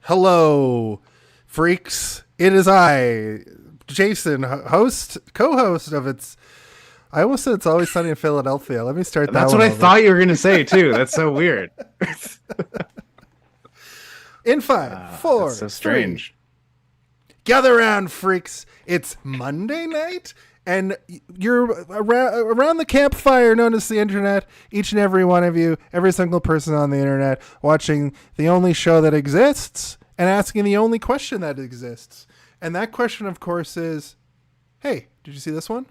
Hello, freaks. It is I, Jason, co-host of It's... I almost said It's Always Sunny in Philadelphia. Let me start that. That's what I thought you were going to say, too. That's so weird. In 5, 4, that's so strange. 3. Gather around, freaks. It's Monday night, and you're around the campfire known as the internet, each and every one of you, every single person on the internet, watching the only show that exists and asking the only question that exists. And that question, of course, is, hey, did you see this one?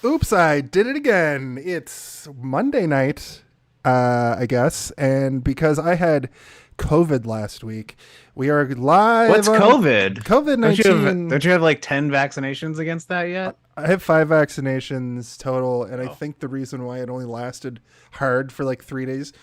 Oops, I did it again. It's Monday night, I guess. And because I had COVID last week, we are live. What's COVID? COVID-19. Don't you have like 10 vaccinations against that yet? I have 5 vaccinations total. And I think the reason why it only lasted hard for like 3 days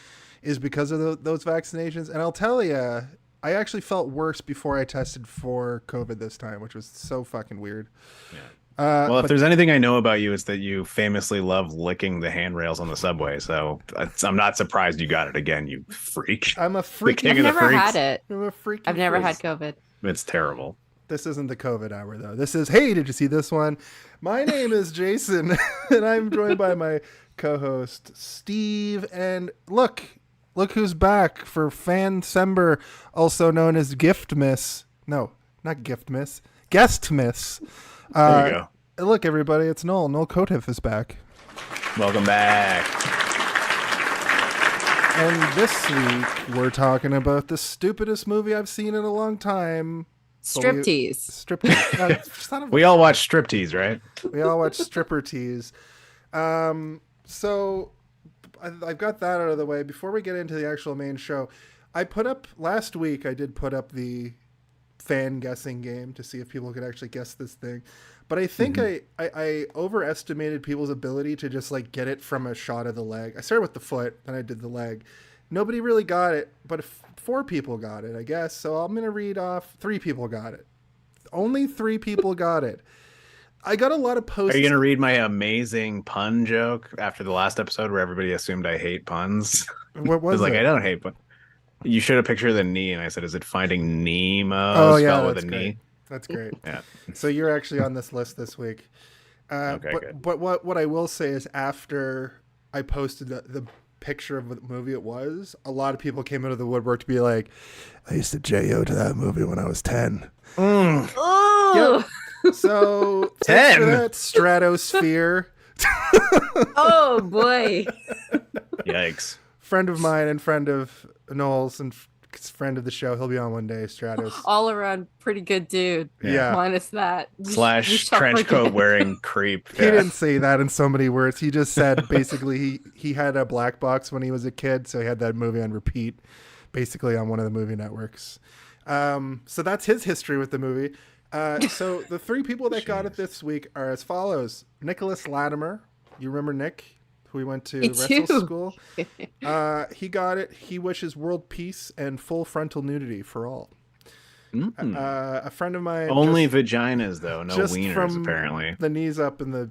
is because of those vaccinations. And I'll tell you, I actually felt worse before I tested for COVID this time, which was so fucking weird. Yeah. Well, if there's anything I know about you, it's that you famously love licking the handrails on the subway. So I'm not surprised you got it again, you freak. I'm a freak. I've never had it. I'm a freak. I've never had COVID. It's terrible. This isn't the COVID hour, though. This is, hey, did you see this one? My name is Jason, and I'm joined by my co-host, Steve. And look who's back for Fan-Cember, also known as Gift Miss. No, not Gift Miss. Guest Miss. There you go. Look, everybody, it's Noel. Noel Koteff is back. Welcome back. And this week, we're talking about the stupidest movie I've seen in a long time. Striptease. Striptease. We all watch striptease, right? We all watch stripper tease. So I've got that out of the way. Before we get into the actual main show, last week I did put up the fan guessing game to see if people could actually guess this thing, but I think I overestimated people's ability to just like get it from a shot of the leg. I started with the foot, then I did the leg. Nobody really got it, but 4 people got it, I guess. So I'm gonna read off 3 people got it. Only 3 people got it. I got a lot of posts. Are you gonna read my amazing pun joke after the last episode where everybody assumed I hate puns? What was it? I don't hate puns. You showed a picture of the knee, and I said, "Is it Finding Nemo?" Oh yeah, with that's a great. knee. That's great. Yeah. So you're actually on this list this week. Okay, good. But what I will say is, after I posted the picture of what movie it was, a lot of people came out of the woodwork to be like, "I used to J.O. to that movie when I was 10." Oh. Yep. So 10. For that stratosphere. Oh boy. Yikes. Friend of mine and friend of Noel's and friend of the show. He'll be on one day. Stratos. All around pretty good dude. Yeah. Minus that. / trench coat wearing creep. He didn't say that in so many words. He just said basically he had a black box when he was a kid, so he had that movie on repeat, basically on one of the movie networks. So that's his history with the movie. So the 3 people that got it this week are as follows: Nicholas Latimer. You remember Nick? Who we went to wrestle school. He got it. He wishes world peace and full frontal nudity for all. A friend of mine. Only vaginas, though. No wieners, apparently. The knees up and the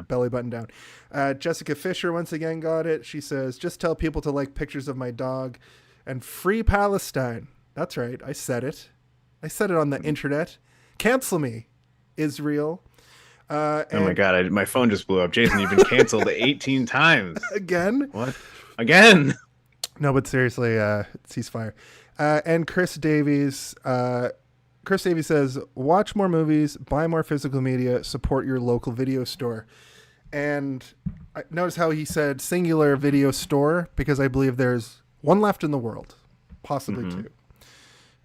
belly button down. Jessica Fisher once again got it. She says, "Just tell people to like pictures of my dog and free Palestine." That's right. I said it. I said it on the internet. Cancel me, Israel. Oh my god, my phone just blew up. Jason, you've been canceled 18 times. Again? What? Again? No, but seriously, ceasefire. And Chris Davies says, watch more movies, buy more physical media, support your local video store. And I notice how he said singular video store, because I believe there's one left in the world, possibly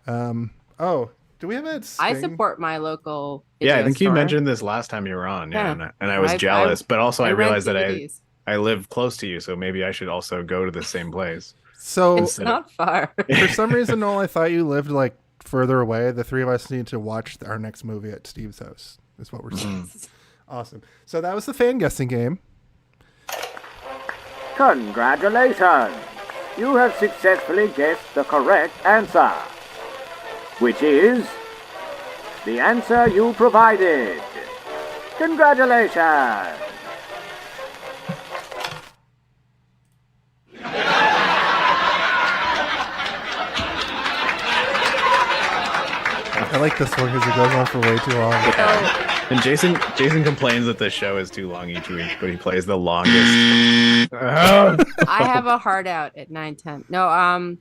2. Do we have a sting? I support my local video I think store. you mentioned this last time you were on. Yeah. And I was jealous, but also I realized that I live close to you, so maybe I should also go to the same place. So it's not far. For some reason, Noel, I thought you lived like further away. The 3 of us need to watch our next movie at Steve's house, is what we're saying. Awesome. So that was the fan guessing game. Congratulations! You have successfully guessed the correct answer. which is the answer you provided. Congratulations! I like this one because it goes on for way too long. And Jason complains that the show is too long each week, but he plays the longest. I have a heart out at 9:10. No,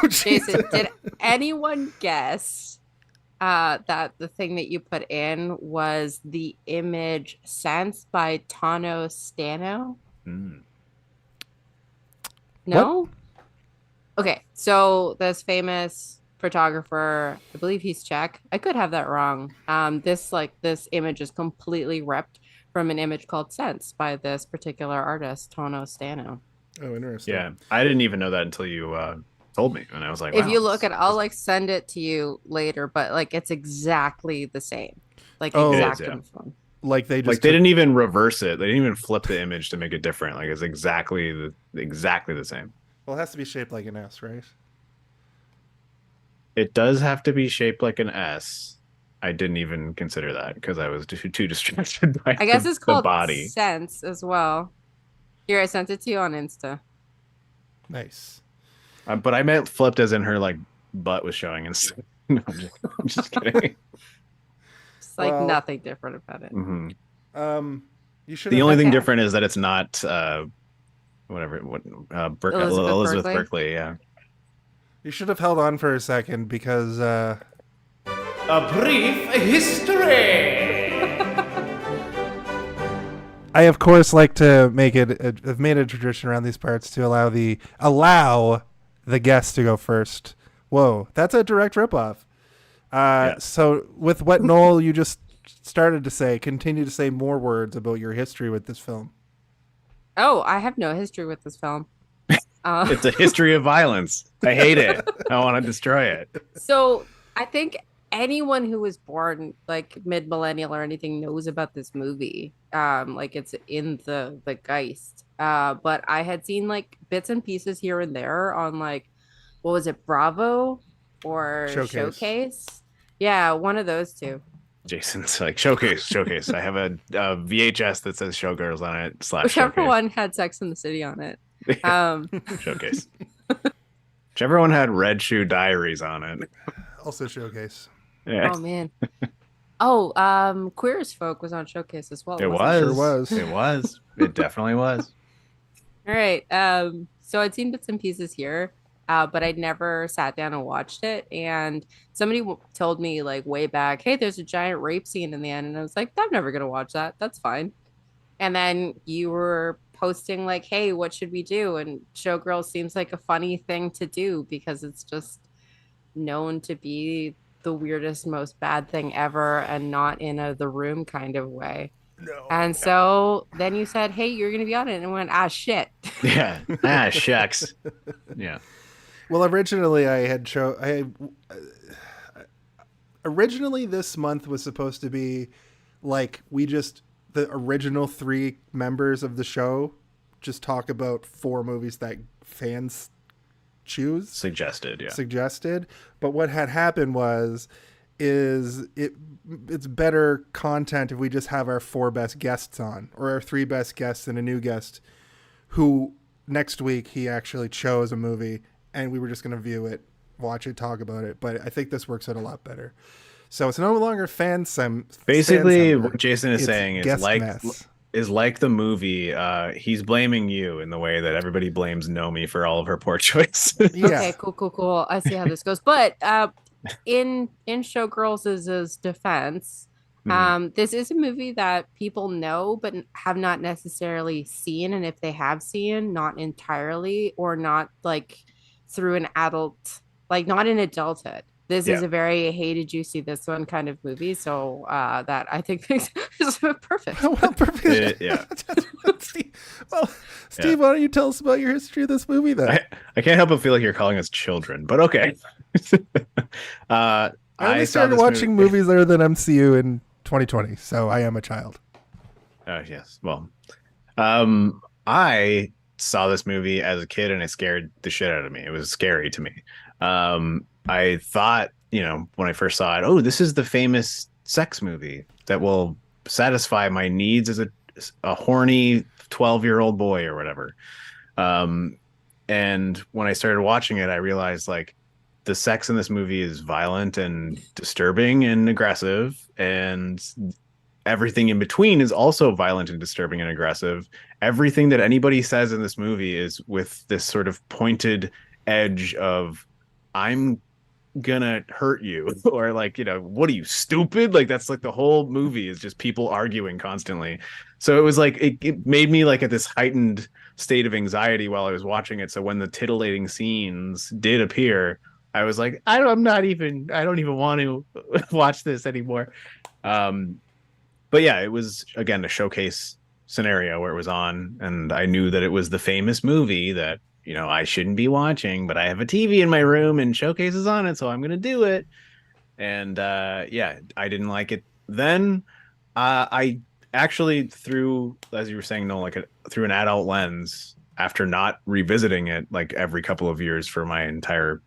Jason, did anyone guess that the thing that you put in was the image Sense by Tano Stano? No? What? Okay, so this famous photographer, I believe he's Czech. I could have that wrong. This image is completely ripped from an image called Sense by this particular artist, Tano Stano. Oh, interesting. Yeah, I didn't even know that until you told me, and I was like, wow, if you look at, I'll like send it to you later, but like it's exactly the same, like exact info. Like they they didn't even reverse it. They didn't even flip the image to make it different. Like it's exactly the same. Well, it has to be shaped like an S, right? It does have to be shaped like an S. I didn't even consider that because I was too distracted by I guess it's called body. Sense as well. Here, I sent it to you on Insta. Nice. But I meant flipped as in her like butt was showing instead. No, I'm just kidding. It's like nothing different about it. Mm-hmm. You should. The only thing different is that it's not Elizabeth Berkley. Yeah. You should have held on for a second because a brief history. I of course like to make it. I've made a tradition around these parts to allow the guest to go first. Whoa, that's a direct ripoff. So with what Noel you just started to say, continue to say more words about your history with this film. Oh, I have no history with this film. It's a history of violence. I hate it. I want to destroy it. So I think anyone who was born like mid-millennial or anything knows about this movie. Like it's in the Geist. But I had seen like bits and pieces here and there on like, what was it, Bravo or Showcase? Yeah, one of those two. Jason's like, Showcase. I have a VHS that says Showgirls on it. / Whichever Showcase. one had Sex in the City on it. Showcase. Whichever one had Red Shoe Diaries on it. Also Showcase. Yeah. Oh man. Oh, Queer as Folk was on Showcase as well. It was. Sure was. It was. It definitely was. All right. So I'd seen bits and pieces here, but I'd never sat down and watched it. And somebody told me like way back, hey, there's a giant rape scene in the end. And I was like, I'm never going to watch that. That's fine. And then you were posting like, hey, what should we do? And Showgirls seems like a funny thing to do because it's just known to be the weirdest, most bad thing ever and not in the room kind of way. No. And so then you said, hey, you're going to be on it. And I went, shit. Yeah. Shucks. Yeah. Well, originally originally this month was supposed to be like the original 3 members of the show just talk about 4 movies that fans suggested. But what had happened is it's better content if we just have our 4 best guests on, or our 3 best guests and a new guest who next week he actually chose a movie and we were just going to view it, watch it, talk about it. But I think this works out a lot better. So it's no longer Basically, what Jason is saying is like the movie. He's blaming you in the way that everybody blames Nomi for all of her poor choices. Yeah. Okay, cool. I see how this goes. But in Showgirls' defense, this is a movie that people know but have not necessarily seen, and if they have seen, not entirely, or not like through an adult, like not in adulthood. This is a very, hey, did you see this one kind of movie? So that I think is perfect. Well, perfect. Yeah. Steve, why don't you tell us about your history of this movie then? I can't help but feel like you're calling us children, but okay. I only started watching movies other than MCU in 2020, so I am a child. Yes. Well, I saw this movie as a kid and it scared the shit out of me. It was scary to me. I thought when I first saw it, oh, this is the famous sex movie that will satisfy my needs as a horny 12-year-old boy or whatever. And when I started watching it, I realized like the sex in this movie is violent and disturbing and aggressive, and everything in between is also violent and disturbing and aggressive. Everything that anybody says in this movie is with this sort of pointed edge of, I'm gonna hurt you, or like, what are you, stupid? Like, that's like the whole movie is just people arguing constantly. So it was like it made me like at this heightened state of anxiety while I was watching it. So when the titillating scenes did appear, I was like, I don't even want to watch this anymore. But yeah, it was again a showcase scenario where it was on, and I knew that it was the famous movie that I shouldn't be watching, but I have a TV in my room and Showcase is on it, so I'm gonna do it. And yeah, I didn't like it then. I actually, through, as you were saying, no, like through an adult lens, after not revisiting it like every couple of years for my entire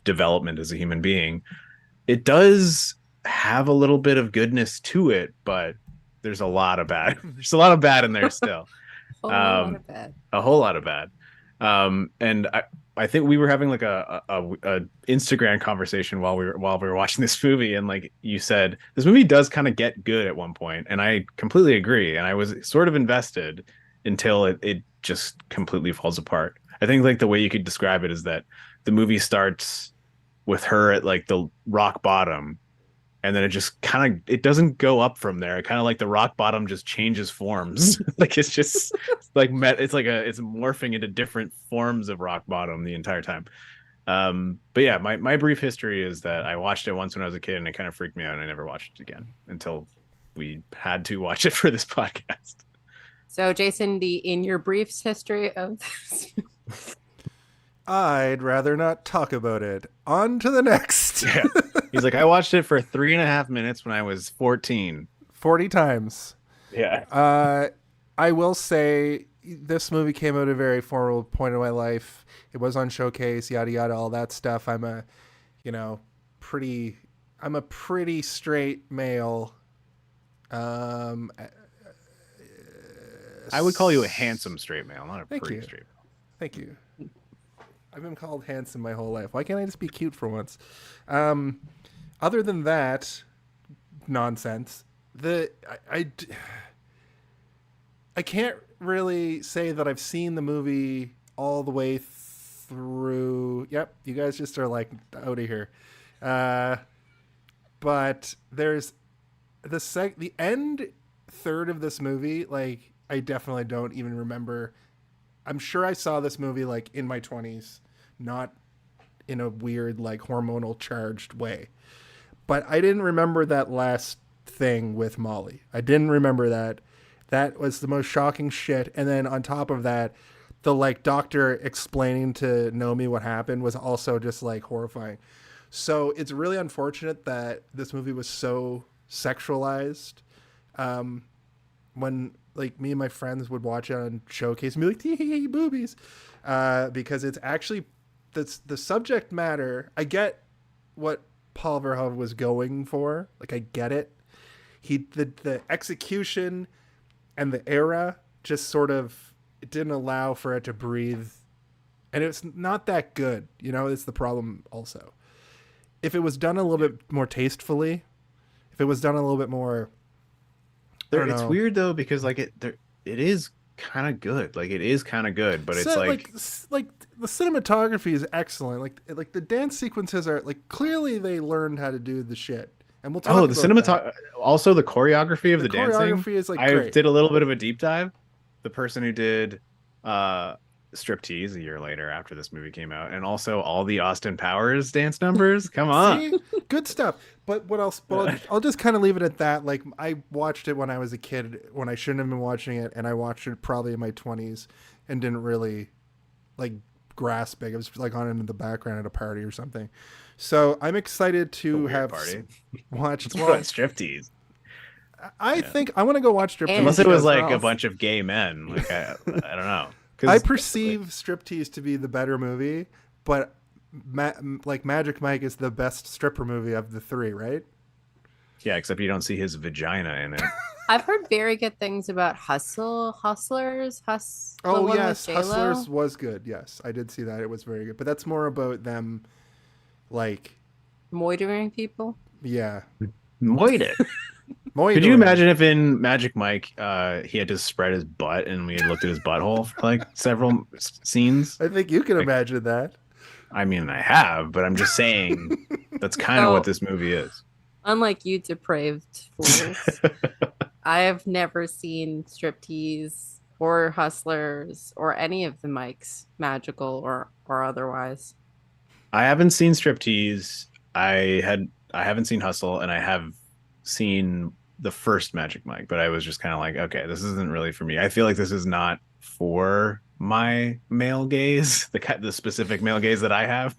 development as a human being, it does have a little bit of goodness to it, but there's a lot of bad. There's a lot of bad in there still. A lot of bad. A whole lot of bad. And I think we were having like a Instagram conversation while we were watching this movie, and like you said, this movie does kind of get good at one point, and I completely agree. And I was sort of invested until it just completely falls apart. I think like the way you could describe it is that the movie starts with her at like the rock bottom, and then it doesn't go up from there. Kind of like the rock bottom just changes forms. Like it's just like it's morphing into different forms of rock bottom the entire time. But yeah, my brief history is that I watched it once when I was a kid and it kind of freaked me out, and I never watched it again until we had to watch it for this podcast. So Jason, in your brief history of this, I'd rather not talk about it. On to the next. Yeah. He's like, I watched it for 3.5 minutes when I was 14. 40 times. Yeah. I will say this movie came at a very formative point in my life. It was on Showcase, yada yada, all that stuff. I'm a pretty straight male. I would call you a handsome straight male, not a pretty straight male. Thank you. I've been called handsome my whole life. Why can't I just be cute for once? Other than that nonsense, I can't really say that I've seen the movie all the way through. Yep, you guys just are like out of here. But there's the end third of this movie. Like, I definitely don't even remember. I'm sure I saw this movie like in my 20s, not in a weird like hormonal charged way. But I didn't remember that last thing with Molly. I didn't remember that. That was the most shocking shit. And then on top of that, the like doctor explaining to Nomi what happened was also just like horrifying. So it's really unfortunate that this movie was so sexualized. When like me and my friends would watch it on Showcase and be like, tee boobies, because it's actually the subject matter. I get what Paul Verhoeven was going for. Like, I get it. The execution and the era just sort of, it didn't allow for it to breathe, and it's not that good. It's the problem also. If it was done a little bit more tastefully, if it was done a little bit more, it's weird though, because like it is kind of good. Like, it is kind of good, but it's like the cinematography is excellent. Like the dance sequences are like, clearly they learned how to do the shit. And we'll talk about the cinematography. Also, the choreography of the dancing. Choreography is like great. I did a little bit of a deep dive. The person who did Striptease a year later after this movie came out, and also all the Austin Powers dance numbers. Come on. See? Good stuff. But what else? Well, I'll just kind of leave it at that. Like, I watched it when I was a kid, when I shouldn't have been watching it, and I watched it probably in my 20s and didn't really like grasp it. It was like on in the background at a party or something. So I'm excited to have watched Striptease. I think I want to go watch Striptease. Unless it was like a bunch of gay men. Like, I don't know. I perceive Striptease to be the better movie, but like Magic Mike is the best stripper movie of the three, right? Yeah, except you don't see his vagina in it. I've heard very good things about Hustlers. The Oh one yes, with J-Lo. Hustlers was good. Yes, I did see that. It was very good. But that's more about them, like, Moitering people. yeah. Moit it. Could you imagine if in Magic Mike he had to spread his butt and we had looked at his butthole for like several scenes? I think you can imagine that. I mean, I have, but I'm just saying that's kind of what this movie is. Unlike you depraved fools, I have never seen Striptease or Hustlers or any of the Mikes, magical or otherwise. I haven't seen Striptease. I haven't seen Hustle, and I have seen the first Magic Mike, but I was just kind of like, okay, this isn't really for me. I feel like this is not for my male gaze, the specific male gaze that I have.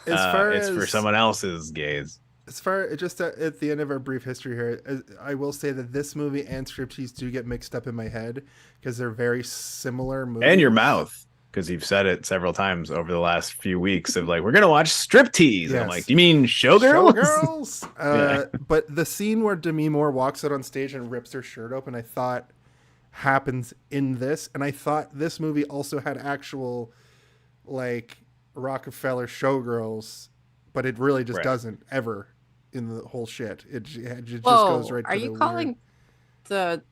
It's for someone else's gaze. As far just at the end of our brief history here, I will say that this movie and Striptease do get mixed up in my head because they're very similar movies. And your mouth, because you've said it several times over the last few weeks of like, we're gonna watch Striptease. Yes. And I'm like, do you mean Showgirls? Showgirls. But the scene where Demi Moore walks out on stage and rips her shirt open, I thought happens in this, and I thought this movie also had actual like Rockefeller Showgirls, but it really just doesn't ever in the whole shit. It just goes right. Are you calling the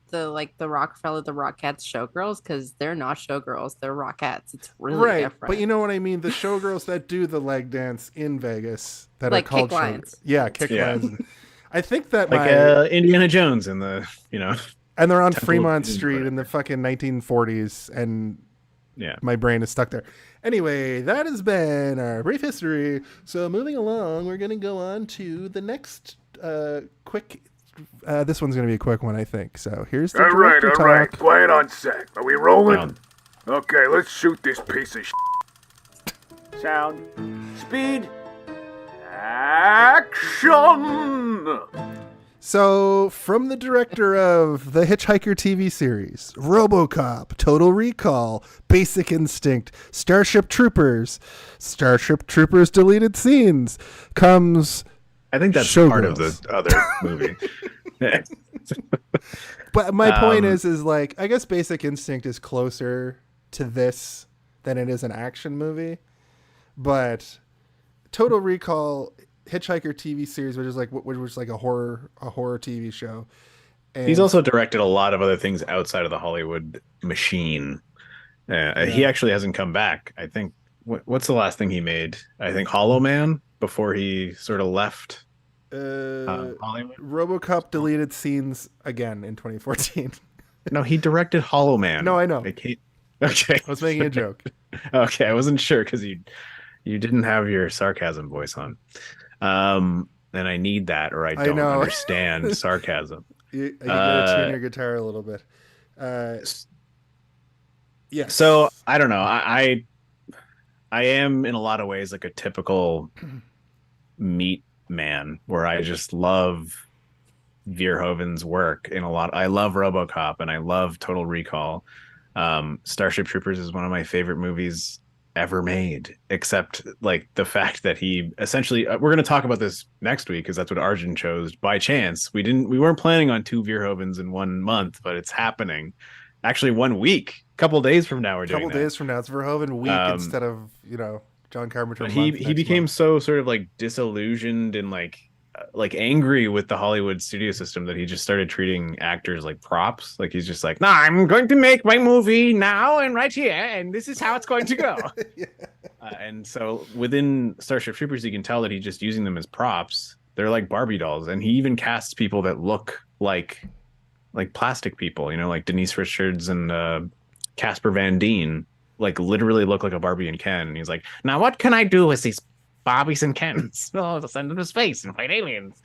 Rockefeller the Rockettes Showgirls? Because they're not Showgirls, they're Rockettes. It's really different. But you know what I mean. The Showgirls that do the leg dance in Vegas that like are called kick lines. Kick lines. I think that like Indiana Jones in the and they're on Fremont Street in the fucking 1940s, and my brain is stuck there. Anyway, that has been our brief history. So moving along, we're going to go on to the next quick. This one's going to be a quick one, I think. So here's the director talk. All right. Quiet on set. Are we rolling? Okay, let's shoot this piece of shit. Sound. Speed. Action! So, from the director of the Hitchhiker TV series, RoboCop, Total Recall, Basic Instinct, Starship Troopers deleted scenes, comes I think that's Showgirls. Part of the other movie. But my point is like, I guess Basic Instinct is closer to this than it is an action movie. But Total Recall, Hitchhiker TV series, which was like a horror TV show. And he's also directed a lot of other things outside of the Hollywood machine. He actually hasn't come back. I think what's the last thing he made? I think Hollow Man before he sort of left Hollywood. RoboCop deleted scenes again in 2014. No, he directed Hollow Man. No, I know. Okay, I was making a joke. Okay, I wasn't sure because you didn't have your sarcasm voice on. And I need that, or I don't understand sarcasm. You gotta tune your guitar a little bit. Yeah. So I don't know. I am in a lot of ways like a typical meat man, where I just love Verhoeven's work in a lot. I love RoboCop and I love Total Recall. Starship Troopers is one of my favorite movies ever made, except like the fact that he essentially we're going to talk about this next week because that's what Arjun chose by chance. We weren't planning on 2 Verhoevens in 1 month, but it's happening actually 1 week, a couple days from now. It's Verhoeven week instead of John Carpenter. He became so sort of like disillusioned and like angry with the Hollywood studio system that he just started treating actors like props. Like he's just like, nah, I'm going to make my movie now and right here, and this is how it's going to go. Yeah. And so within Starship Troopers, you can tell that he's just using them as props. They're like Barbie dolls, and he even casts people that look like plastic people, like Denise Richards and Casper Van Dien, like literally look like a Barbie and Ken. And he's like, now what can I do with these Barbies and Kens? I'll send them to space and fight aliens.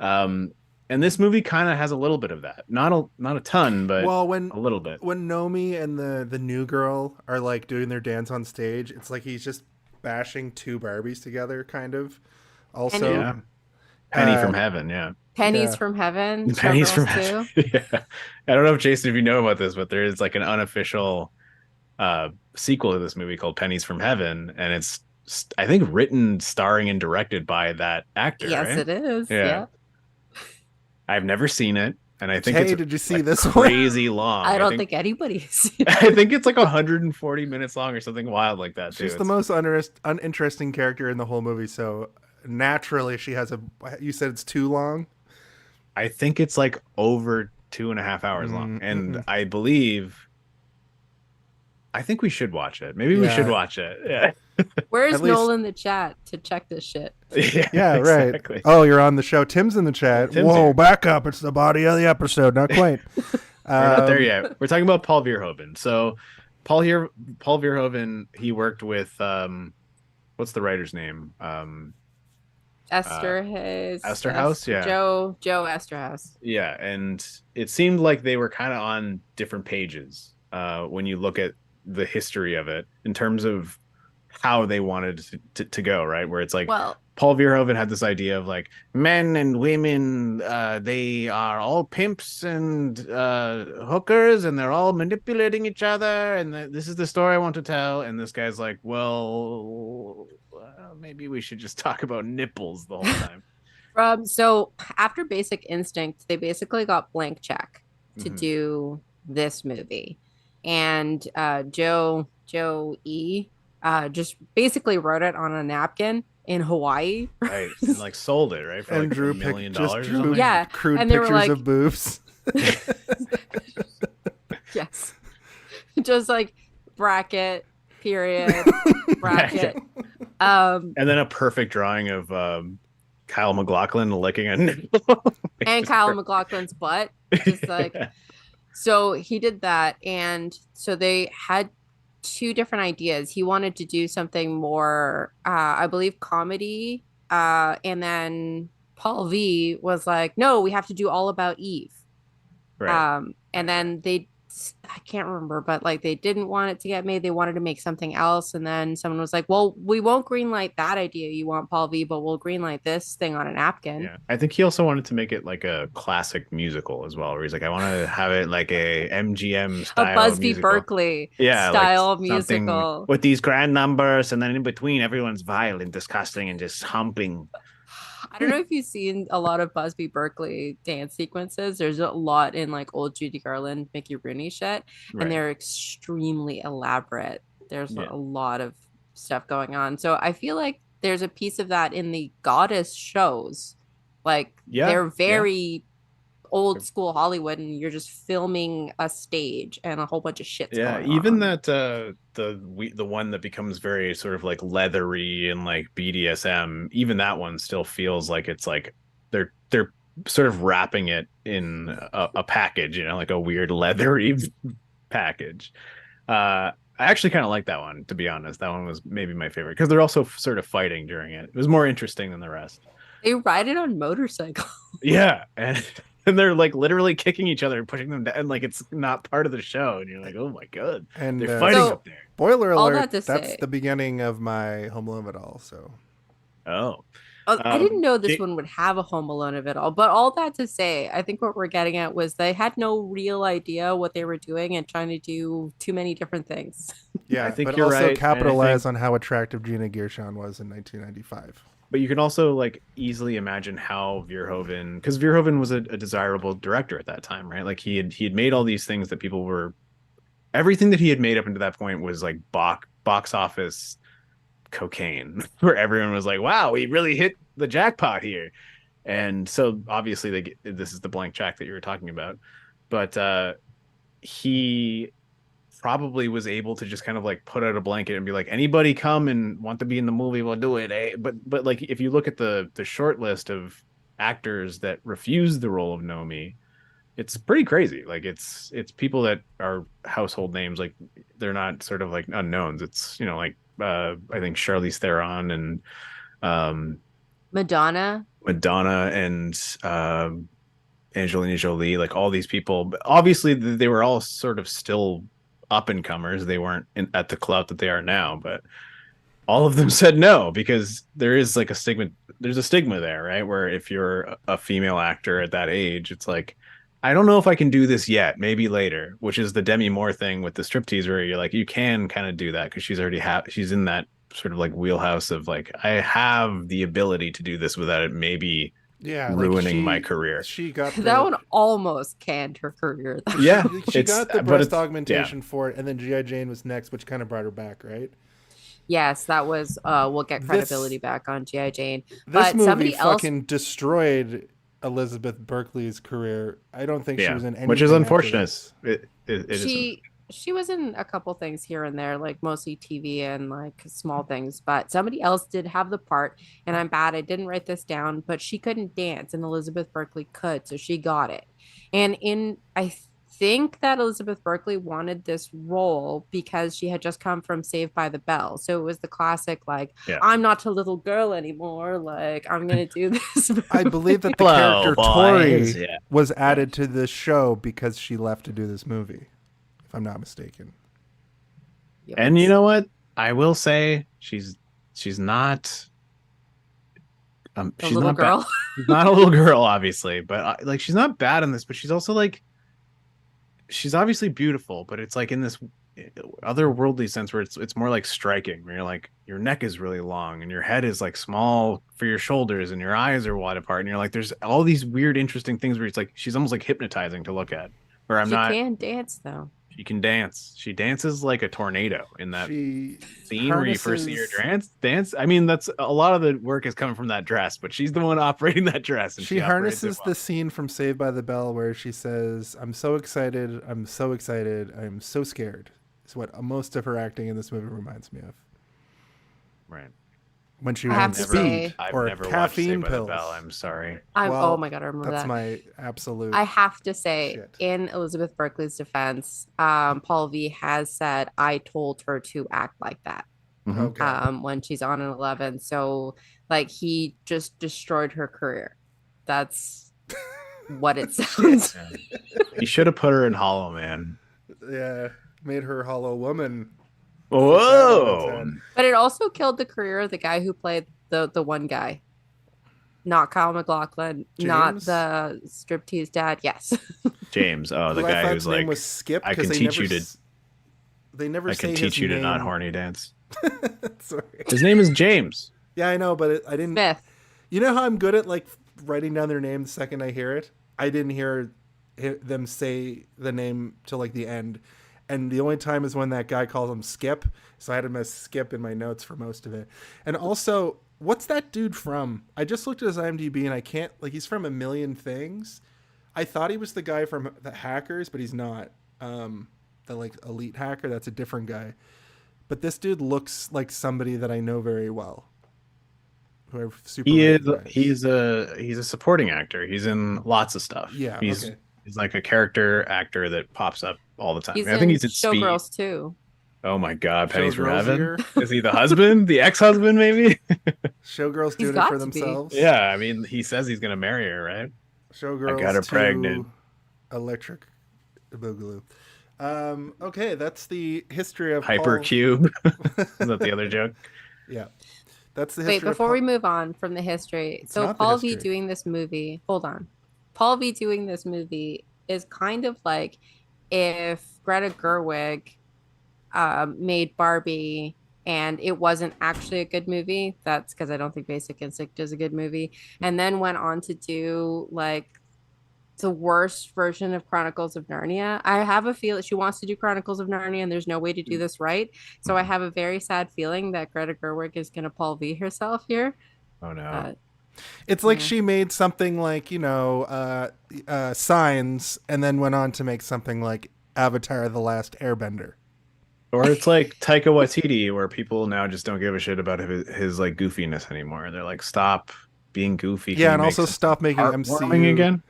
And this movie kind of has a little bit of that. Not a ton, but a little bit. When Nomi and the new girl are like doing their dance on stage, it's like he's just bashing 2 Barbies together, kind of. Also, Penny from Heaven, yeah. Pennies from Heaven. Pennies from Heaven. Yeah. I don't know if Jason, if you know about this, but there is like an unofficial sequel to this movie called Pennies from Heaven, and it's I think written, starring, and directed by that actor. Yes, right? it is. Yeah. Yeah. I've never seen it, and I think Hey, it's did you see like this one? crazy long. I don't think anybody's. I think it's like 140 minutes long or something wild like that too. She's the most uninteresting character in the whole movie, so naturally she has a. You said it's too long. I think it's like over 2.5 hours long, and I think we should watch it. Maybe we should watch it. Yeah. Where's At least- Noel in the chat to check this shit? Yeah, exactly. right. Oh, you're on the show. Tim's in the chat. Tim's Whoa, here. back up. It's the body of the episode. Not quite. We're not there yet. We're talking about Paul Verhoeven. So Paul Verhoeven, he worked with what's the writer's name? Esterhaus, yeah. Joe Esterhaus. Yeah, and it seemed like they were kind of on different pages when you look at the history of it in terms of how they wanted to go, right? Where it's like, Well, Paul Verhoeven had this idea of like men and women, they are all pimps and hookers, and they're all manipulating each other, and this is the story I want to tell. And this guy's like, well, maybe we should just talk about nipples the whole time. So after Basic Instinct, they basically got blank check to Mhm. do this movie, and Joe E. Just basically wrote it on a napkin in Hawaii. Right, and like sold it, right, for And like drew $1 million just or drew something. Yeah, crude and they were pictures like- of boobs. Yes. Just like bracket, period, bracket. And then a perfect drawing of Kyle MacLachlan licking a nipple. And Kyle MacLachlan's butt. Just like, so he did that. And so they had two different ideas. He wanted to do something more, I believe, comedy. And then Paul V was like, no, we have to do All About Eve. Right. And then I can't remember, but like they didn't want it to get made. They wanted to make something else. And then someone was like, well, we won't greenlight that idea. You want Paul V, but we'll greenlight this thing on a napkin. Yeah, I think he also wanted to make it like a classic musical as well, where he's like, I want to have it like a MGM A style Busby musical. Berkeley Yeah, style like something musical. with these grand numbers, and then in between everyone's violent, disgusting, and just humping. I don't know if you've seen a lot of Busby Berkeley dance sequences. There's a lot in like old Judy Garland, Mickey Rooney shit, Right. and they're extremely elaborate. There's Yeah. a lot of stuff going on. So I feel like there's a piece of that in the Goddess shows. Like they're very old school Hollywood, and you're just filming a stage and a whole bunch of shit's going even on. that the one that becomes very sort of like leathery and like BDSM, even that one still feels like it's like they're sort of wrapping it in a package, you know, like a weird leathery package. I actually kind of like that one, to be honest. That one was maybe my favorite because they're also sort of fighting during it. It was more interesting than the rest. They ride it on motorcycles. Yeah, and they're like literally kicking each other and pushing them down, like it's not part of the show, and you're like, oh my god, And they're fighting So- up there. spoiler All alert, that to that's say- the beginning of my Home Alone of it all. So Oh, I didn't know this Ja- one would have a Home Alone of it all, but all that to say, I think what we're getting at was they had no real idea what they were doing and trying to do too many different things. yeah, I think but you're also right, and I capitalize on how attractive Gina Gershon was in 1995. but you can also like easily imagine how Verhoeven, because Verhoeven was a desirable director at that time, right? Like he had made all these things that people were, everything that he had made up until that point was like box office cocaine, where everyone was like, wow, we really hit the jackpot here. And so obviously this is the blank check that you were talking about, but he probably was able to just kind of like put out a blanket and be like, anybody come and want to be in the movie, we'll do it, eh? But like if you look at the short list of actors that refused the role of Nomi, it's pretty crazy. Like it's people that are household names, like they're not sort of like unknowns. It's, you know, like I think Charlize Theron and Madonna. and Angelina Jolie, like all these people. But obviously they were all sort of still up and comers. They weren't at the clout that they are now, but all of them said no, because there is like a stigma. There's a stigma there, right? Where if you're a female actor at that age, it's like, I don't know if I can do this yet, maybe later, which is the Demi Moore thing with the striptease, where you're like, you can kind of do that because she's already she's in that sort of like wheelhouse of like I have the ability to do this without it maybe ruining my career. She got that one almost canned her career. Though. Yeah, she got the breast augmentation for it, and then G.I. Jane was next, which kind of brought her back, right? Yes, that was we'll get credibility back on G.I. Jane. This but movie fucking destroyed Elizabeth Berkley's career. I don't think she was in anything, which is unfortunate. She was in a couple things here and there, like mostly TV and like small things, but somebody else did have the part, and I'm bad, I didn't write this down, but she couldn't dance and Elizabeth Berkley could, so she got it. And I think that Elizabeth Berkley wanted this role because she had just come from Saved by the Bell, so it was the classic like I'm not a little girl anymore, like I'm gonna do this movie. I believe that the character Tori was added to the show because she left to do this movie, if I'm not mistaken. Yes. And you know what? I will say she's not she's not girl. She's not a little girl, obviously, but like she's not bad in this, but she's also like she's obviously beautiful, but it's like in this otherworldly sense where it's more like striking, where you're like your neck is really long and your head is like small for your shoulders and your eyes are wide apart, and you're like there's all these weird interesting things where it's like she's almost like hypnotizing to look at. Where she can dance though. She can dance. She dances like a tornado in that scene where you first see her dance. I mean, that's a lot of the work is coming from that dress, but she's the one operating that dress. And she harnesses the scene from Saved by the Bell where she says, "I'm so excited. I'm so excited. I'm so scared." It's what most of her acting in this movie reminds me of. Right. When she was on speed or caffeine pills. I'm sorry. Oh my god, I remember that's that. my absolute. I have to say, shit. In Elizabeth Berkley's defense, Paul V has said I told her to act like that. Okay. When she's on an 11, so like he just destroyed her career. That's what it sounds. He should have put her in Hollow Man. Yeah, made her Hollow Woman. Whoa! But it also killed the career of the guy who played the one guy, not Kyle MacLachlan, not the striptease dad. Yes, James. Oh, the guy who's like, was Skip. I can teach you to. They never. I can teach you to not horny dance. Sorry. His name is James. Yeah, I know, but I didn't. Smith. You know how I'm good at like writing down their name the second I hear it. I didn't hear them say the name till like the end. And the only time is when that guy calls him Skip. So I had him as Skip in my notes for most of it. And also, what's that dude from? I just looked at his IMDb and I can't, like, he's from a million things. I thought he was the guy from the Hackers, but he's not. The, like, elite hacker, that's a different guy. But this dude looks like somebody that I know very well. He's a supporting actor. He's in lots of stuff. Yeah, He's like a character actor that pops up all the time. I think he's in Showgirls too. Oh my god, Pennies from Showgirls Heaven. Is he the husband? The ex-husband, maybe? Showgirls doing it for themselves. Yeah, I mean, he says he's gonna marry her, right? Showgirls. I got her pregnant. Electric Boogaloo. Okay, that's the history of Hypercube. Is that the other joke? Yeah. That's the history. Wait, before we move on from the history. So Paul V doing this movie, hold on. Paul V doing this movie is kind of like if Greta Gerwig made Barbie and it wasn't actually a good movie. That's because I don't think Basic Instinct is a good movie. And then went on to do like the worst version of Chronicles of Narnia. I have a feeling she wants to do Chronicles of Narnia and there's no way to do this right. So I have a very sad feeling that Greta Gerwig is going to Paul V herself here. Oh no. It's like she made something like, Signs and then went on to make something like Avatar: The Last Airbender. Or it's like Taika Waititi, where people now just don't give a shit about his like goofiness anymore. They're like, stop being goofy. Yeah, and also stop making MCU again.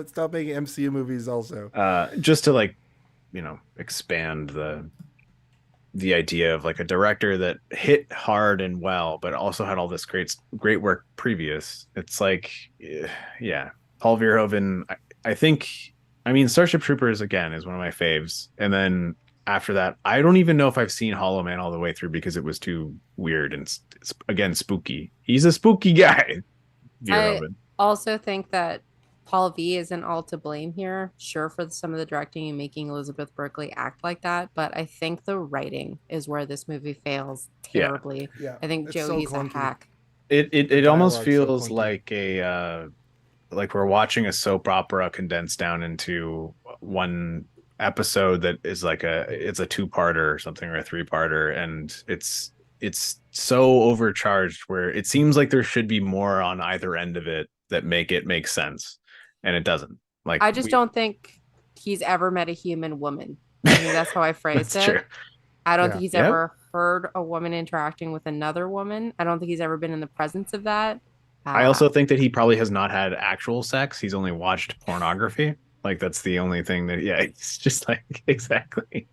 Stop making MCU movies also. Just to like, expand the idea of like a director that hit hard and well, but also had all this great work previous. It's like, yeah, Paul Verhoeven. I think, Starship Troopers again is one of my faves, and then after that, I don't even know if I've seen Hollow Man all the way through because it was too weird and again spooky. He's a spooky guy. Verhoeven. I also think that Paul V isn't all to blame here. Sure, for some of the directing and making Elizabeth Berkley act like that, but I think the writing is where this movie fails Yeah. terribly. Yeah, I think it's so Joey's a clunky. hack. It almost dialogue's so feels clunky. like like we're watching a soap opera condensed down into one episode that is like it's a two-parter or something, or a three-parter, and it's so overcharged where it seems like there should be more on either end of it that make it make sense, and it doesn't. Like, I just don't think he's ever met a human woman. I think that's how I phrased That's it. true. I don't Yeah. think he's Yep. ever heard a woman interacting with another woman. I don't think he's ever been in the presence of that. I also think that he probably has not had actual sex. He's only watched pornography. Like, that's the only thing that, yeah, it's just like, exactly.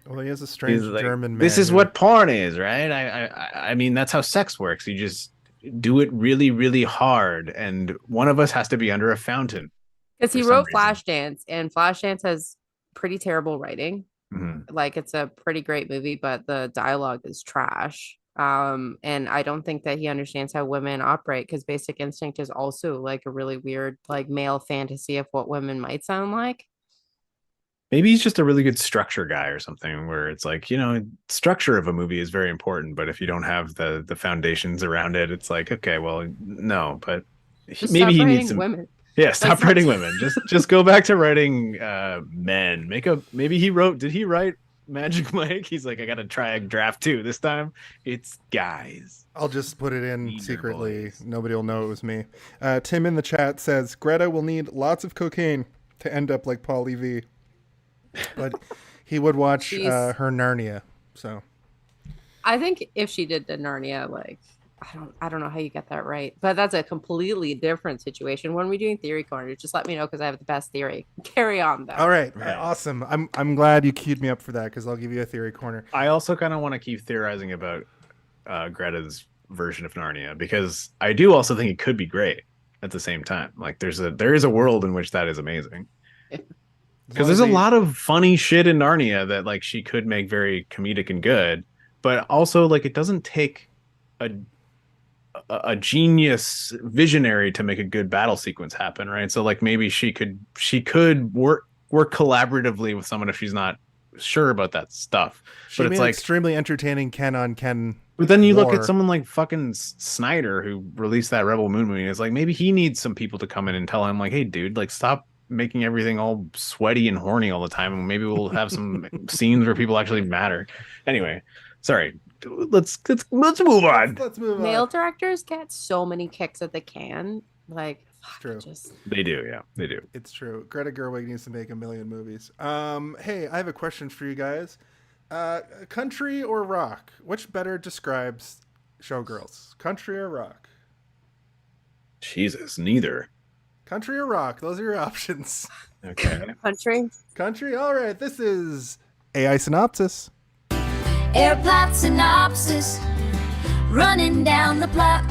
Well, he is a strange He's like, German man. this is who- what porn is, right? I mean, that's how sex works. You just do it really, really hard, and one of us has to be under a fountain. because he for some wrote reason. Flashdance, and Flashdance has pretty terrible writing. Mhm. Like, it's a pretty great movie, but the dialogue is trash. And I don't think that he understands how women operate, because Basic Instinct is also like a really weird, like, male fantasy of what women might sound like. Maybe he's just a really good structure guy or something, where it's like, structure of a movie is very important, but if you don't have the foundations around it, it's like, okay, well, no, but Just maybe stop he writing needs some. women. Yeah, stop Like, writing women. Just go back to writing men. Maybe did he write Magic Mike? He's like, I gotta try a draft 2 this time. It's guys. I'll just put it in Leader secretly. boys. Nobody will know it was me. Tim in the chat says Greta will need lots of cocaine to end up like Paul E.V. But he would watch Jeez. her Narnia. So I think if she did the Narnia, like, I don't know how you get that right, but that's a completely different situation. When we're doing theory corner, just let me know, because I have the best theory. Carry on though. all right, Right. awesome. I'm glad you queued me up for that, because I'll give you a theory corner. I also kind of want to keep theorizing about Greta's version of Narnia, because I do also think it could be great at the same time. Like, there is a world in which that is amazing. Because there's a lot of funny shit in Narnia that, like, she could make very comedic and good, but also, like, it doesn't take a genius visionary to make a good battle sequence happen, right? So, like, maybe she could work collaboratively with someone if she's not sure about that stuff. She But made it's like, extremely entertaining Ken on Ken. but then you look war. at someone like fucking Snyder, who released that Rebel Moon movie. And it's like, maybe he needs some people to come in and tell him, like, hey, dude, like, stop making everything all sweaty and horny all the time, and maybe we'll have some scenes where people actually matter. Anyway, sorry, let's move on. Let's move on. Male directors get so many kicks at the can. Like, fuck, true. just They do, yeah, they do. It's true. Greta Gerwig needs to make a million movies. Hey, I have a question for you guys. Country or rock? Which better describes Showgirls? Country or rock? Jesus, neither. Country or rock? Those are your options. Okay. country. Country? All right. This is AI Synopsis. Airplot synopsis running down the plot.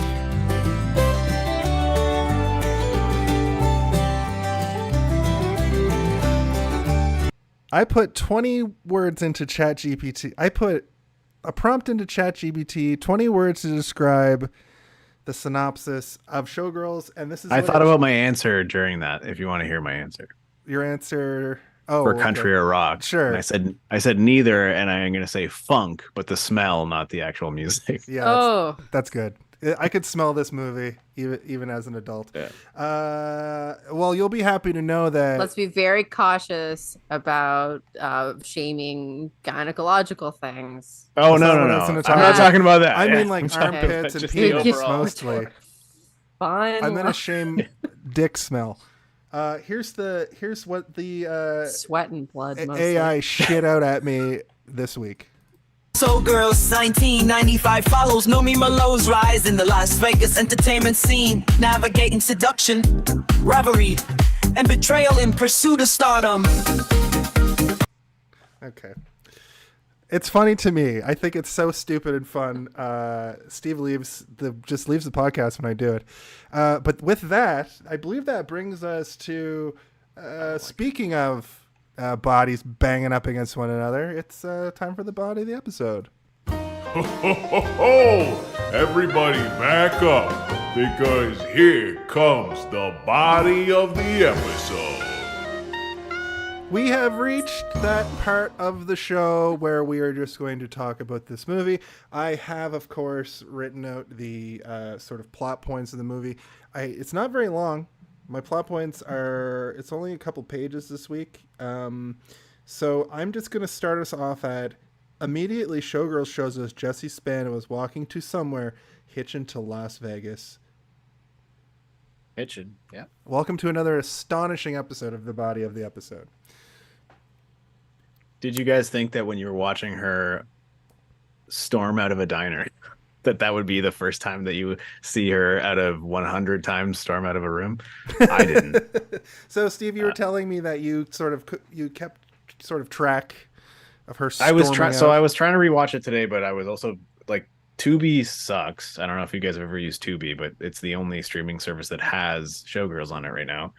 I put 20 words into ChatGPT. I put a prompt into ChatGPT, 20 words to describe the synopsis of Showgirls, and this is I what thought it- about my answer during that, if you want to hear my answer. your answer. Oh, For country or rock. Sure. And I said neither, and I'm going to say funk, but the smell, not the actual music. Yeah, Oh, that's good. I could smell this movie even as an adult. Yeah. Well, you'll be happy to know that. let's be very cautious about shaming gynecological things. Oh, That's no, not no, what I no. was I'm gonna talk not about. talking about that. I Yeah. mean, like I'm talking about armpits and just the penis overall mostly. Fine. I'm gonna shame dick smell. Here's what the sweat and blood. Mostly. AI shit out at me this week. Showgirls 1995 follows Nomi Malo's rise in the Las Vegas entertainment scene, navigating seduction, rivalry, and betrayal in pursuit of stardom. Okay. It's funny to me. I think it's so stupid and fun. Steve just leaves the podcast when I do it. But with that, I believe that brings us to speaking of bodies banging up against one another. It's time for the body of the episode. Ho, ho, ho, ho! Everybody back up, because here comes the body of the episode. We have reached that part of the show where we are just going to talk about this movie. I have, of course, written out the sort of plot points of the movie. It's not very long. My plot points are, it's only a couple pages this week. So I'm just going to start us off at, immediately Showgirls shows us Jesse Spano is walking to somewhere, hitching to Las Vegas. Hitchin, yeah. Welcome to another astonishing episode of The Body of the Episode. Did you guys think that when you were watching her storm out of a diner, that would be the first time that you see her out of 100 times storm out of a room? I didn't. So, Steve, you were telling me that you kept sort of track of her storming I was trying to rewatch it today, but I was also like, Tubi sucks. I don't know if you guys have ever used Tubi, but it's the only streaming service that has Showgirls on it right now.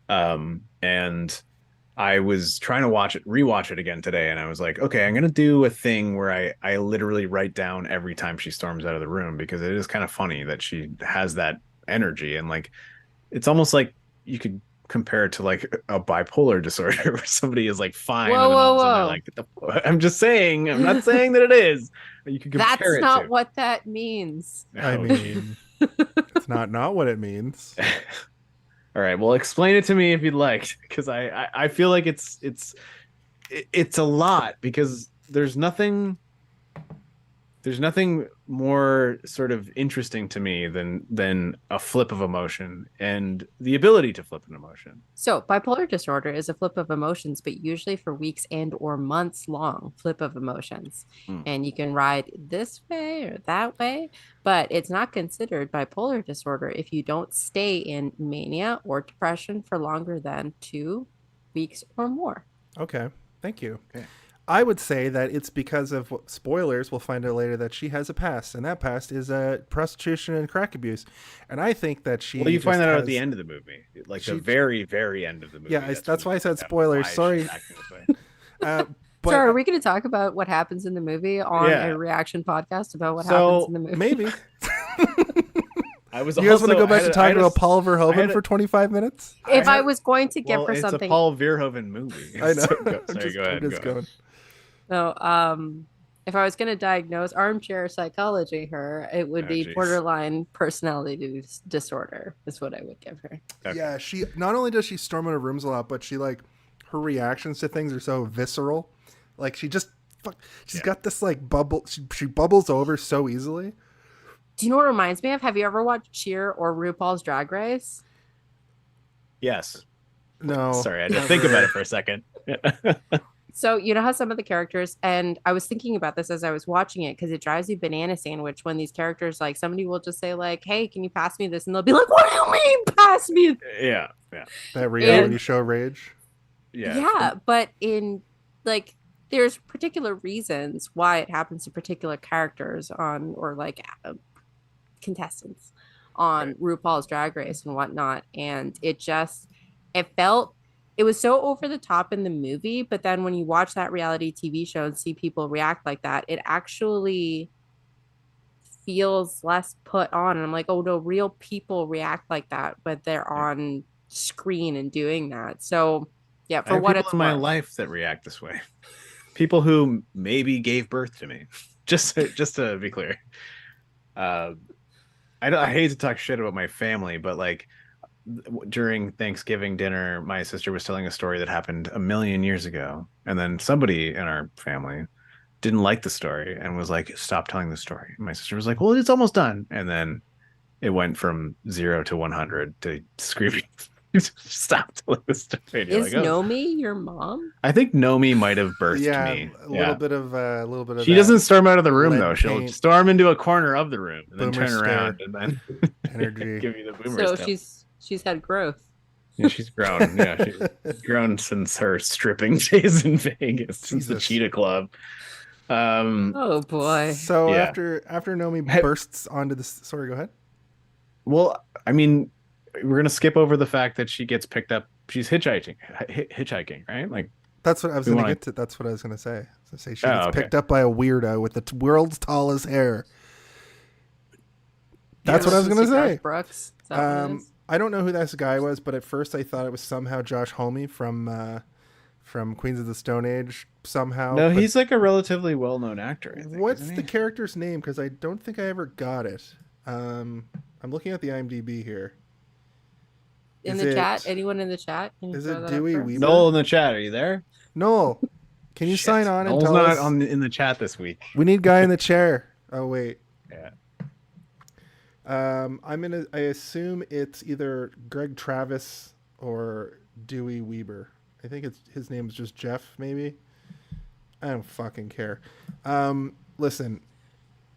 And I was trying to rewatch it again today, and I was like, okay, I'm gonna do a thing where I literally write down every time she storms out of the room, because it is kind of funny that she has that energy, and like it's almost like you could compare it to like a bipolar disorder where somebody is like fine. Whoa. Like, I'm just saying, I'm not saying that it is. But you could compare That's it not to. what that means. I mean, it's not what it means. All right, well, explain it to me if you'd like, because I feel like it's a lot, because there's nothing more sort of interesting to me than a flip of emotion and the ability to flip an emotion. So bipolar disorder is a flip of emotions, but usually for weeks and or months long flip of emotions. And you can ride this way or that way, but it's not considered bipolar disorder if you don't stay in mania or depression for longer than 2 weeks or more. Okay, thank you. Okay. I would say that it's because of spoilers. We'll find out later that she has a past, and that past is prostitution and crack abuse. And I think that she. Well, you find that out at the end of the movie, like the very, very end of the movie. Yeah, that's why I said spoilers. Sorry. But, so are we going to talk about what happens in the movie on a reaction podcast about what happens in the movie? Maybe. I was. You guys want to go back to talking about Paul Verhoeven for 25 minutes? If I was going to get for it's something, a Paul Verhoeven movie. I know. Sorry, go ahead. Going. So, if I was going to diagnose armchair psychology her, it would be borderline personality disorder is what I would give her. Okay. Yeah, she not only does she storm out of rooms a lot, but she like her reactions to things are so visceral. Like she's got this like bubble. She bubbles over so easily. Do you know what it reminds me of? Have you ever watched Cheer or RuPaul's Drag Race? Yes. No. Sorry, I had to think about it for a second. So you know how some of the characters, and I was thinking about this as I was watching it, because it drives you banana sandwich when these characters, like somebody will just say like, hey, can you pass me this? And they'll be like, what do you mean pass me? Yeah. That reality show rage. Yeah. But in like, there's particular reasons why it happens to particular characters on, or like contestants on RuPaul's Drag Race and whatnot. And it was so over the top in the movie, but then when you watch that reality TV show and see people react like that, it actually feels less put on. And I'm like, oh no, real people react like that, but they're on screen and doing that. So yeah, for what it's in my life that react this way. People who maybe gave birth to me. Just to be clear. I hate to talk shit about my family, but like during Thanksgiving dinner, my sister was telling a story that happened a million years ago, and then somebody in our family didn't like the story and was like, stop telling the story. And my sister was like, well, it's almost done. And then it went from 0 to 100 to screaming, stop telling the story. Is Nomi your mom? I think Nomi might have birthed me. A little bit of she doesn't storm out of the room though. She'll storm into a corner of the room and then turn around and then energy. give you the boomer. So she's had growth. Yeah, she's grown. Yeah, she's grown since her stripping days in Vegas, since the Cheetah Club. Oh boy. So after Nomi bursts onto the sorry, go ahead. Well, I mean, we're gonna skip over the fact that she gets picked up. She's hitchhiking, right? Like That's what I was We going to wanna- get to. That's what I was going to say. She Oh, gets okay. picked up by a weirdo with the world's tallest hair. That's what I was going to say. Garth Brooks. Is that what it is? I don't know who this guy was, but at first I thought it was somehow Josh Homme from Queens of the Stone Age. Somehow, No, but he's like a relatively well-known actor. I think, what's isn't the he? character's name? Because I don't think I ever got it. I'm looking at the IMDb here. In Is the it- chat? Anyone in the chat? Can you is throw it that up Dewey for us? Weaver? Noel in the chat. Are you there? Noel, can you Shit. sign on and Noel's tell not us? in the chat this week. We need guy in the chair. Oh wait. Yeah. I assume it's either Greg Travis or Dewey Weber. I think his name is just Jeff, maybe. I don't fucking care. Listen,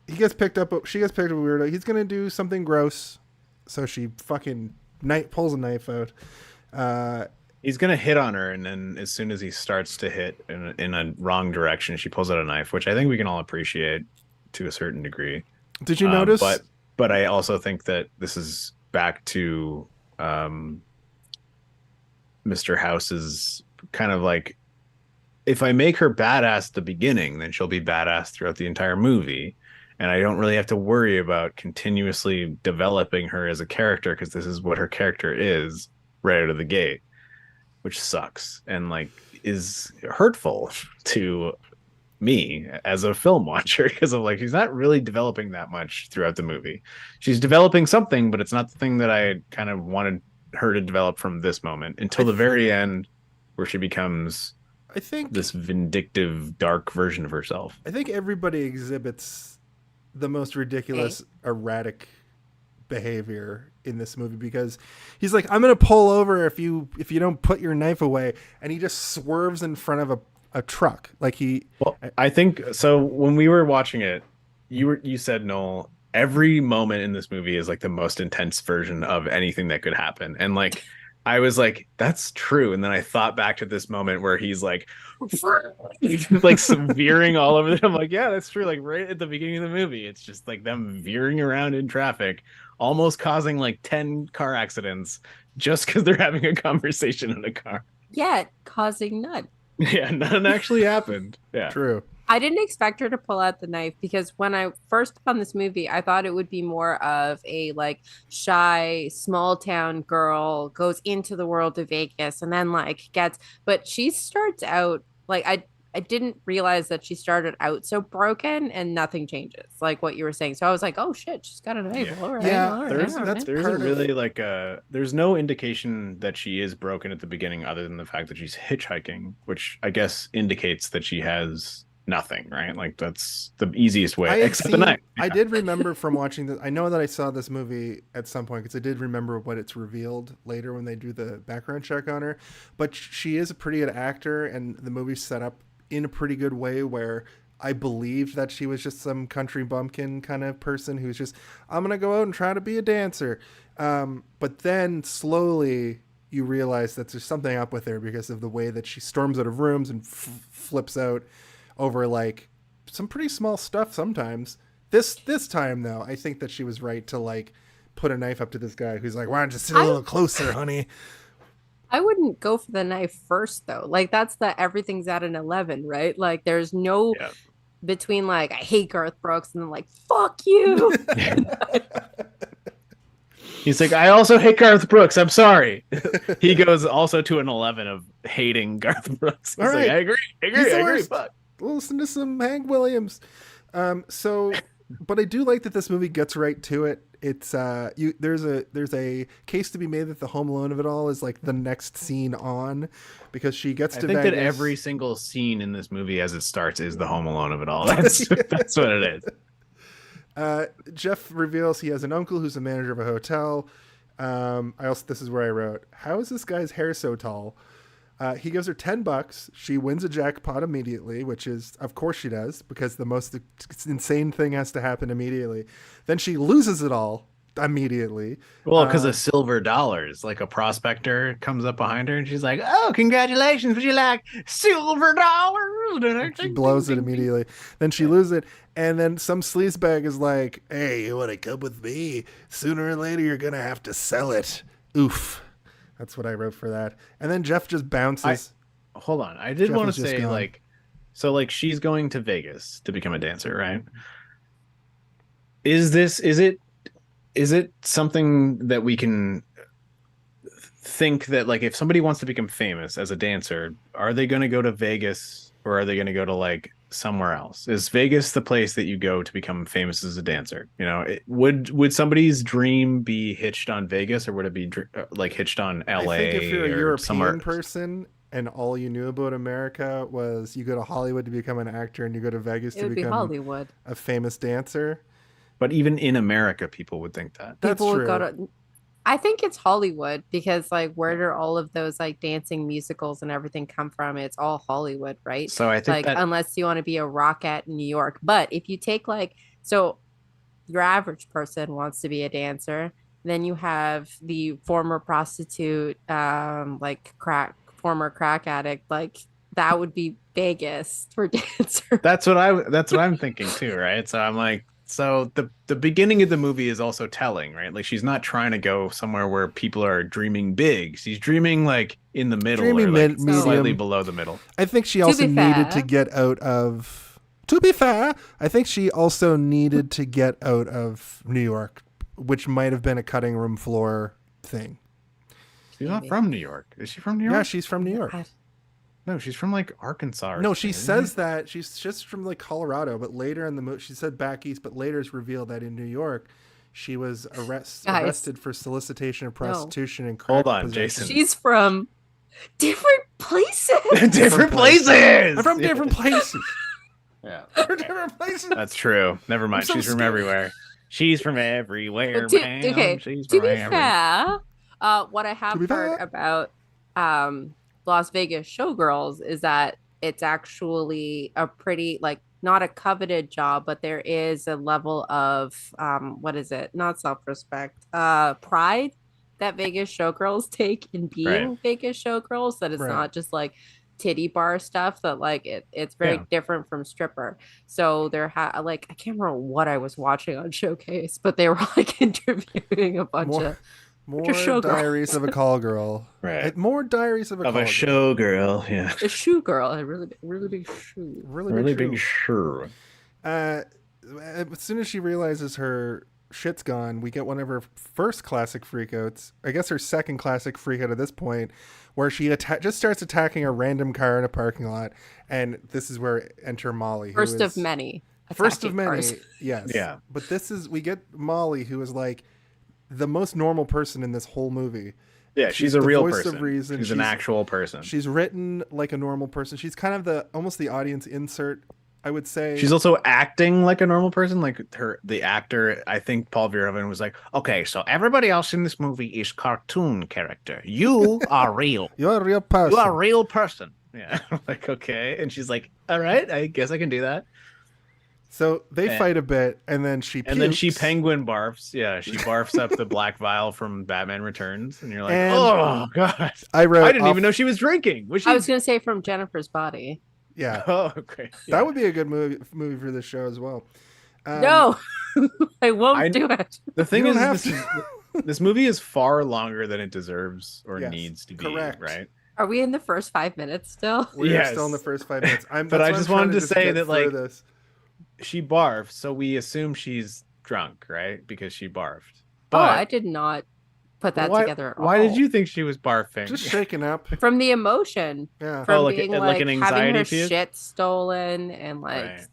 she gets picked up weirdo. He's gonna do something gross, so she fucking pulls a knife out. He's gonna hit on her, and then as soon as he starts to hit in a wrong direction, she pulls out a knife, which I think we can all appreciate to a certain degree. Did you notice? But I also think that this is back to Mr. House's kind of like, if I make her badass at the beginning, then she'll be badass throughout the entire movie. And I don't really have to worry about continuously developing her as a character, because this is what her character is right out of the gate, which sucks and like is hurtful to me as a film watcher, because of like, she's not really developing that much throughout the movie. She's developing something, but it's not the thing that I kind of wanted her to develop from this moment until the very end, where she becomes I think this vindictive, dark version of herself. I think everybody exhibits the most ridiculous, erratic behavior in this movie, because he's like, I'm gonna pull over if you don't put your knife away, and he just swerves in front of a truck. Like Well, I think so. When we were watching it, you said, Noel, every moment in this movie is like the most intense version of anything that could happen, and like I was like, that's true. And then I thought back to this moment where he's like like veering all over. I'm like, yeah, that's true. Like right at the beginning of the movie, it's just like them veering around in traffic, almost causing like 10 car accidents just because they're having a conversation in a car. Yet causing none. Yeah, none actually happened. Yeah. true. I didn't expect her to pull out the knife, because when I first found this movie, I thought it would be more of a like shy small town girl goes into the world of Vegas and then like but she starts out like I didn't realize that she started out so broken and nothing changes, like what you were saying. So I was like, oh shit, she's got a knife. Yeah. All right, Yeah, all right, there's- all right. that's There part isn't of- really like there's no indication that she is broken at the beginning, other than the fact that she's hitchhiking, which I guess indicates that she has nothing, right? Like that's the easiest way, except the knife. I did remember from watching this. I know that I saw this movie at some point, because I did remember what it's revealed later when they do the background check on her. But she is a pretty good actor, and the movie's set up in a pretty good way where I believed that she was just some country bumpkin kind of person who's just, I'm gonna go out and try to be a dancer. But then slowly you realize that there's something up with her because of the way that she storms out of rooms and flips out over like some pretty small stuff sometimes. This time though, I think that she was right to like put a knife up to this guy who's like, why don't you sit a little closer, honey? I wouldn't go for the knife first though. Like that's the everything's at an 11, right? Like there's no Yeah. between like I hate Garth Brooks and then like fuck you. He's like, I also hate Garth Brooks. I'm sorry. He goes also to an 11 of hating Garth Brooks. He's All like, right. I agree. He's the I agree. worst. Fuck. We'll listen to some Hank Williams. But I do like that this movie gets right to it. It's there's a case to be made that the Home Alone of it all is like the next scene on, because she gets I to think Vegas. that every single scene in this movie as it starts is the Home Alone of it all. That's that's what it is. Jeff reveals he has an uncle who's the manager of a hotel. This is where I wrote, how is this guy's hair so tall? He gives her $10. She wins a jackpot immediately, which is, of course she does, because the most insane thing has to happen immediately. Then she loses it all immediately. Well, because of silver dollars, like a prospector comes up behind her and she's like, "Oh, congratulations! Would you like silver dollars?" She blows it immediately. Then she loses it. And then some sleazebag is like, hey, you want to come with me? Sooner or later, you're going to have to sell it. Oof. That's what I wrote for that. And then Jeff just bounces. hold on. I did Jeff want was to just say gone. like, so like she's going to Vegas to become a dancer, right? Is it something that we can think that like if somebody wants to become famous as a dancer, are they going to go to Vegas or are they going to go to like somewhere else? Is Vegas the place that you go to become famous as a dancer? You know, would somebody's dream be hitched on Vegas or would it be like hitched on LA I think if you're a or European somewhere? person and all you knew about America was you go to Hollywood to become an actor and you go to Vegas It to would be become Hollywood. a famous dancer. But even in America, people would think that. That's People would true. go to. I think it's Hollywood because like where do all of those like dancing musicals and everything come from? It's all Hollywood, right? So I think Like that unless you want to be a rockette in New York. But if you take like so your average person wants to be a dancer, then you have the former prostitute, like former crack addict, like that would be Vegas for dancer. that's what I'm thinking too, right? So I'm like, so the beginning of the movie is also telling, right? Like she's not trying to go somewhere where people are dreaming big. She's dreaming like in the middle Dreaming or like medium. slightly below the middle. I think she To also be needed to fair- get out of. To be fair, I think she also needed to get out of New York, which might have been a cutting room floor thing. She's not Maybe. from New York. Is she from New York? Yeah, she's from New York. No, she's from like Arkansas. Or No, she something, says isn't that she's just from like Colorado, but later in the movie she said back east, but later it's revealed that in New York she was Guys. arrested for solicitation of prostitution and crack Hold on, possession. Jason. She's from different places. it? Different places. I'm from different places. Yeah. From different places. That's true. Never mind. so She's from scared. everywhere. She's from everywhere. But to, ma'am. okay, She's to from be everywhere. fair, what I have To be heard fair. about Las Vegas Showgirls is that it's actually a pretty like not a coveted job, but there is a level of what is it? Not self-respect, pride that Vegas Showgirls take in being Right. Vegas Showgirls. That it's Right. not just like titty bar stuff. That like it's very Yeah. different from stripper. So there like I can't remember what I was watching on Showcase, but they were like interviewing a bunch of More showgirls. Diaries of a Call Girl. Right. More Diaries of a Of Call a Girl. showgirl. Yeah. a shoe girl, a really big shoe. Really Big shoe. shoe. As soon as she realizes her shit's gone, we get one of her first classic freakouts. I guess her second classic freakout at this point, where she just starts attacking a random car in a parking lot, and this is where enter Molly. who First of is- many. First of attacking many, cars. yes. Yeah. But we get Molly, who is like the most normal person in this whole movie. Yeah, She's she's a the real voice of person. reason. She's an She's- actual person. She's written like a normal person. She's kind of almost the audience insert, I would say. She's also acting like a normal person. Like the actor, I think Paul Verhoeven was like, okay, so everybody else in this movie is cartoon character. You are real. You're a real person. You are a real person. Yeah. Like, okay. And she's like, all right, I guess I can do that. So they fight a bit, and then she pukes. And then she penguin barfs. Yeah, she barfs up the black vial from Batman Returns. And you're like, And oh, God. I wrote I didn't off- even know she was drinking. Was she? I was gonna say from Jennifer's body. Yeah, Oh, okay. that would be a good movie for this show as well. No, I won't I- do it. The thing You is, don't have this movie is far longer than it deserves or Yes, needs to be, correct. right? Are we in the first 5 minutes still? We are Yes. still in the first 5 minutes. But that's I why just I'm trying wanted to say get that, through like, this. She barfed, so we assume she's drunk, right? Because she barfed. Oh, But I did not put that why, together at why all. did you think she was barfing? Just shaking up. From the emotion, Yeah. from like- being like like, an having anxiety her puke? shit stolen and like, Right.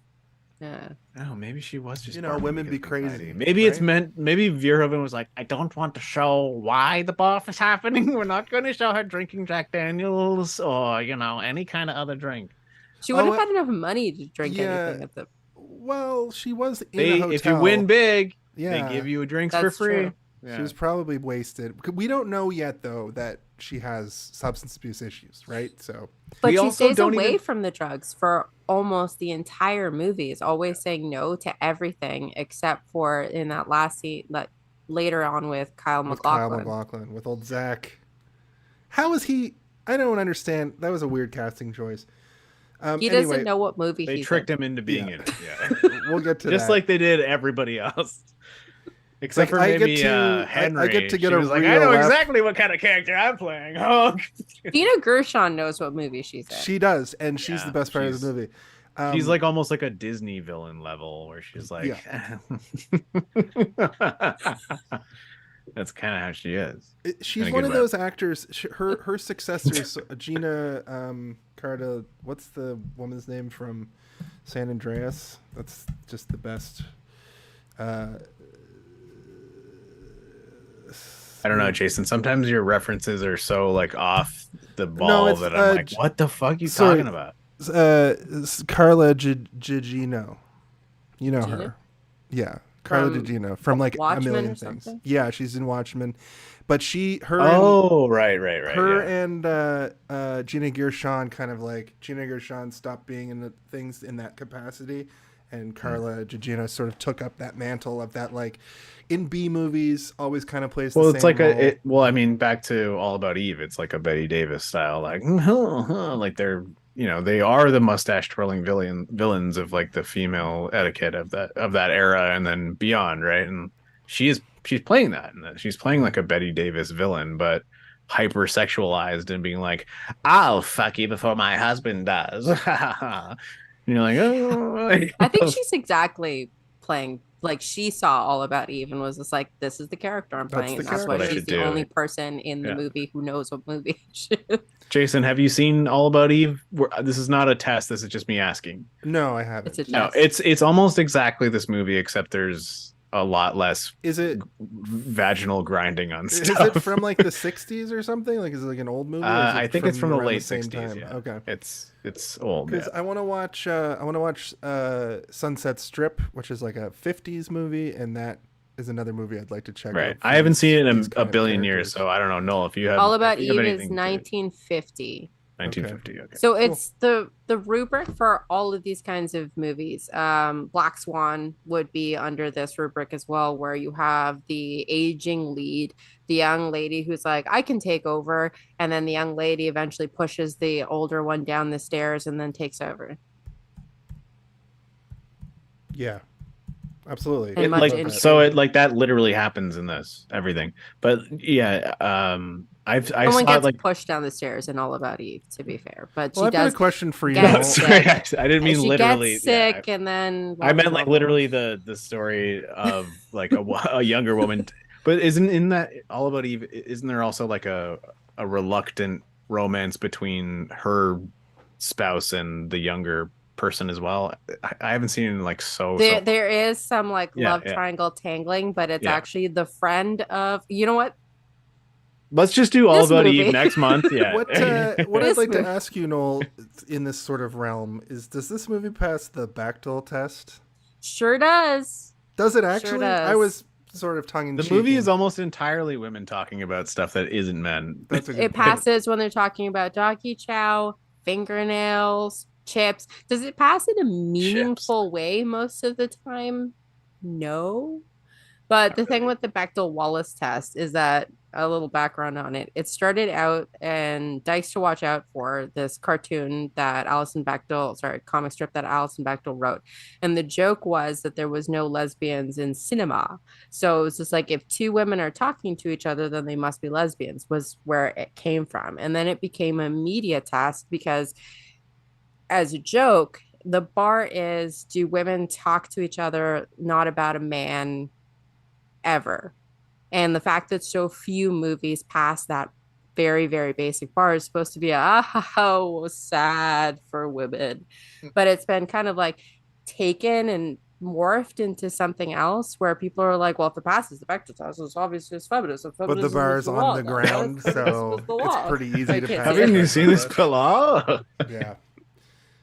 yeah. Oh, maybe she was just. You know, barfing women because be of anxiety. crazy, Maybe it's right? meant. Maybe Verhoeven was like, I don't want to show why the barf is happening. We're not going to show her drinking Jack Daniels or any kind of other drink. She would Oh, have had enough money to drink yeah. anything at the. Well, she was in a hotel. If you win big, yeah, they give you drinks for That's free. true. Yeah. She was probably wasted. We don't know yet, though, that she has substance abuse issues, right? So But We she also stays don't away even- from the drugs for almost the entire movie. Is always saying no to everything except for in that last scene, like later on with Kyle with Kyle MacLachlan. MacLachlan, with old Zack. How is he? I don't understand. That was a weird casting choice. He anyway, doesn't know what movie They he's tricked in. him into being Yeah. in it. Yeah. We'll get to Just that. like they did everybody else. Except for maybe Henry. I get to get she a was like, real I know laugh. exactly what kind of character I'm playing. Oh, Gina Gershon knows what movie she's in. She does, and she's Yeah, the best part of the movie. She's like almost like a Disney villain level, where she's like, that's kind of how she is. She's one of those actors. Her successors, Gina Carta. What's the woman's name from San Andreas? That's just the best. I don't know, Jason. Sometimes your references are so like off the ball that I'm like, what the fuck are you talking about? Carla Gugino. You know Gina? her. Yeah. Carla Gugino from like Watchmen a million or things. something? Yeah, she's in Watchmen. But Right. Her and Gina Gershon Gina Gershon stopped being in the things in that capacity, and Carla Gugino sort of took up that mantle of that, like in B movies always kind of plays the same it's like role. I mean, back to All About Eve, it's like a Betty Davis style, like like they're, you know, they are the mustache twirling villains of like the female etiquette of that era and then beyond, right? And she's playing that, and she's playing like a Betty Davis villain, but hypersexualized and being like, I'll fuck you before my husband does. And you're like, oh. I think she's exactly playing like she saw All About Eve and was just like, this is the character I'm playing. And that's why she's the only person in the movie who knows what movie she is. Jason, have you seen All About Eve? This is not a test. This is just me asking. No, I haven't. It's a test. No, it's almost exactly this movie, except there's a lot less. Is it vaginal grinding on stuff? Is it from like the 60s or something? Like, is it like an old movie? I think it's from the late 60s. Time? Yeah. Okay, it's old. Because I want to watch Sunset Strip, which is like a 50s movie, and that is another movie I'd like to check out. I haven't seen it in a billion years, so I don't know. Noel, if you have All About Eve is 1950. 1950. Okay. So it's the rubric for all of these kinds of movies. Black Swan would be under this rubric as well, where you have the aging lead, the young lady who's like, I can take over, and then the young lady eventually pushes the older one down the stairs and then takes over. Yeah, absolutely. And It that literally happens in this everything. But yeah, I Someone saw gets like pushed down the stairs in All About Eve, to be fair. But I've got a question for you. Sorry, I didn't mean she literally. Gets sick, and then I meant like literally the story of like a younger woman. But isn't in that All About Eve? Isn't there also like a reluctant romance between her spouse and the younger person as well? I haven't seen like there is some like love triangle tangling, but it's actually the friend of, you know what? Let's just do All About Eve next month. Yeah. What I'd like to ask you, Noel, in this sort of realm is, does this movie pass the Bechdel test? Sure does. Does it actually? Sure does. I was sort of tongue in cheek. The movie is almost entirely women talking about stuff that isn't men. It passes when they're talking about doggy chow, fingernails, chips. Does it pass in a meaningful way most of the time? No. But the thing with the Bechdel-Wallace test is that, a little background on it, it started out, and Dykes to Watch Out for, this cartoon that comic strip that Alison Bechdel wrote. And the joke was that there was no lesbians in cinema. So it was just like, if two women are talking to each other, then they must be lesbians, was where it came from. And then it became a media test because, as a joke, the bar is, do women talk to each other not about a man ever? And the fact that so few movies pass that very, very basic bar is supposed to be sad for women. But it's been kind of like taken and morphed into something else where people are like, well, if it passes the Bechdel test, it's obviously it's feminist. But the bar is on the ground, so it's pretty easy to pass. Haven't you seen this law? Yeah.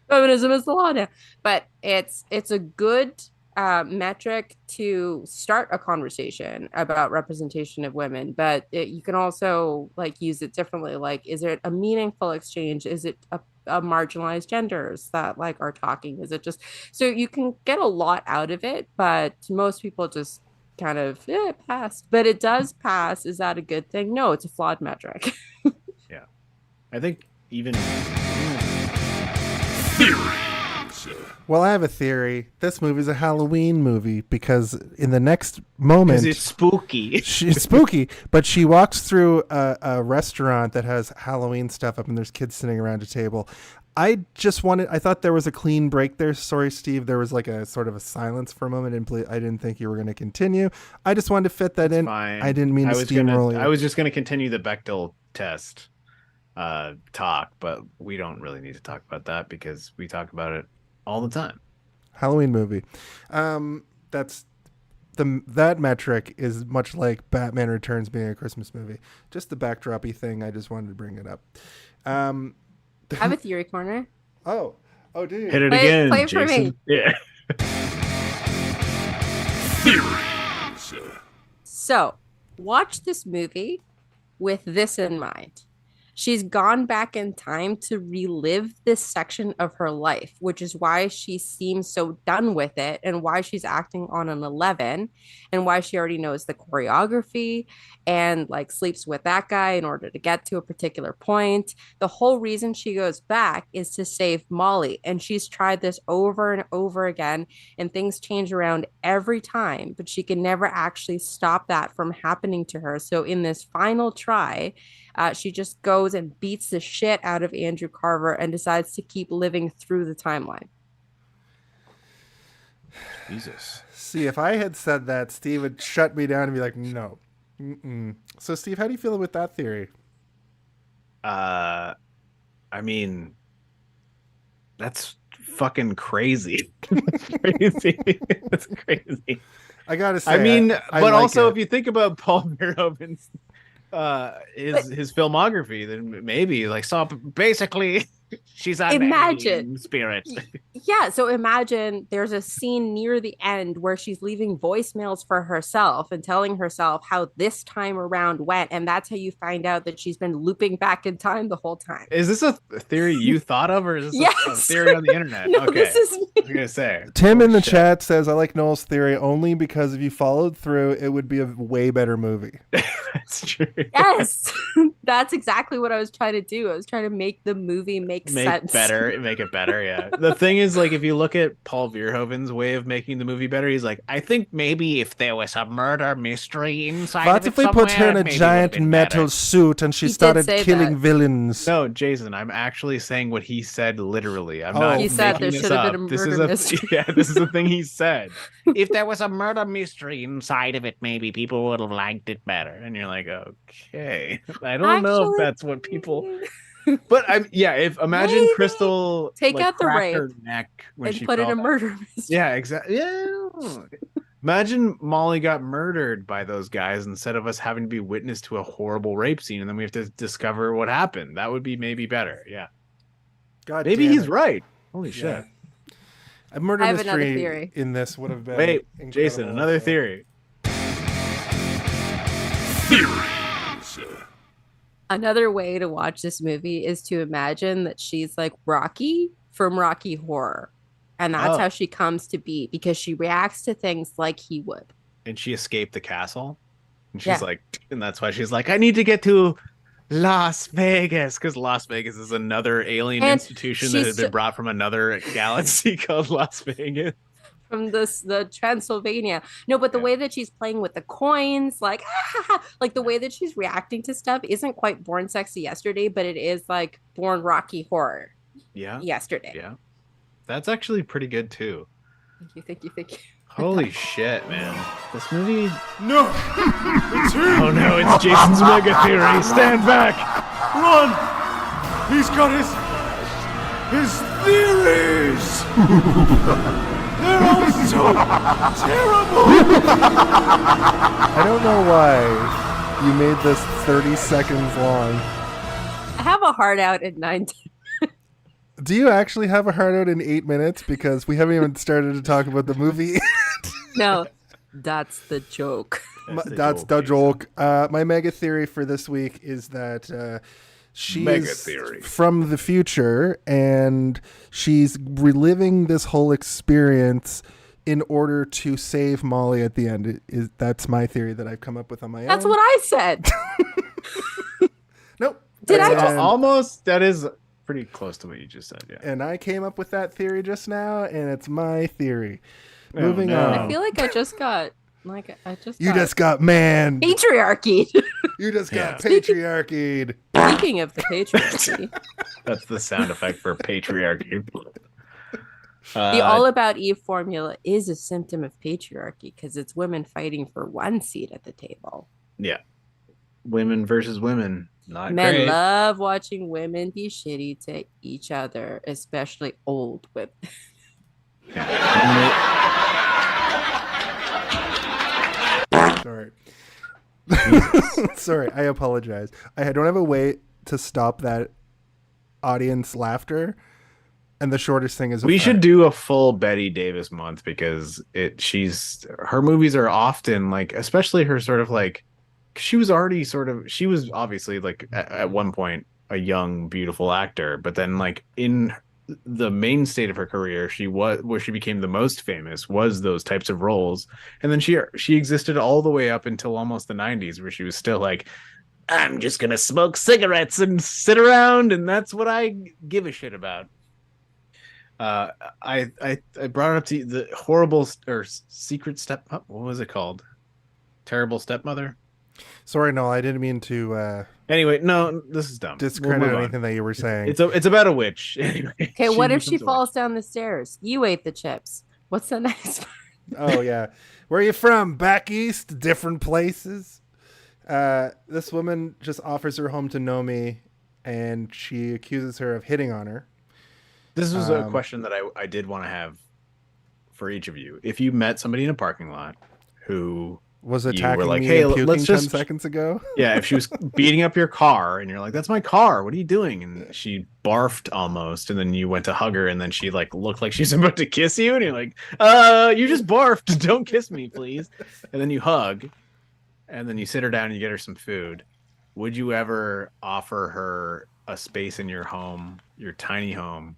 Feminism is the law now. But it's a good metric to start a conversation about representation of women, but you can also like use it differently. Like, is it a meaningful exchange? Is it a marginalized genders that like are talking? Is it just, so you can get a lot out of it, but most people just kind of it passed. But it does pass. Is that a good thing? No, it's a flawed metric. Yeah, I think even Theories. Well, I have a theory. This movie's a Halloween movie because in the next moment, It's spooky. she's spooky, but she walks through a restaurant that has Halloween stuff up and there's kids sitting around a table. I thought there was a clean break there. Sorry, Steve. There was like a sort of a silence for a moment. I didn't think you were going to continue. I just wanted to fit that in. Fine. I didn't mean to steamroll you. I was just going to continue the Bechdel test talk, but we don't really need to talk about that because we talk about it all the time. Halloween movie. That metric is much like Batman Returns being a Christmas movie. Just the backdroppy thing. I just wanted to bring it up. I have a theory corner. Oh, do you? Hit it again, play Jason. for me. Yeah. So, watch this movie with this in mind. She's gone back in time to relive this section of her life, which is why she seems so done with it and why she's acting on an 11 and why she already knows the choreography and like sleeps with that guy in order to get to a particular point. The whole reason she goes back is to save Molly. And she's tried this over and over again and things change around every time, but she can never actually stop that from happening to her. So in this final try, she just goes and beats the shit out of Andrew Carver and decides to keep living through the timeline. Jesus. See, if I had said that, Steve would shut me down and be like, no. Mm-mm. So, Steve, how do you feel with that theory? I mean, that's fucking crazy. Crazy. That's crazy. I gotta say, I mean, I but like also it. if you think about Paul Verhoeven's his filmography, then maybe like so basically she's on Imagine. spirit. Yeah, so imagine there's a scene near the end where she's leaving voicemails for herself and telling herself how this time around went, and that's how you find out that she's been looping back in time the whole time. Is this a theory you thought of, or is this a Yes. theory on the internet? No, Okay, this is me. I'm gonna say Tim in the shit. chat says, I like Noel's theory only because if you followed through, it would be a way better movie. That's true. Yes, that's exactly what I was trying to do. I was trying to make the movie make sense. Make it better. Yeah. The thing is, like, if you look at Paul Verhoeven's way of making the movie better, he's like, I think maybe if there was a murder mystery inside What of it if we put her in somewhere, a maybe it giant would've been metal better. suit and she He did started say killing that. villains? No, Jason, I'm actually saying what he said literally. I'm Oh. not He said making there this should have up. been a This is murder mystery. Yeah, this is the thing he said. If there was a murder mystery inside of it, maybe people would have liked it better. And you're like, okay. I don't know if Actually, that's what people. But if imagine Maybe. Crystal Take like, out the cracked rape her neck when and she put in fell a down. murder mystery. Yeah, exactly. Yeah. Imagine Molly got murdered by those guys instead of us having to be witness to a horrible rape scene, and then we have to discover what happened. That would be maybe better. Yeah. God Maybe damn he's it. right. Holy shit. Yeah. A murder I have another mystery theory. in this would have been Wait, incredible Jason, another also. theory. Another way to watch this movie is to imagine that she's like Rocky from Rocky Horror. And that's Oh. how she comes to be because she reacts to things like he would. And she escaped the castle. And she's Yeah. like, and that's why she's like, I need to get to Las Vegas, because Las Vegas is another alien And institution that had she's been so- brought from another galaxy called Las Vegas. From the Transylvania. No, but the Yeah. way that she's playing with the coins, like like the way that she's reacting to stuff isn't quite Born Sexy Yesterday, but it is like Born Rocky Horror Yeah. yesterday. Yeah. That's actually pretty good too. Thank you. Holy shit, man. This movie. No! It's him! Oh no, it's Jason's mega theory. Stand back. Run! He's got his theories! They're all so terrible! I don't know why you made this 30 seconds long. I have a heart out at 9. Do you actually have a heart out in 8 minutes? Because we haven't even started to talk about the movie. No, that's the joke. That's the joke. My mega theory for this week is that she's Mega theory. from the future and she's reliving this whole experience in order to save Molly at the end. That's my theory that I've come up with on my That's own. what I said. Nope. Did I And just- Almost, that is pretty close to what you just said. Yeah. And I came up with that theory just now, and it's my theory. Oh, Moving no. on. I feel like I just got You just got man. patriarchy. You just got Yeah. patriarchied. Speaking of the patriarchy, That's the sound effect for patriarchy. the All About Eve formula is a symptom of patriarchy because it's women fighting for one seat at the table. Yeah. Women versus women. Not Men great. love watching women be shitty to each other, especially old women. Sorry. Sorry, I apologize. I don't have a way to stop that audience laughter. And the shortest thing is We should do a full Betty Davis month because her movies are often like, especially her sort of like, she was obviously like at one point a young, beautiful actor, but then like in the main state of her career, where she became the most famous was those types of roles. And then she existed all the way up until almost the 90s where she was still like, I'm just going to smoke cigarettes and sit around. And that's what I give a shit about. I brought it up to you, the horrible or secret what was it called? Terrible Stepmother. Sorry, no, I didn't mean to Anyway, no, this is dumb. discredit We'll move on. anything that you were saying. It's about a witch. Anyway, Okay, what if she becomes a witch. falls down the stairs? You ate the chips. What's the next part? Oh yeah, where are you from? Back east, different places. This woman just offers her home to Nomi, and she accuses her of hitting on her. This was a question that I did want to have for each of you. If you met somebody in a parking lot who Was you attacking were like, me hey, and puking let's 10 just seconds ago. yeah, if she was beating up your car and you're like, that's my car, what are you doing? And she barfed almost, and then you went to hug her, and then she like looked like she's about to kiss you, and you're like, you just barfed, don't kiss me, please. And then you hug, and then you sit her down and you get her some food. Would you ever offer her a space in your home, your tiny home,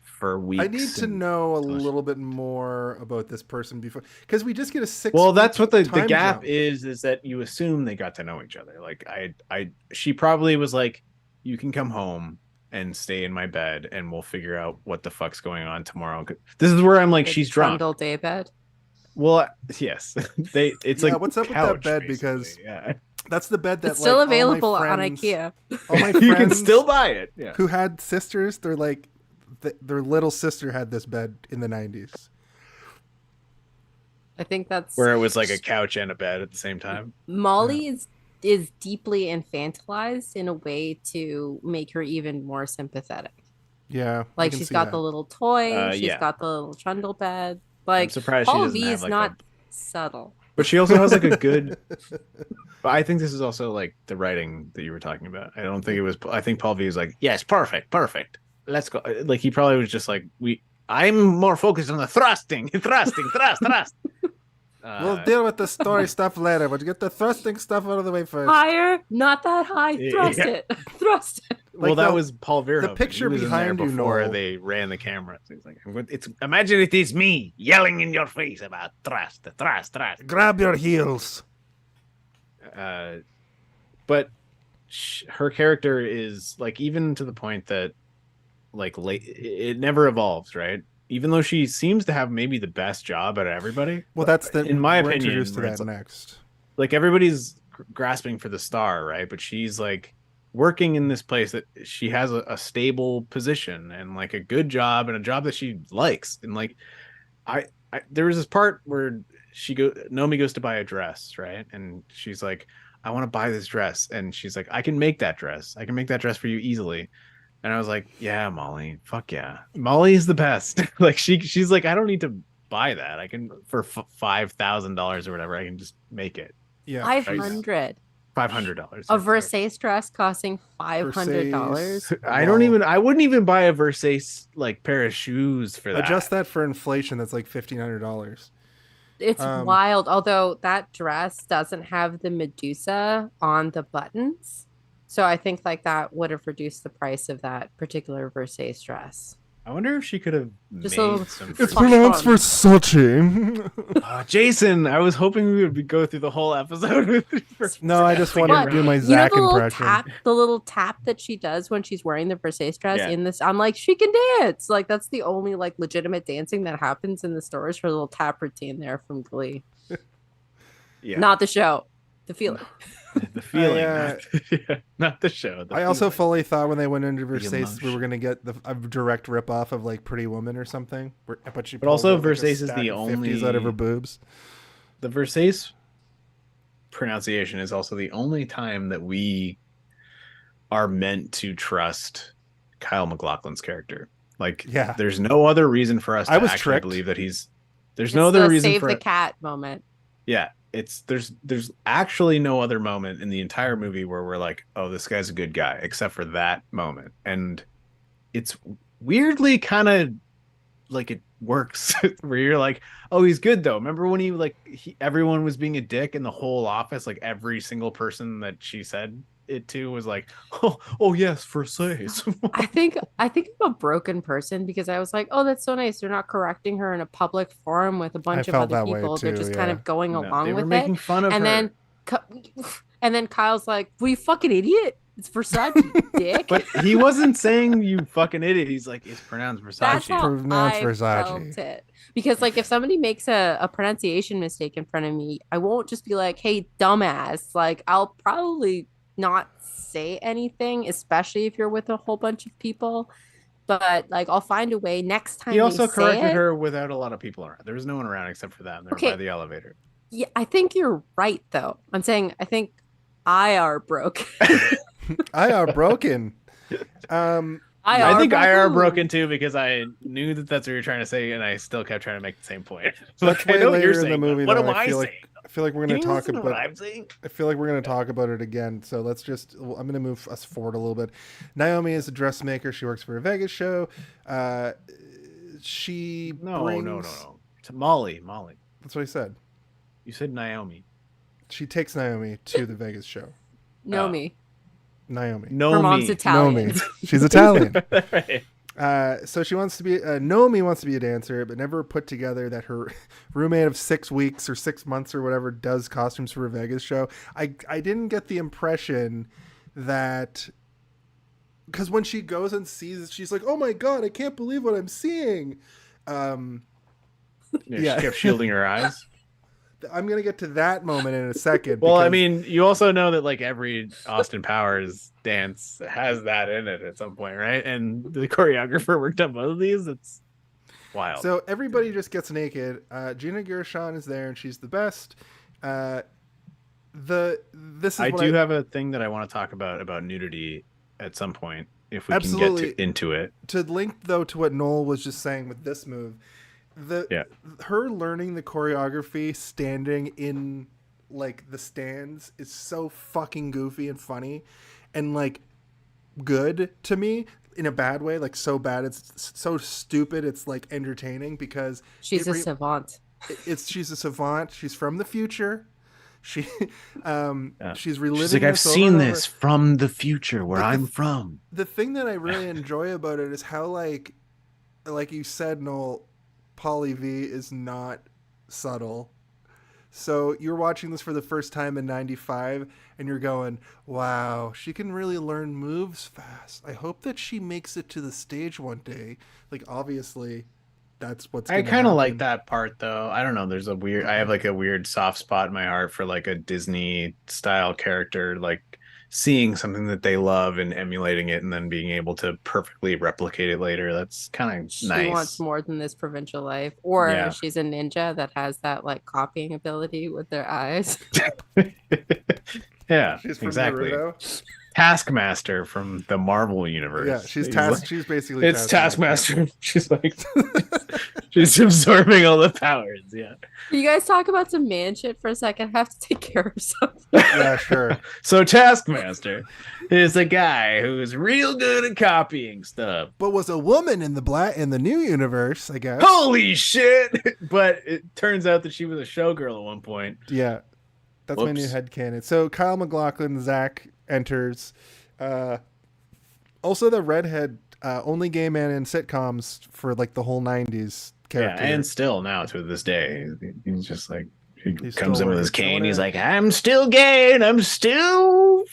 for weeks? I need to know a little bit more about this person before, because we just get a 6. Well, that's what the time gap jump. is that you assume they got to know each other. Like she probably was like, you can come home and stay in my bed and we'll figure out what the fuck's going on tomorrow. This is where I'm like, she's drunk. Trundle day bed. Well, yes. It's like, what's up with couch, that bed? basically. Because yeah. that's the bed that It's still like, all my available on friends- IKEA. All my You can friends still buy it. Yeah. who had sisters, they're like, their little sister had this bed in the 90s. I think that's Where it was like a couch and a bed at the same time. Molly is deeply infantilized in a way to make her even more sympathetic. Yeah, I Like can she's see got that. the little toy, she's Yeah. got the little trundle bed. I'm Like surprised she Paul doesn't V have is like not subtle. But she also has like a good. But I think this is also like the writing that you were talking about. I don't think it was. I think Paul V is like, yes, perfect. Let's go. Like he probably was just like, I'm more focused on the thrusting. Thrust. We'll deal with the story stuff later, but get the thrusting stuff out of the way first. Higher, not that high. Yeah. Thrust it. Thrust it. Well, Like that the- was Paul Verhoeven. the picture He was in there behind you, before Noel. they ran the camera. So he's like, imagine it is me yelling in your face about thrust. Grab your heels. But her character is like, even to the point that like it never evolves, right? Even though she seems to have maybe the best job out of everybody. Well, that's the in my we're opinion, introduced to where that it's like- next. Like everybody's grasping for the star, right? But she's like working in this place that she has a stable position and like a good job and a job that she likes. And like I there was this part where Nomi goes to buy a dress, right? And she's like, I want to buy this dress. And she's like, I can make that dress. I can make that dress for you easily. And I was like, yeah, Molly, fuck yeah. Molly is the best. Like she's like, I don't need to buy that. I can for $5,000 or whatever. I can just make it. Yeah, $500. $500. A Versace dress costing $500. I wouldn't even buy a Versace like pair of shoes for that. Adjust that for inflation. That's like $1,500. It's wild. Although that dress doesn't have the Medusa on the buttons. So I think like that would have reduced the price of that particular Versace dress. I wonder if she could have Just made a little- some. It's Fuck pronounced fun. for Sochi. Jason, I was hoping we would go through the whole episode with you. No, I just wanted to do my You know Zack the little impression. tap, the little tap that she does when she's wearing the Versace dress Yeah. in this. I'm like, she can dance. Like that's the only like legitimate dancing that happens in the stories. Her little tap routine there from Glee, Yeah, not the show, the feeling. the feeling, not the show. I also fully thought when they went into The Versace we were emotion. going to get a direct ripoff of like Pretty Woman or something. But she But also pulls out, like, a Versace is stack the of only 50s out of her boobs. The Versace pronunciation is also the only time that we are meant to trust Kyle MacLachlan's character. Like, Yeah. there's no other reason for us to I was actually tricked. believe that he's. There's It's no other the reason save for the cat moment. Yeah, there's actually no other moment in the entire movie where we're like, oh, this guy's a good guy, except for that moment, and it's weirdly kind of like it works where you're like, oh, he's good though. Remember when everyone was being a dick in the whole office, like every single person that she said it to was like, oh yes, Versace. I think I'm a broken person because I was like, oh, that's so nice. They're not correcting her in a public forum with a bunch of felt other that way people. They're too, just kind yeah. of going No, along they were with making it. fun of And her. then Kyle's like, well, you fucking idiot. It's Versace, dick. But he wasn't saying you fucking idiot. He's like, it's pronounced Versace. That's how Pronounced I Versace. felt it. Because like if somebody makes a pronunciation mistake in front of me, I won't just be like, hey, dumbass. Like I'll probably not say anything, especially if you're with a whole bunch of people. But like I'll find a way next time. He they also say corrected it- her without a lot of people around. There was no one around except for them. They were Okay. by the elevator. Yeah, I think you're right though. I'm saying I think I are broke. I are broken. I think I are broken too because I knew that that's what you're trying to say, and I still kept trying to make the same point. That's Like, I way know what later you're in the saying, but movie. what though. am I saying? I feel like we're Can going you to talk listen to what about. I'm saying? I feel like we're going to talk about it again. So let's just. I'm going to move us forward a little bit. Naomi is a dressmaker. She works for a Vegas show. She No. brings. To Molly. That's what I said. You said Naomi. She takes Naomi to the Vegas show. Know Oh. me. Naomi. No Her mom's me. Italian. Naomi. She's Italian. Right. So she wants to be Nomi wants to be a dancer, but never put together that her roommate of 6 weeks or 6 months or whatever does costumes for a Vegas show. I didn't get the impression that because when she goes and sees it, she's like, "Oh my god, I can't believe what I'm seeing." Yeah. She kept shielding her eyes. I'm gonna get to that moment in a second. Well, I because- mean, you also know that like every Austin Powers dance has that in it at some point, right? And the choreographer worked on both of these. It's wild. so everybody just gets naked. Gina Gershon is there, and she's the best. This is I what do have a thing that I want to talk about nudity at some point if we can Absolutely. get into it. To link though to what Noel was just saying with this move, her learning the choreography standing in like the stands is so fucking goofy and funny and like good to me in a bad way, like so bad it's so stupid it's like entertaining because She's a savant. she's a savant, she's from the future. She's reliving She's like, I've this over seen and over. this from the future where But I'm from. The thing that I really enjoy about it is how like you said, Noel, Polly V is not subtle. So you're watching this for the first time in 95 and you're going, wow, she can really learn moves fast. I hope that she makes it to the stage one day. Like obviously that's what's I gonna kind of like happen. that part though. I don't know. I have like a weird soft spot in my heart for like a Disney style character, like seeing something that they love and emulating it and then being able to perfectly replicate it later. That's kind of She nice. wants more than this provincial life. Or Yeah. she's a ninja that has that like copying ability with their eyes. Yeah, She's from exactly. Naruto. Taskmaster from the Marvel universe. Yeah, she's He's like- she's basically it's Taskmaster. She's like, she's absorbing all the powers. Yeah. Can you guys talk about some man shit for a second? I have to take care of something. Yeah, sure. So Taskmaster is a guy who's real good at copying stuff. But was a woman in the new universe, I guess. Holy shit! But it turns out that she was a showgirl at one point. Yeah. That's my new Whoops. headcanon. So Kyle MacLachlan, Zack enters. Also the redhead, only gay man in sitcoms for like the whole 90s character. Yeah, and still now to this day, he's just like he He's comes still in with his working, cane. He's showing like, "I'm still gay, and I'm still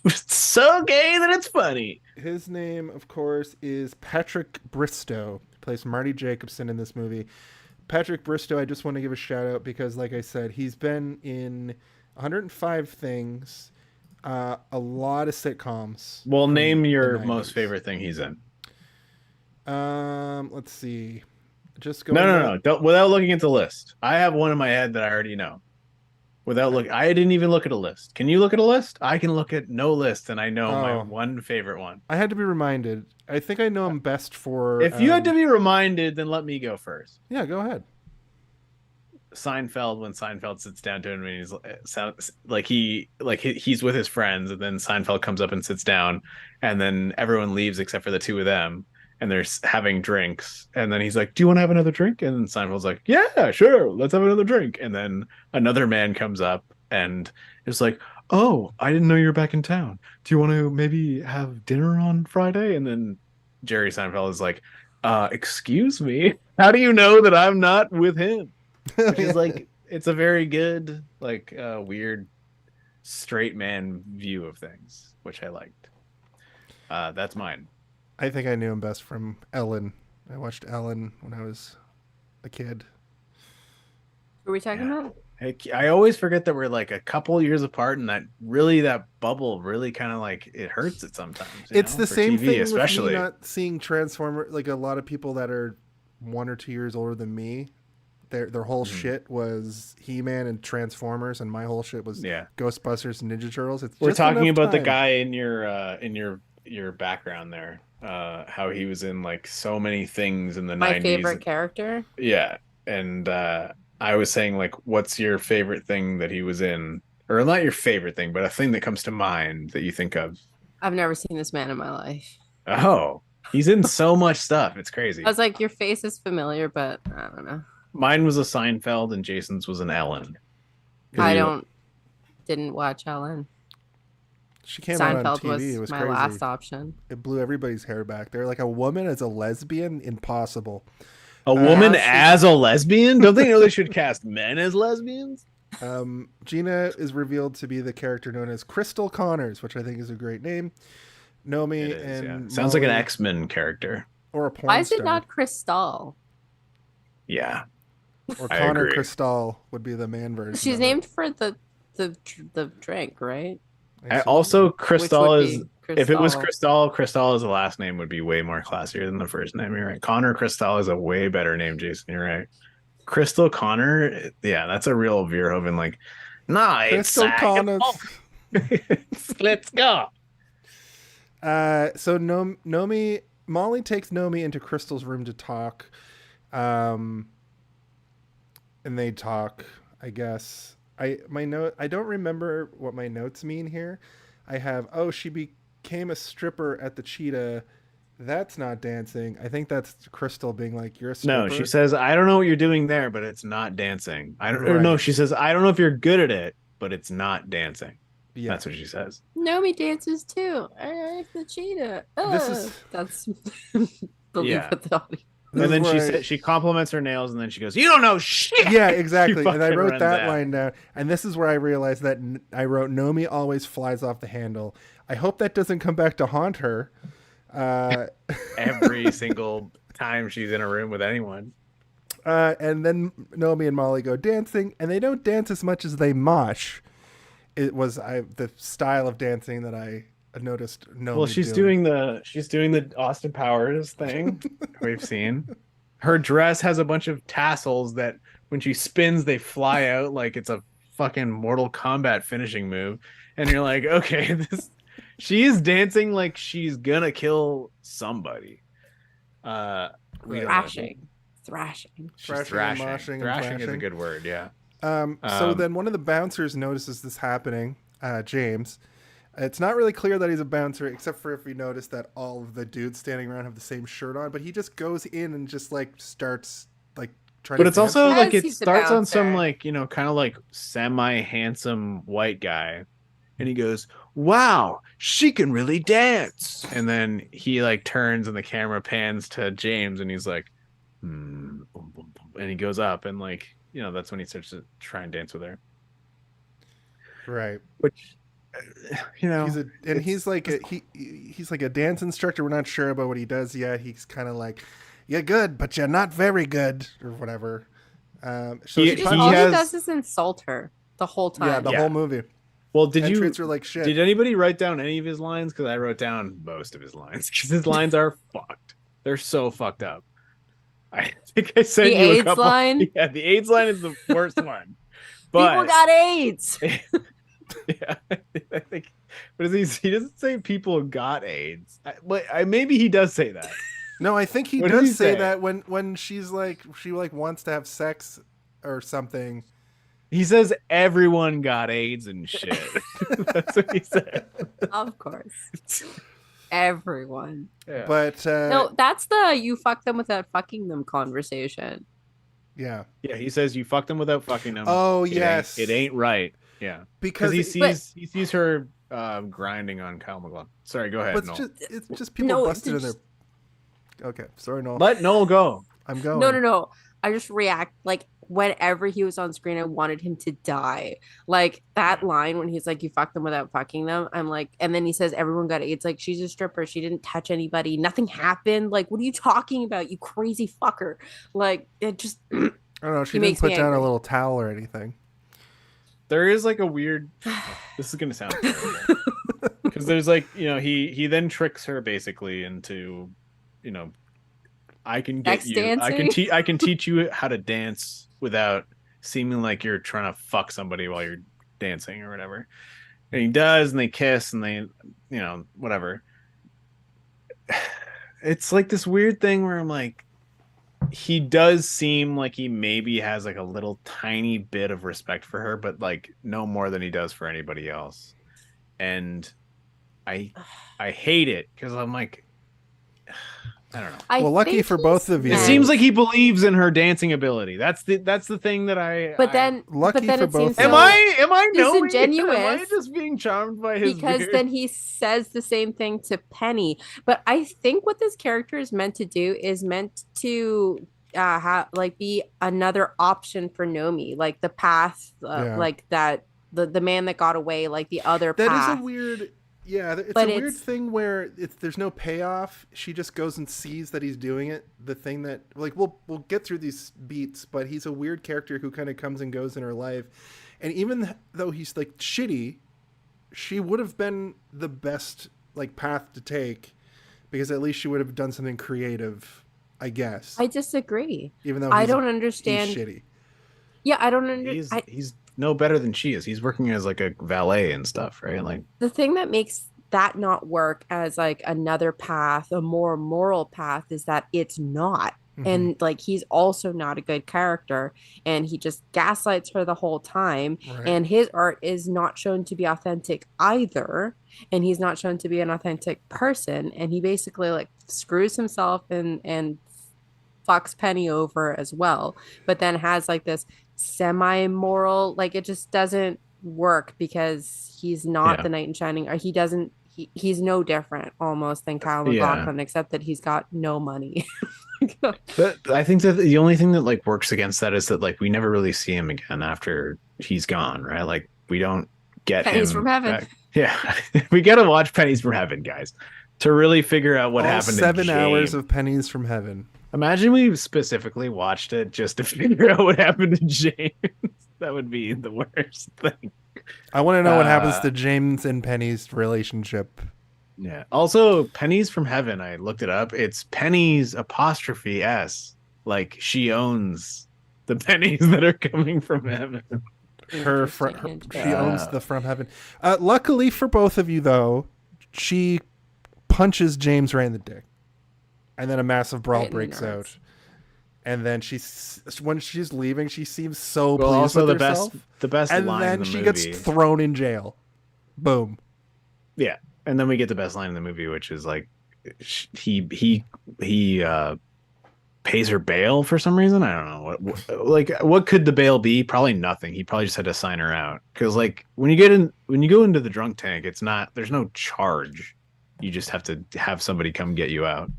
so gay that it's funny." His name, of course, is Patrick Bristow. He plays Marty Jacobson in this movie. Patrick Bristow, I just want to give a shout out because, like I said, he's been in 105 things, a lot of sitcoms. Well, from name the your 90s. most favorite thing he's in. Let's see. Just go. No. Don't, without looking at the list. I have one in my head that I already know. Without look, I didn't even look at a list. Can you look at a list? I can look at no list, and I know my one favorite one. I had to be reminded. I think I know him best for. If you had to be reminded, then let me go first. Yeah, go ahead. Seinfeld, when Seinfeld sits down to him and he's he's with his friends, and then Seinfeld comes up and sits down, and then everyone leaves except for the two of them, and they're having drinks, and then he's like, "Do you want to have another drink?" And then Seinfeld's like, "Yeah, sure, let's have another drink." And then another man comes up and is like, "Oh, I didn't know you were back in town. Do you want to maybe have dinner on Friday?" And then Jerry Seinfeld is like, "Excuse me, how do you know that I'm not with him?" Which is like, it's a very good, like, weird straight man view of things, which I liked. That's mine. I think I knew him best from Ellen. I watched Ellen when I was a kid. What are we talking about? I always forget that we're like a couple years apart, and that bubble really kind of like it hurts it sometimes. It's the same TV, thing especially with me not seeing Transformer. Like a lot of people that are 1 or 2 years older than me, their whole shit was He-Man and Transformers, and my whole shit was Ghostbusters and Ninja Turtles. We're talking about the guy in your background there. How he was in like so many things in the 90s. My favorite character? Yeah. And I was saying, like, what's your favorite thing that he was in? Or not your favorite thing, but a thing that comes to mind that you think of. I've never seen this man in my life. Oh, he's in so much stuff. It's crazy. I was like, your face is familiar, but I don't know. Mine was a Seinfeld and Jason's was an Ellen. Didn't watch Ellen. She came out on Seinfeld TV. It was my crazy. last option. It blew everybody's hair back. They're like, a woman as a lesbian? Impossible. A woman as a lesbian? Don't they know they should cast men as lesbians? Gina is revealed to be the character known as Cristal Connors, which I think is a great name. Nomi and sounds like an Molly, X-Men character. or a porn Why is star. it not Cristal? Yeah. Or I Connor agree. Cristal would be the man version. She's of named for the drink, right? it. Also, Cristal Which is... would be If it was Cristal. Cristal as a last name would be way more classier than the first name. You're right. Connor Cristal is a way better name, Jason. You're right. Crystal Connor, yeah, that's a real Verhoeven. Like, nah, Cristal Connors. Let's go. So Nomi, Molly takes Nomi into Crystal's room to talk. And they talk, I guess. I don't remember what my notes mean here. I have, she became a stripper at the Cheetah. That's not dancing. I think that's Cristal being like, you're a stripper. No, she says, I don't know what you're doing there, but it's not dancing. Or no, Right. she says, I don't know if you're good at it, but it's not dancing. Yeah. That's what she says. Nomi dances too. I like the cheetah. That's believe Yeah. what the audience. This And then is she where said she compliments her nails, and then she goes, "You don't know shit." Yeah, exactly. She And I fucking wrote runs that out. line down. And this is where I realized that I wrote, Nomi always flies off the handle. I hope that doesn't come back to haunt her. Every single time she's in a room with anyone. And then Nomi and Molly go dancing, and they don't dance as much as they mosh. It was the style of dancing that I noticed. Nomi Well, she's doing the Austin Powers thing we've seen. Her dress has a bunch of tassels that when she spins, they fly out like it's a fucking Mortal Kombat finishing move. And you're like, okay, she is dancing like she's gonna kill somebody. Thrashing. Thrashing and Thrashing. moshing and Thrashing is a flashing. good word, yeah. So then one of the bouncers notices this happening, James. It's not really clear that he's a bouncer, except for if we notice that all of the dudes standing around have the same shirt on, but he just goes in and just like starts like trying But to it's dance. also Yes, like it he's the starts on some bouncer. like, kind of like semi-handsome white guy. and he goes, "Wow, she can really dance." And then he like turns and the camera pans to James, and he's like, boom, boom, boom. And he goes up, and like, you know, that's when he starts to try and dance with her. Right. Which, you know, he's like a dance instructor. We're not sure about what he does yet. He's kind of like, "You're good, but you're not very good," or whatever. So he does is insult her the whole time. Yeah, the whole movie. Well, did and you treats her like shit. Did anybody write down any of his lines? Because I wrote down most of his lines because his lines are fucked. They're so fucked up. I think I sent the you a AIDS couple. line. Yeah, the AIDS line is the worst one. But people got AIDS. Yeah, I think. But he doesn't say people got AIDS. Maybe he does say that. No, I think he does say that when she's like she wants to have sex or something. He says everyone got AIDS and shit. That's what he said. Of course. Everyone. Yeah. But no, that's the you fuck them without fucking them conversation. Yeah. Yeah, he says you fucked them without fucking them. Oh, yes. It ain't right. Yeah. Because he sees her grinding on Kyle MacLachlan. Sorry, go ahead, Noel. It's just people busted in their... Okay, sorry, Noel. Let Noel go. I'm going. No. I just react like whenever he was on screen, I wanted him to die. Like that line when he's like, "You fucked them without fucking them." I'm like, and then he says, "Everyone got AIDS." Like, she's a stripper. She didn't touch anybody. Nothing happened. Like, what are you talking about? You crazy fucker. Like, it just. I don't know. She didn't put down a little towel or anything. There is like a weird. This is gonna sound terrible because there's like, you know, he then tricks her basically into, you know, I can get you. Dancing? I can teach you how to dance without seeming like you're trying to fuck somebody while you're dancing or whatever. And he does, and they kiss, and they, you know, whatever. It's like this weird thing where I'm like, he does seem like he maybe has like a little tiny bit of respect for her, but like no more than he does for anybody else. And I hate it because I'm like, I don't know. Well, lucky for both of you. It seems like he believes in her dancing ability. That's the thing that I. But then, lucky for both. Am I knowing? Disingenuous? Am I just being charmed by his? Because then he says the same thing to Penny. But I think what this character is meant to do is meant to be another option for Nomi, like the path, like that the man that got away, like the other path. That is a weird. Yeah, it's a weird thing where there's no payoff. She just goes and sees that he's doing it. The thing that, like, we'll get through these beats, but he's a weird character who kind of comes and goes in her life. And even though he's like shitty, she would have been the best like path to take, because at least she would have done something creative, I guess. I disagree. Even though I don't understand. He's shitty. Yeah, I don't understand. He's no better than she is. He's working as like a valet and stuff, right? Like, the thing that makes that not work as like another path, a more moral path, is that it's not. Mm-hmm. And like, he's also not a good character, and he just gaslights her the whole time. Right. And his art is not shown to be authentic either. And he's not shown to be an authentic person. And he basically like screws himself and fucks Penny over as well, but then has like this semi-moral, like, it just doesn't work because he's not the knight in shining, or he's no different almost than Kyle MacLachlan, except that he's got no money. But I think that the only thing that like works against that is that like we never really see him again after he's gone, right? Like, we don't get Pennies him from Heaven back. Yeah. We gotta watch Pennies from Heaven, guys, to really figure out what happened. 7 hours of Pennies from Heaven. Imagine we specifically watched it just to figure out what happened to James. That would be the worst thing. I want to know what happens to James and Penny's relationship. Yeah. Also, Pennies from Heaven, I looked it up. It's Pennies 'S. Like, she owns the pennies that are coming from heaven. She owns the from heaven. Luckily for both of you, though, she punches James right in the dick. And then a massive brawl breaks out. And then when she's leaving, she seems so pleased with herself. The best and line in the movie. And then she gets thrown in jail. Boom. Yeah. And then we get the best line in the movie, which is like, he pays her bail for some reason. I don't know what could the bail be? Probably nothing. He probably just had to sign her out because like when you go into the drunk tank, there's no charge. You just have to have somebody come get you out.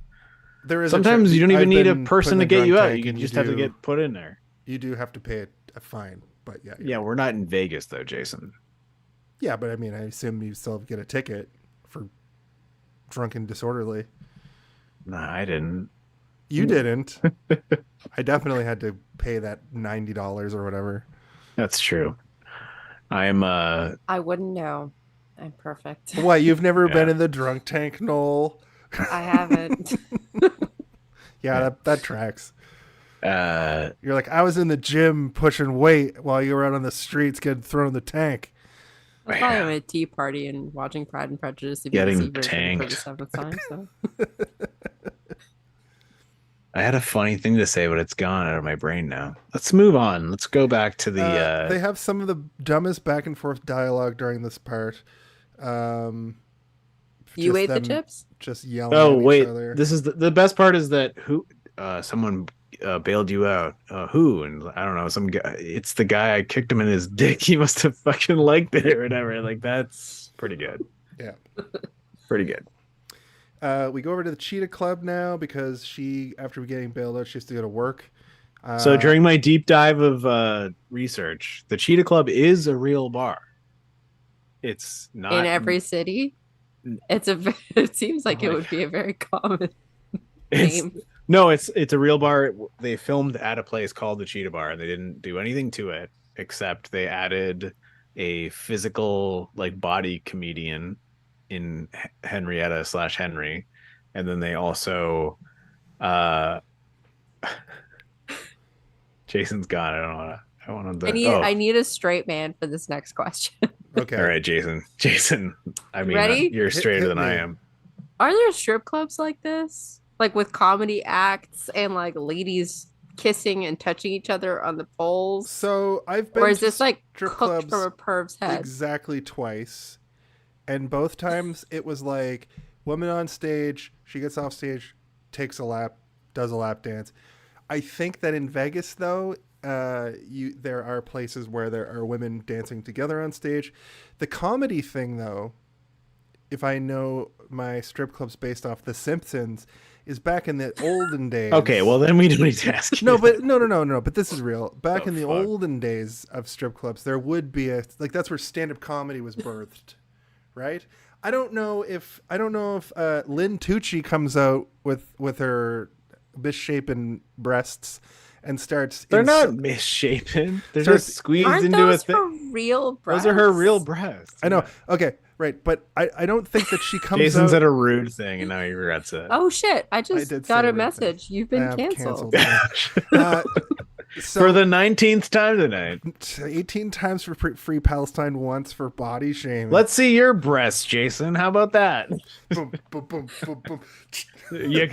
Sometimes you don't even need a person to get you out. You just have to get put in there. You do have to pay a fine, but yeah. Yeah, we're not in Vegas though, Jason. Yeah, but I mean, I assume you still get a ticket for drunk and disorderly. Nah, I didn't. You didn't. I definitely had to pay that $90 or whatever. That's true. I'm I wouldn't know. I'm perfect. Why, you've never been in the drunk tank, Noel? I haven't. Yeah, that tracks. uh You're like, I was in the gym pushing weight while you were out on the streets getting thrown in the tank. I'm probably at a tea party and watching Pride and Prejudice the Getting BBC version for the tanked. 7th time. So I had a funny thing to say, but it's gone out of my brain now. Let's move on. Let's go back to the They have some of the dumbest back and forth dialogue during this part. you Just ate the them chips? Just yelling Oh at each wait, other. this is the best part is that someone bailed you out. Who? And I don't know, some guy. It's the guy I kicked him in his dick. He must have fucking liked it or whatever. Like that's pretty good. Yeah. Pretty good. We go over to the Cheetah Club now because after we getting bailed out, she has to go to work. So during my deep dive of research, the Cheetah Club is a real bar. It's not In every city? It seems like it would be a very common name. No, it's a real bar. They filmed at a place called the Cheetah Bar, and they didn't do anything to it except they added a physical like body comedian in Henrietta/Henry, and then they also Jason's gone. I need a straight man for this next question. Okay. All right, Jason. I mean, Ready? You're straighter Hit than I me. am. Are there strip clubs like this? Like with comedy acts and like ladies kissing and touching each other on the poles? So I've been Or is to this like strip cooked clubs from a perv's head? exactly twice, and both times it was like woman on stage, she gets off stage, does a lap dance. I think that in Vegas though, there are places where there are women dancing together on stage. The comedy thing though, if I know my strip clubs based off The Simpsons, is back in the olden days. Okay, well then we don't need to ask you. No, but no. But this is real. Back Oh, in the fuck. olden days of strip clubs, there would be that's where stand-up comedy was birthed, right? I don't know if Lynn Tucci comes out with her misshapen breasts and starts. They're not misshapen. They're Starts- just squeezed Aren't into those a thing. for real breasts? Those are her real breasts. I know. Okay, right, but I don't think that she comes Jason out. said a rude thing, and now he regrets it. Oh shit! I just did got say a rude message. You've been canceled. So For the 19th time tonight. 18 times for free Palestine, once for body shaming. Let's see your breasts, Jason. How about that? boom, boom, boom, boom, boom. Yeah,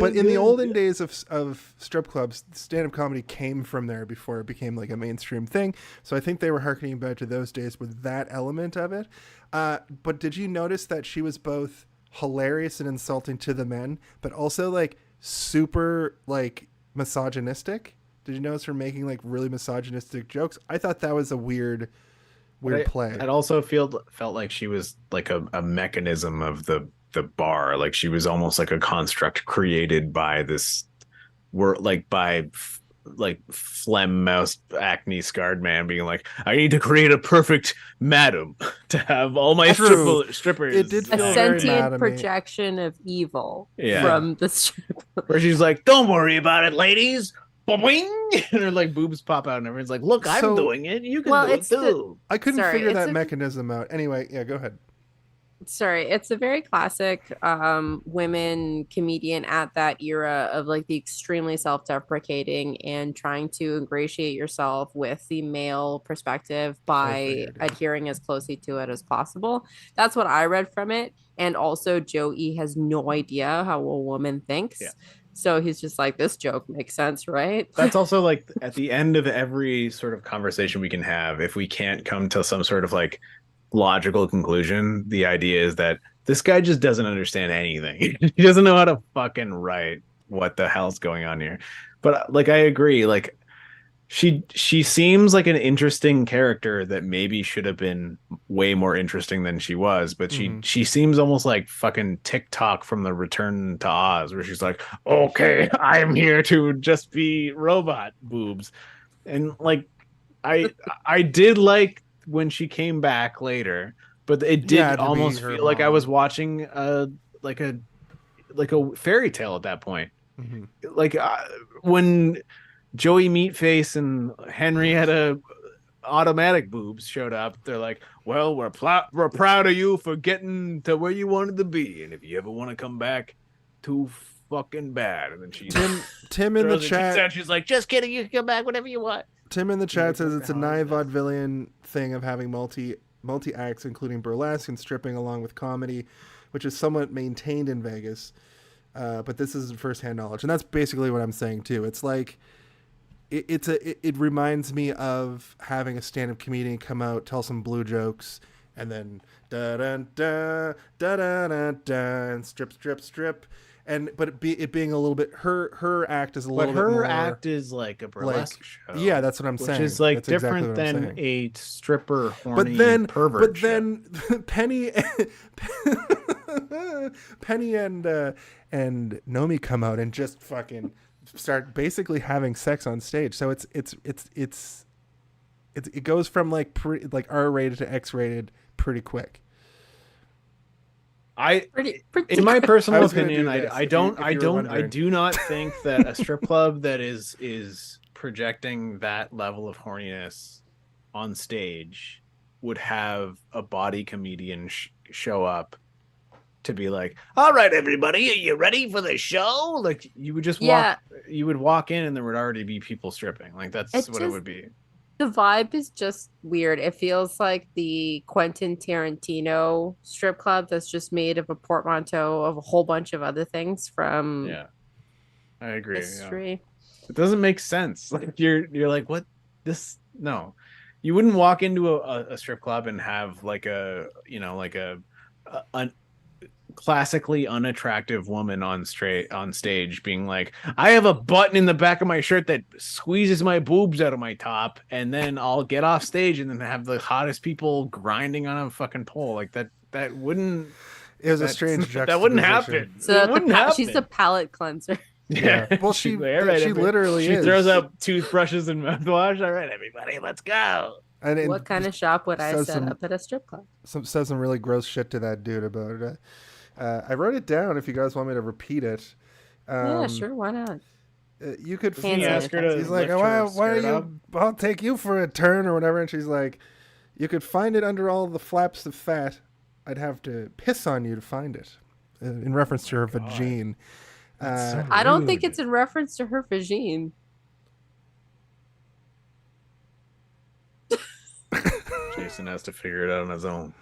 But in the olden days of strip clubs, stand-up comedy came from there before it became like a mainstream thing. So I think they were harkening back to those days with that element of it. But did you notice that she was both hilarious and insulting to the men, but also like super like misogynistic? Did you notice her making like really misogynistic jokes? I thought that was a weird play. It also felt like she was like a mechanism of the bar. Like she was almost like a construct created by this phlegm mouse acne scarred man being like, I need to create a perfect madam to have all my True. strippers. It did A feel very sentient madam-y. projection of evil Yeah. from the strip. Where she's like, don't worry about it, ladies. Boing! And her like boobs pop out and everyone's like, look, I'm So- doing it. You can Well, do it it's the- too. I couldn't Sorry, figure it's that a- mechanism out. Anyway, yeah, go ahead. Sorry, it's a very classic women comedian at that era of like the extremely self-deprecating and trying to ingratiate yourself with the male perspective by figured, yeah. adhering as closely to it as possible. That's what I read from it. And also Joey has no idea how a woman thinks. Yeah. So he's just like, this joke makes sense, right? That's also like at the end of every sort of conversation we can have, if we can't come to some sort of like logical conclusion, the idea is that this guy just doesn't understand anything. He doesn't know how to fucking write what the hell's going on here. But like, I agree. Like, she seems like an interesting character that maybe should have been way more interesting than she was. But she seems almost like fucking TikTok from the Return to Oz, where she's like, "Okay, I'm here to just be robot boobs," and like, I did like when she came back later. But it did almost feel like I was watching like a fairy tale at that point. Like when Joey Meatface and Henrietta Automatic Boobs showed up, they're like, "Well, we're proud of you for getting to where you wanted to be, and if you ever want to come back, too fucking bad." And then she Tim in the chat, she's like, "Just kidding, you can come back whenever you want." Tim in the chat says it's a nigh vaudevillian thing of having multi acts, including burlesque and stripping, along with comedy, which is somewhat maintained in Vegas. But this is first-hand knowledge, and that's basically what I'm saying too. It's like it reminds me of having a stand-up comedian come out, tell some blue jokes, and then da da da da da da da, and strip. But it being a little bit her act is a little bit more. Her act is like a burlesque show. Yeah, that's what I'm saying. Which is like that's different exactly than a stripper horny pervert. But then Penny and Nomi come out and just fucking start basically having sex on stage. So it goes from like R-rated to X-rated pretty quick. In my personal opinion, I do not think that a strip club that is projecting that level of horniness on stage would have a body comedian show up to be like, "All right, everybody, are you ready for the show?" Like, you would just walk in and there would already be people stripping. Like, that's what it would be. The vibe is just weird. It feels like the Quentin Tarantino strip club that's just made of a portmanteau of a whole bunch of other things from I agree. history. Yeah. It doesn't make sense. Like, you're like, what? This? No, you wouldn't walk into a strip club and have like a classically unattractive woman on stage being like, "I have a button in the back of my shirt that squeezes my boobs out of my top, and then I'll get off stage and then have the hottest people grinding on a fucking pole." Like, that wouldn't. It was a strange that wouldn't happen. So she's the palate cleanser. Yeah. Well, she right, literally she throws up toothbrushes and mouthwash. "All right, everybody, let's go." And what kind of shop would I set up at a strip club? Says some really gross shit to that dude about it. I wrote it down if you guys want me to repeat it. Yeah, sure. Why not? You could ask her to. He's like, why are you? I'll take you for a turn or whatever. And she's like, "You could find it under all the flaps of fat. I'd have to piss on you to find it." In reference to her vagine. I don't think it's in reference to her vagine. Jason has to figure it out on his own.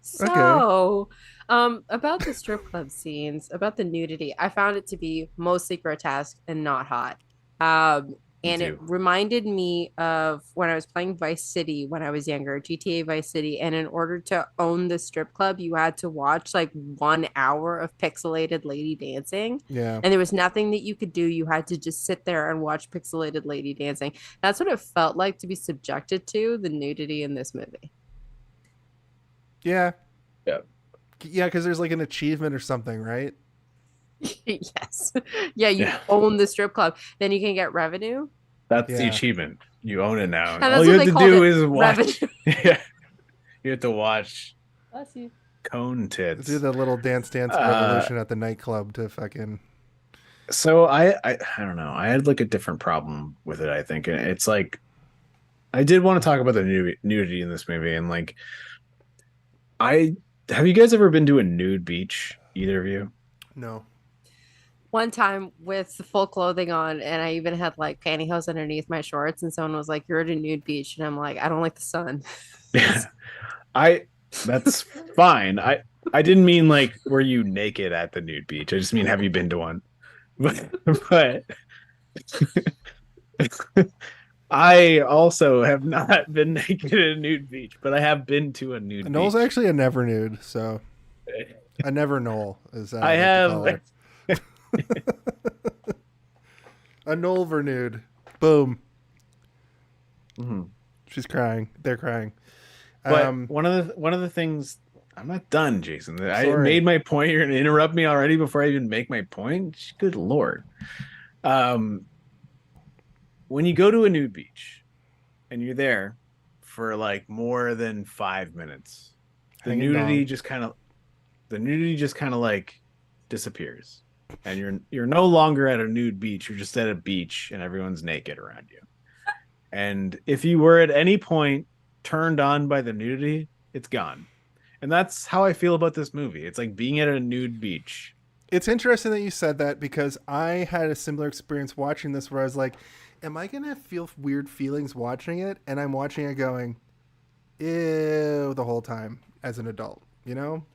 So, about the strip club scenes, about the nudity, I found it to be mostly grotesque and not hot. And it reminded me of when I was playing Vice City when I was younger, GTA Vice City. And in order to own the strip club, you had to watch like 1 hour of pixelated lady dancing. Yeah. And there was nothing that you could do. You had to just sit there and watch pixelated lady dancing. That's what it felt like to be subjected to, the nudity in this movie. Yeah. Yeah. Yeah, because there's like an achievement or something, right? Yes. Yeah, you own the strip club. Then you can get revenue. That's the achievement. You own it now. And all you have to do is watch. Revenue. Yeah. You have to watch Bless you. cone tits. Do the little dance revolution at the nightclub to fucking. So I don't know. I had like a different problem with it, I think. It's like, I did want to talk about the nudity in this movie, and like, have you guys ever been to a nude beach? Either of you? No. One time with the full clothing on, and I even had like pantyhose underneath my shorts, and someone was like, "You're at a nude beach," and I'm like, "I don't like the sun." Yeah, that's fine. I didn't mean like, were you naked at the nude beach? I just mean, have you been to one? But I also have not been naked at a nude beach, but I have been to a nude beach. Noel's actually a never nude, so. A never Noel is I have. a Noel Vernude. Boom. Mhm. She's crying. They're crying. But one of the things, I'm not done, Jason. I Sorry. made my point. You're gonna interrupt me already before I even make my point. Good Lord. When you go to a nude beach and you're there for like more than 5 minutes, the nudity just kind of like disappears, and you're no longer at a nude beach. You're just at a beach and everyone's naked around you. And if you were at any point turned on by the nudity, it's gone. And that's how I feel about this movie. It's like being at a nude beach. It's interesting that you said that, because I had a similar experience watching this where I was like, am I going to feel weird feelings watching it? And I'm watching it going, ew, the whole time as an adult, you know?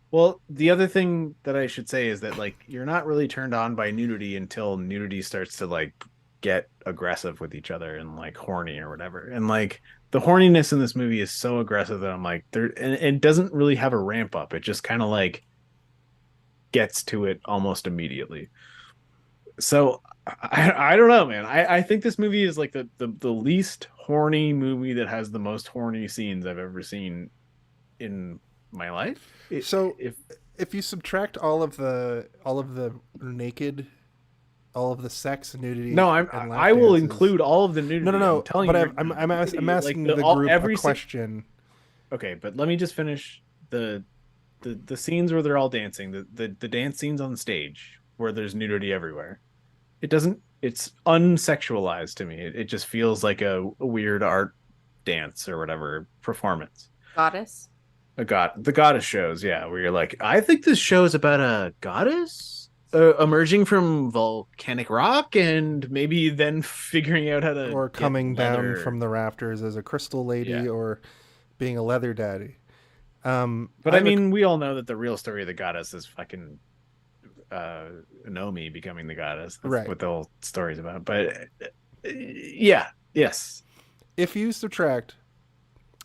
Well, the other thing that I should say is that like you're not really turned on by nudity until nudity starts to like get aggressive with each other and like horny or whatever. And like the horniness in this movie is so aggressive that I'm like, and it doesn't really have a ramp up. It just kind of like gets to it almost immediately. So I don't know, man. I think this movie is like the least horny movie that has the most horny scenes I've ever seen in my life. So if you subtract all of the naked, all of the sex, nudity, no, I will include all of the nudity. No. I'm telling but you, I'm asking like the group every a question. Okay, but let me just finish the scenes where they're all dancing. The dance scenes on stage where there's nudity everywhere. It's unsexualized to me. It just feels like a weird art dance or whatever performance. Goddess. The goddess shows, yeah, where you're like, I think this show is about a goddess emerging from volcanic rock and maybe then figuring out how to coming down from the rafters as a crystal lady, or being a leather daddy. But I mean, we all know that the real story of the goddess is fucking Nomi becoming the goddess. That's right. What the whole story's about. But yes. If you subtract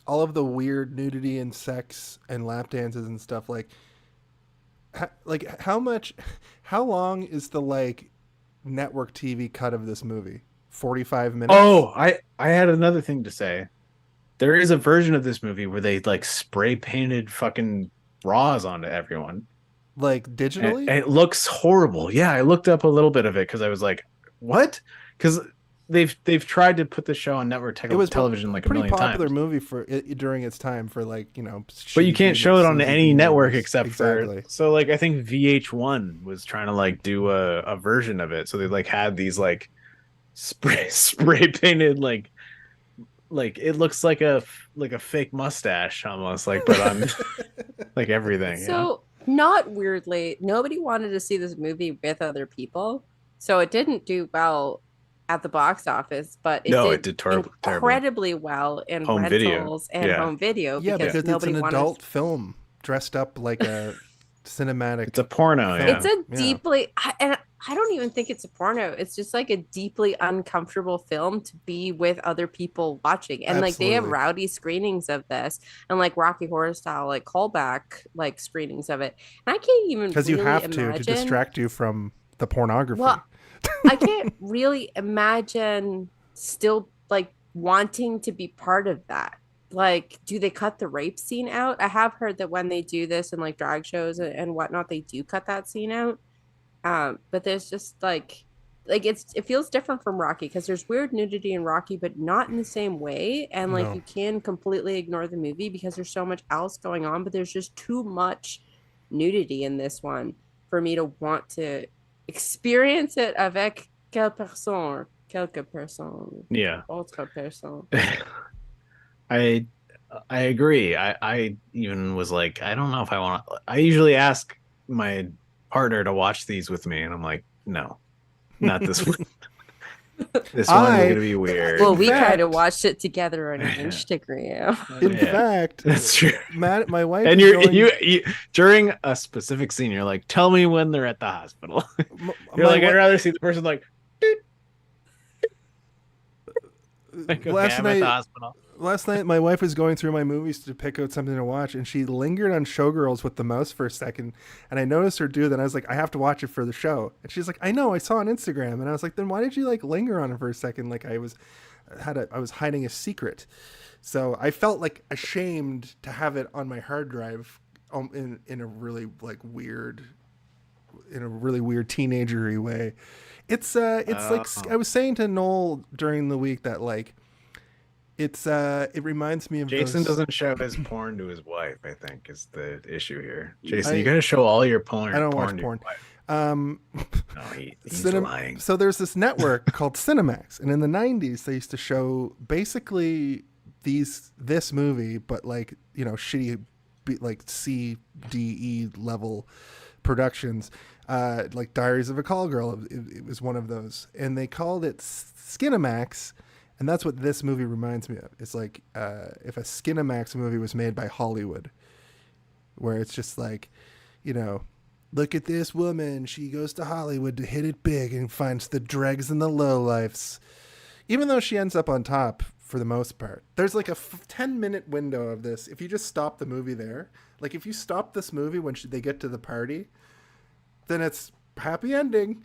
all of the weird nudity and sex and lap dances and stuff, like how long is the like network TV cut of this movie? 45 minutes? Oh, I had another thing to say. There is a version of this movie where they like spray painted fucking bras onto everyone. Like digitally? And it looks horrible. Yeah, I looked up a little bit of it because I was like, what? Because they've tried to put the show on network television like a million times. Pretty popular movie for it during its time for like, you know. But you can't show it on any network except exactly. for. So like I think VH1 was trying to like do a version of it. So they like had these like spray painted like it looks like a fake mustache almost, like, but on like everything. So not weirdly, nobody wanted to see this movie with other people, so it didn't do well at the box office, but it did incredibly well in home rentals video. and home video. Yeah, because it's an adult film dressed up like a cinematic. It's a porno. Yeah. It's a deeply, and I don't even think it's a porno. It's just like a deeply uncomfortable film to be with other people watching. And like they have rowdy screenings of this and like Rocky Horror style, like callback, like screenings of it. And I can't even because really you have imagine, to distract you from the pornography. Well, I can't really imagine still like wanting to be part of that. Like, do they cut the rape scene out? I have heard that when they do this in like drag shows and whatnot, they do cut that scene out. But there's just like it feels different from Rocky because there's weird nudity in Rocky, but not in the same way. And like you can completely ignore the movie because there's so much else going on, but there's just too much nudity in this one for me to want to experience it avec quelque personne. Yeah. Autre personne. I agree. I even was like, I don't know if I want to. I usually ask my partner to watch these with me, and I'm like, no, not this one. This one is gonna be weird. Well, we tried to watch it together on Instagram. In fact, that's true. Matt, my wife, and you during a specific scene, you're like, tell me when they're at the hospital. You're like, I'd rather see the person like. Last night, last night my wife was going through my movies to pick out something to watch, and she lingered on Showgirls with the mouse for a second, and I noticed her do that. And I was like, I have to watch it for the show. And she's like, I know, I saw on Instagram. And I was like, then why did you like linger on it for a second? Like I was hiding a secret. So I felt like ashamed to have it on my hard drive in a really like weird, in a really weird teenagery way. It's like I was saying to Noel during the week that like it reminds me of Jason those... doesn't show his porn to his wife, I think, is the issue here. Jason, you gotta show all your porn. I don't watch to porn. No, he's lying. So there's this network called Cinemax, and in the 90s they used to show basically this movie, but like, you know, shitty like C, D, E level productions, like Diaries of a Call Girl. It was one of those, and they called it Skinemax, and that's what this movie reminds me of. It's like if a Skinemax movie was made by Hollywood, where it's just like, you know, look at this woman, she goes to Hollywood to hit it big and finds the dregs and the lowlifes, even though she ends up on top for the most part. There's like a 10-minute window of this. If you just stop the movie there, like if you stop this movie when they get to the party, then it's happy ending.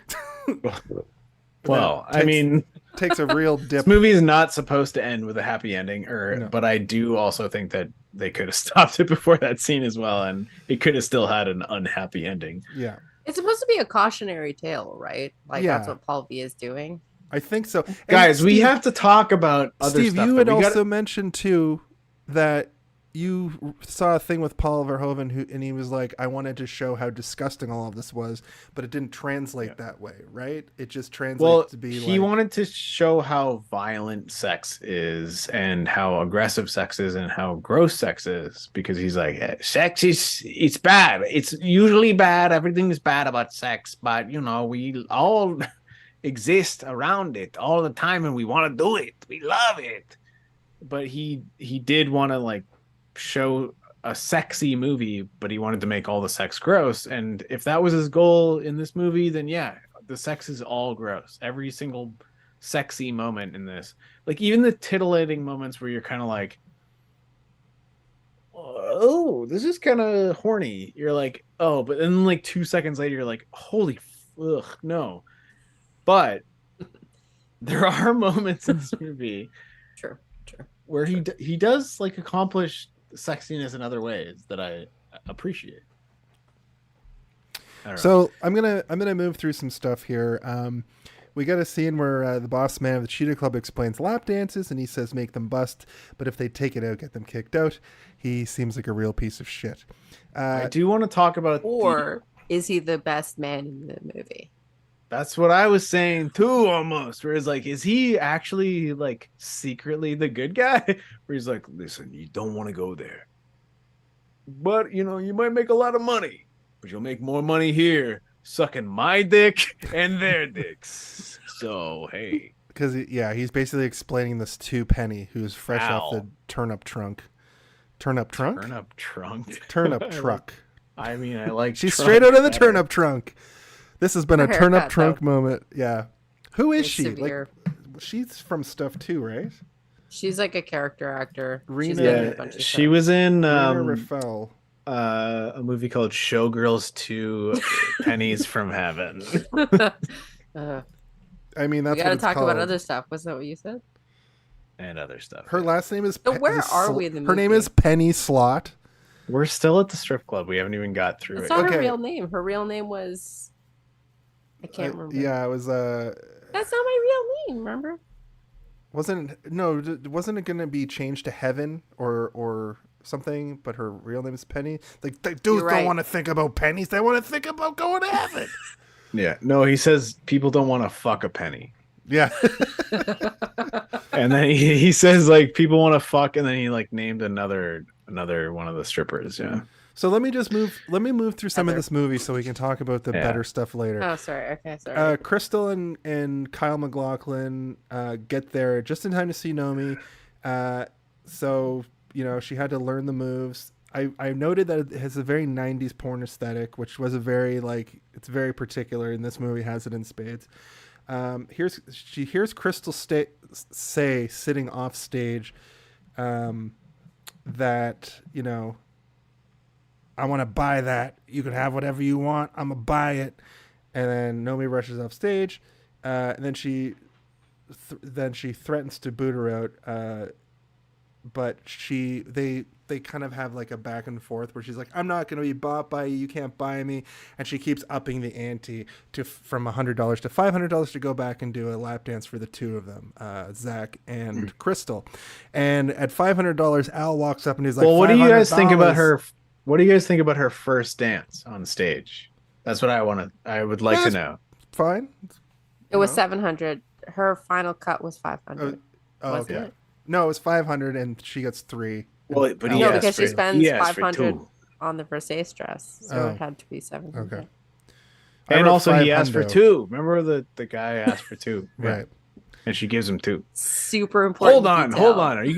Well, I mean, takes a real dip. This movie is not supposed to end with a happy ending, No. but I do also think that they could have stopped it before that scene as well, and it could have still had an unhappy ending. Yeah. It's supposed to be a cautionary tale, right? Like that's what Paul V is doing. I think so. And Guys, Steve, we have to talk about other Steve, stuff. you had also mentioned too that you saw a thing with Paul Verhoeven and he was like, I wanted to show how disgusting all of this was, but it didn't translate that way, right? It just translates to be he wanted to show how violent sex is and how aggressive sex is and how gross sex is, because he's like, sex it's bad. It's usually bad. Everything is bad about sex, but you know, we all exist around it all the time and we want to do it. We love it. But he did want to like show a sexy movie, but he wanted to make all the sex gross. And if that was his goal in this movie, then yeah, the sex is all gross. Every single sexy moment in this, like even the titillating moments where you're kind of like, oh, this is kind of horny. You're like, oh, but then like 2 seconds later, you're like, holy no. But there are moments in this movie True. where he does like accomplish sexiness in other ways that I appreciate. So I'm gonna move through some stuff here. We got a scene where the boss man of the Cheetah Club explains lap dances, and he says make them bust, but if they take it out, get them kicked out. He seems like a real piece of shit. I do want to talk about, or is he the best man in the movie? That's what I was saying too, almost. Where it's like, is he actually like secretly the good guy? Where he's like, listen, you don't want to go there, but you know, you might make a lot of money, but you'll make more money here sucking my dick and their dicks. So hey, because he's basically explaining this to Penny, who's fresh off the turnip truck. I mean, I like. She's straight out of the turnip trunk. This has been a turnip trunk moment. Yeah. Who is she? Severe. Like, she's from stuff too, right? She's like a character actor. She was in Raphael. A movie called Showgirls 2 Pennies from Heaven. I mean, that's we gotta what it's talk called. about other stuff. Wasn't that what you said? And other stuff. Her last name is So where are we in the movie? Her name is Penny Slot. We're still at the strip club. We haven't even got through That's it. not her real name. Her real name was... I can't remember. Yeah, it was That's not my real name, remember? Wasn't it going to be changed to Heaven or something, but her real name is Penny? Like, dudes don't want to think about pennies. They want to think about going to heaven. Yeah. No, he says people don't want to fuck a penny. Yeah. And then he says like people want to fuck, and then he like named another one of the strippers. Yeah. So let me move through some of this movie so we can talk about the better stuff later. Oh, sorry. Okay, sorry. Cristal and Kyle MacLachlan get there just in time to see Nomi. So, you know, she had to learn the moves. I noted that it has a very 90s porn aesthetic, which was it's very particular, and this movie has it in spades. She hears Cristal say, sitting off stage, that, you know, I want to buy that. You can have whatever you want. I'm going to buy it. And then Nomi rushes off stage. And then she threatens to boot her out. But they kind of have like a back and forth where she's like, I'm not going to be bought by you. You can't buy me. And she keeps upping the ante from $100 to $500 to go back and do a lap dance for the two of them, Zack and Cristal. And at $500, Al walks up and he's like, well, what do you guys think about $500? her? What do you guys think about her first dance on stage? That's what I would like to know. Fine. It was 700. Her final cut was 500. Wasn't okay. it? No, it was 500 and she gets 3. Well, but No, because she spends 500 on the Versace dress, so it had to be 700. Okay. And also he asked for 2. Remember the guy asked for 2, right? And she gives him 2. Super important. Hold on. Are you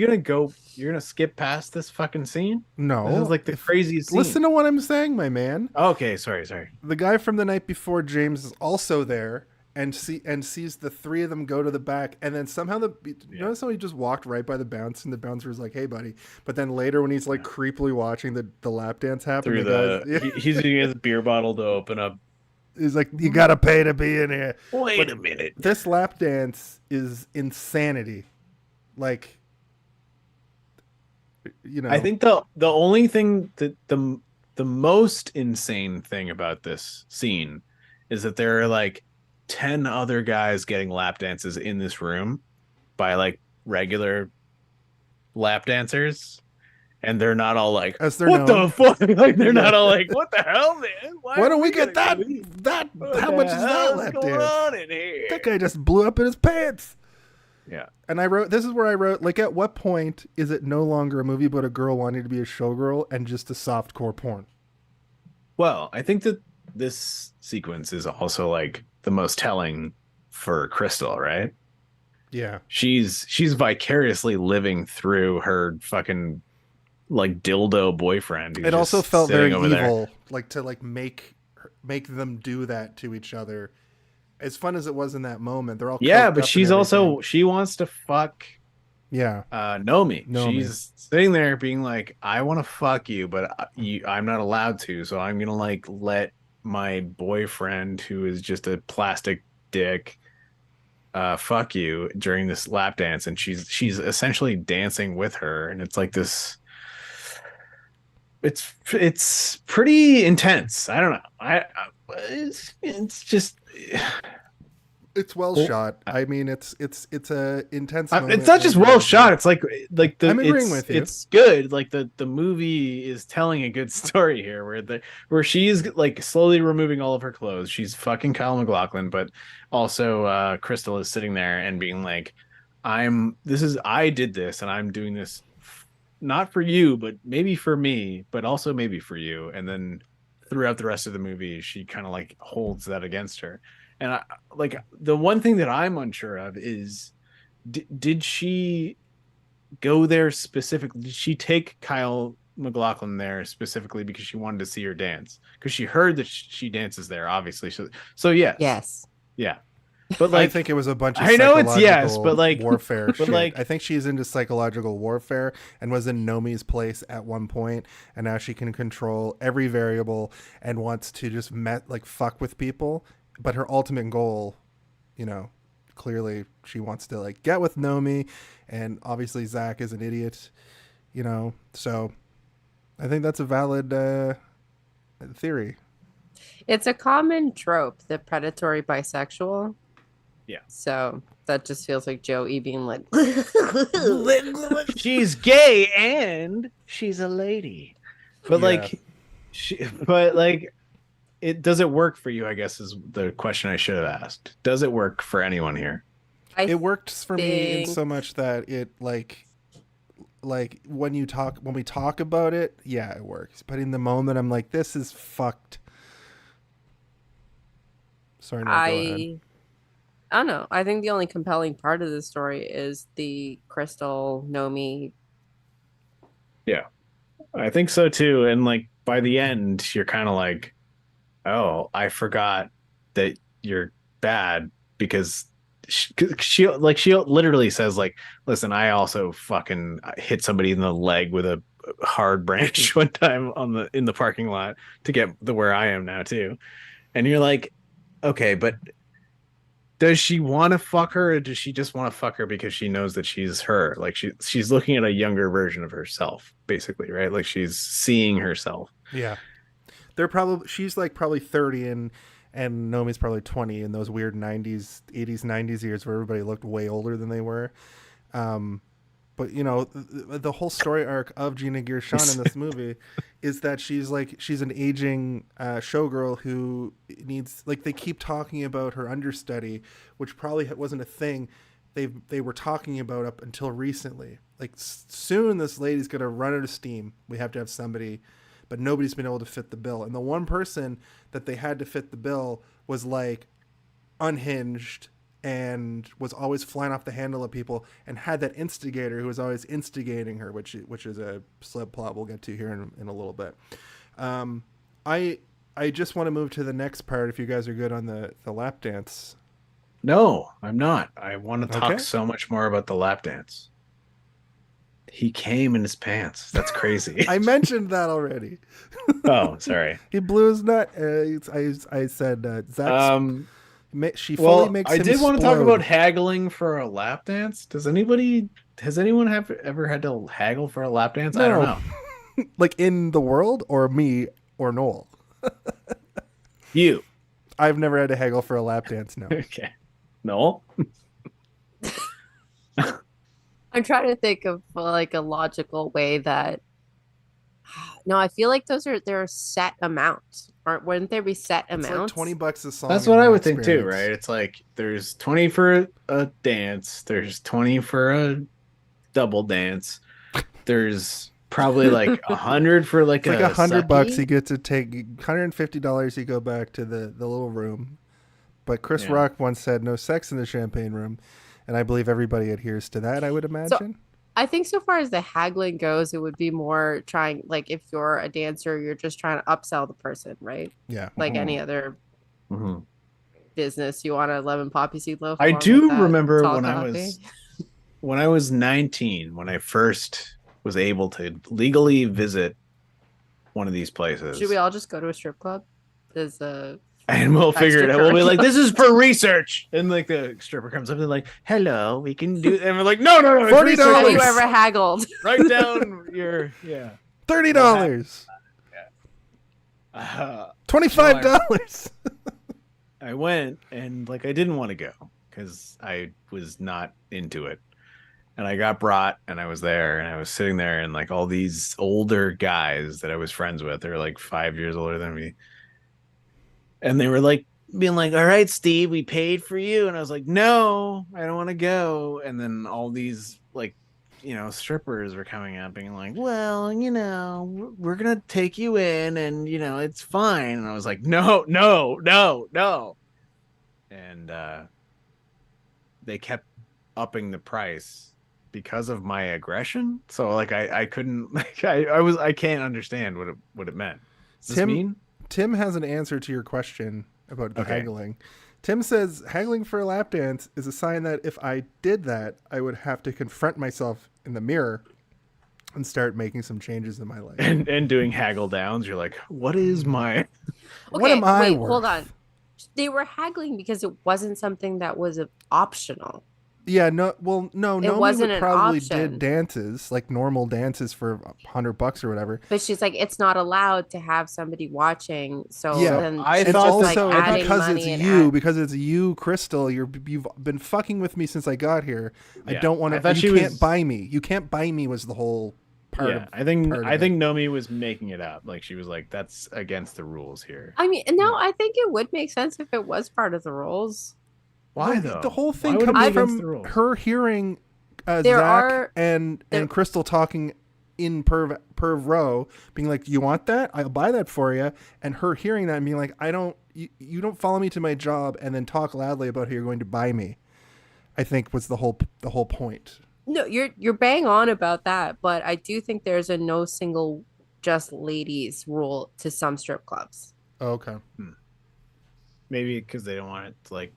gonna go? You're gonna skip past this fucking scene? No, this is like the craziest scene. Listen to what I'm saying, my man. Okay, sorry. The guy from the night before, James, is also there. And sees the 3 of them go to the back, and then somehow notice how he just walked right by the bounce, and the bouncer was like, "Hey, buddy." But then later, when he's like creepily watching the lap dance happen, he's using his beer bottle to open up. He's like, "You gotta pay to be in here." Wait a minute. This lap dance is insanity. Like, you know, I think the only thing that the most insane thing about this scene is that there are like 10 other guys getting lap dances in this room by like regular lap dancers, and they're not all like, what the fuck? Like, they're not all like, what the hell, man? Why don't we get that how much is that lap dance? That guy just blew up in his pants. Yeah. And this is where I wrote, like, at what point is it no longer a movie but a girl wanting to be a showgirl and just a softcore porn? Well, I think that this sequence is also like the most telling for Cristal, right? Yeah. She's vicariously living through her fucking like dildo boyfriend. It also felt very evil, like to like make them do that to each other. As fun as it was in that moment, they're all but she's also she wants to fuck Nomi. She's sitting there being like, I want to fuck you, but I'm not allowed to, so I'm gonna like let my boyfriend, who is just a plastic dick, fuck you during this lap dance. And she's essentially dancing with her, and it's like this, it's pretty intense. I don't know. It's just it's well shot. I mean, it's a intense moment. It's not just well shot. It's like I'm agreeing with you. It's good. Like the movie is telling a good story here, where she's like slowly removing all of her clothes. She's fucking Kyle MacLachlan, but also Cristal is sitting there and being like, I did this, and I'm doing this not for you, but maybe for me, but also maybe for you. And then throughout the rest of the movie, she kind of like holds that against her. And like the one thing that I'm unsure of is, did she go there specifically? Did she take Kyle MacLachlan there specifically because she wanted to see her dance? Because she heard that she dances there, obviously. So yes. Yeah. But like, I think it was a bunch of I know it's yes, but like warfare but shit. like, I think she's into psychological warfare and was in Nomi's place at one point, and now she can control every variable and wants to just fuck with people. But her ultimate goal, you know, clearly she wants to like get with Nomi, and obviously Zack is an idiot, you know. So I think that's a valid theory. It's a common trope, the predatory bisexual. Yeah. So that just feels like Joey being like, she's gay and she's a lady. But does it work for you, I guess, is the question I should have asked. Does it work for anyone here? It worked for me in so much that it like when we talk about it, yeah, it works. But in the moment, I'm like, this is fucked. Sorry, no, go ahead. I don't know. I think the only compelling part of the story is the Cristal Nomi. Yeah, I think so too. And like by the end, you're kind of like, oh, I forgot that you're bad because she literally says like, listen, I also fucking hit somebody in the leg with a hard branch one time in the parking lot to get the where I am now too. And you're like, okay, but does she want to fuck her, or does she just want to fuck her because she knows that she's her? Like she's looking at a younger version of herself, basically, right? Like she's seeing herself. Yeah. She's like probably 30 and Nomi's probably 20 in those weird 90s, 80s, 90s years where everybody looked way older than they were. But you know, the whole story arc of Gina Gershon in this movie is that she's an aging showgirl who needs, like, they keep talking about her understudy, which probably wasn't a thing they were talking about up until recently. Like, soon this lady's gonna run out of steam. We have to have somebody, but nobody's been able to fit the bill. And the one person that they had to fit the bill was like unhinged and was always flying off the handle of people, and had that instigator who was always instigating her, which is a subplot we'll get to here in a little bit. I just want to move to the next part if you guys are good on the lap dance. No, I'm not. I want to talk Okay. so much more about the lap dance. He came in his pants. That's crazy. I mentioned that already. Oh, sorry. He blew his nut. I said Zack. She fully Well, makes I him did want to talk explode. about haggling for a lap dance. Has anyone ever had to haggle for a lap dance? I don't No. know. Like in the world, or me or Noel. You. I've never had to haggle for a lap dance. No. Okay. Noel? I'm trying to think of like a logical way that. No, I feel like there are set amounts. Wouldn't there be set It's amounts? like $20 a song. That's in what I my would think too, experience. right? It's like there's 20 for a dance, there's 20 for a double dance, there's probably like 100 for like It's like a $100. sucky. You get to take $150. You go back to the little room. But Chris Yeah. Rock once said, "No sex in the champagne room," and I believe everybody adheres to that. I would imagine. I think so far as the haggling goes, it would be more trying, like if you're a dancer, you're just trying to upsell the person, right? Yeah. Like any other Mhm. business. You want a lemon poppy seed loaf? I along do with that remember tall when coffee? I was 19, when I first was able to legally visit one of these places. Should we all just go to a strip club? There's a And we'll figure it out. We'll be like, Extracurricular. this is for research. And like the stripper comes up and like, hello, we can do. And we're like, no, it's $40. research. Have you ever haggled? Write down your, yeah. $30. $25. I went and like, I didn't want to go because I was not into it. And I got brought and I was there and I was sitting there and like all these older guys that I was friends with, they were like 5 years older than me. And they were like, being like, all right, Steve, we paid for you. And I was like, no, I don't want to go. And then all these like, strippers were coming up being like, well, we're going to take you in and, it's fine. And I was like, no. And they kept upping the price because of my aggression. So like, I couldn't, like, I can't understand what it meant. Does this mean? Tim has an answer to your question about Okay. haggling. Tim says haggling for a lap dance is a sign that if I did that, I would have to confront myself in the mirror and start making some changes in my life. And doing haggle downs, you're like, what is my What am I wait, worth? hold on. They were haggling because it wasn't something that was optional. Yeah, no. Nomi wasn't would an probably option. did dances, like normal dances for $100 or whatever. But she's like, it's not allowed to have somebody watching. So Yeah, then I she's And thought just, also like, adding because money it's and you, add- because it's you, Cristal. You've been fucking with me since I got here. I Yeah, don't want I to. thought You she can't was- buy me. You can't buy me was the whole part. yeah, of, I think part of I it. think Nomi was making it up. Like she was like, that's against the rules here. I mean, no, I think it would make sense if it was part of the rules. Why No, though? The whole Why thing would it comes be against the from rules? her hearing There Zack are- and Cristal talking in perv row, being like, "You want that? I'll buy that for you." And her hearing that and being like, "I don't. You don't follow me to my job and then talk loudly about how you're going to buy me." I think was the whole point. No, you're bang on about that, but I do think there's a no single just ladies rule to some strip clubs. Oh, okay. Maybe because they don't want it to like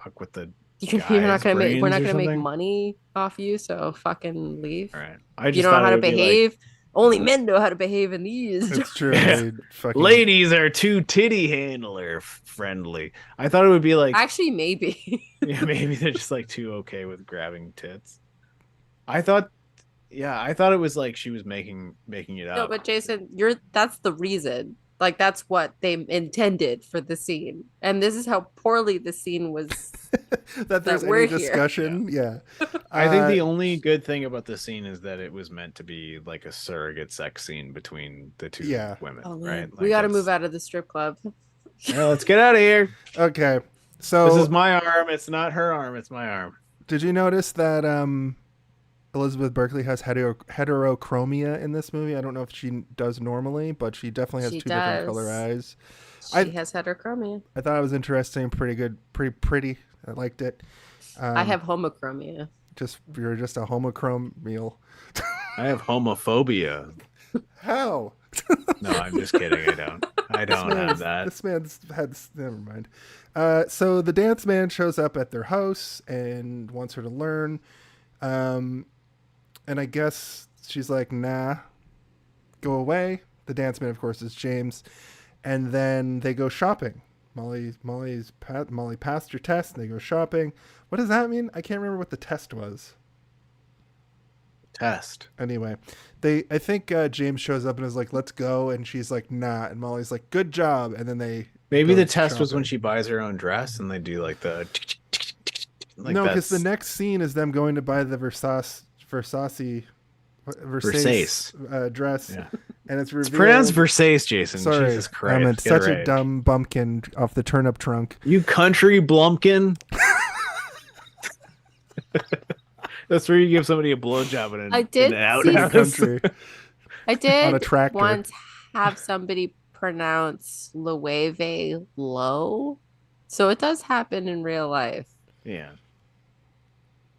fuck with the You're not guy's gonna make. We're brains not or gonna make something? money off you. So fucking leave. All right. I If you just don't know thought how it to would be like, behave. Only men know how to behave in these. It's true. They fucking ladies are too titty handler friendly. I thought it would be like, Actually, maybe. yeah, maybe they're just like too okay with grabbing tits. I thought it was like she was making it No, up. but Jason, that's the reason. Like that's what they intended for the scene. And this is how poorly the scene was. that there's we're any here. discussion. Yeah. I think the only good thing about the scene is that it was meant to be like a surrogate sex scene between the two women, Oh, man. right? We got to it's- move out of the strip club. Yeah, let's get out of here. Okay. So This is my arm. It's not her arm. It's my arm. did you notice that Elizabeth Berkley has heterochromia in this movie? I don't know if she does normally, but she definitely has She two different color does. eyes. She has heterochromia. I thought it was interesting, pretty good, pretty pretty. I liked it. I have homochromia. You're just a homochrome meal. I have homophobia. How? No, I'm just kidding. I don't have that. This man's had. Never mind. So the dance man shows up at their house and wants her to learn. And I guess she's like, nah, go away. The dance man, of course, is James. And then they go shopping. Molly passed her test and they go shopping. What does that mean? I can't remember what the test was. Test. Anyway, I think James shows up and is like, let's go. And she's like, nah. And Molly's like, good job. And then they Maybe go the test was when shopping. she buys her own dress and they do like the like No, because the that's- next scene is them going to buy the Versace dress, Yeah. and it's revealed. It's pronounced Versace, Jason. Sorry, Jesus Christ. I'm get such it a right. dumb bumpkin off the turnip trunk. You country blumpkin. That's where you give somebody a blowjob in I did an see- outhouse. Country. I did On a tractor. once have somebody pronounce Loewe low. So it does happen in real life. Yeah.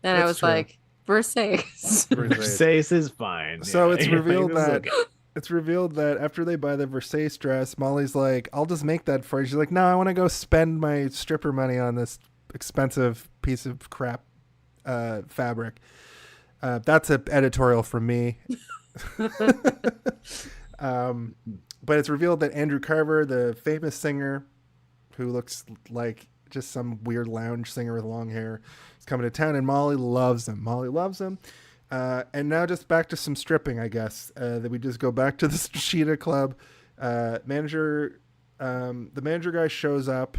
And I That's was true. like, Versace. Versace is fine. So Yeah. it's You're like, revealed this is that okay. it's revealed that after they buy the Versace dress, Molly's like, "I'll just make that for you." She's like, "No, I want to go spend my stripper money on this expensive piece of crap fabric." That's an editorial from me. But it's revealed that Andrew Carver, the famous singer, who looks like just some weird lounge singer with long hair, is coming to town, and Molly loves him. Molly loves him. And now just back to some stripping, I guess. That we just go back to the Sheeta Club. The manager guy shows up.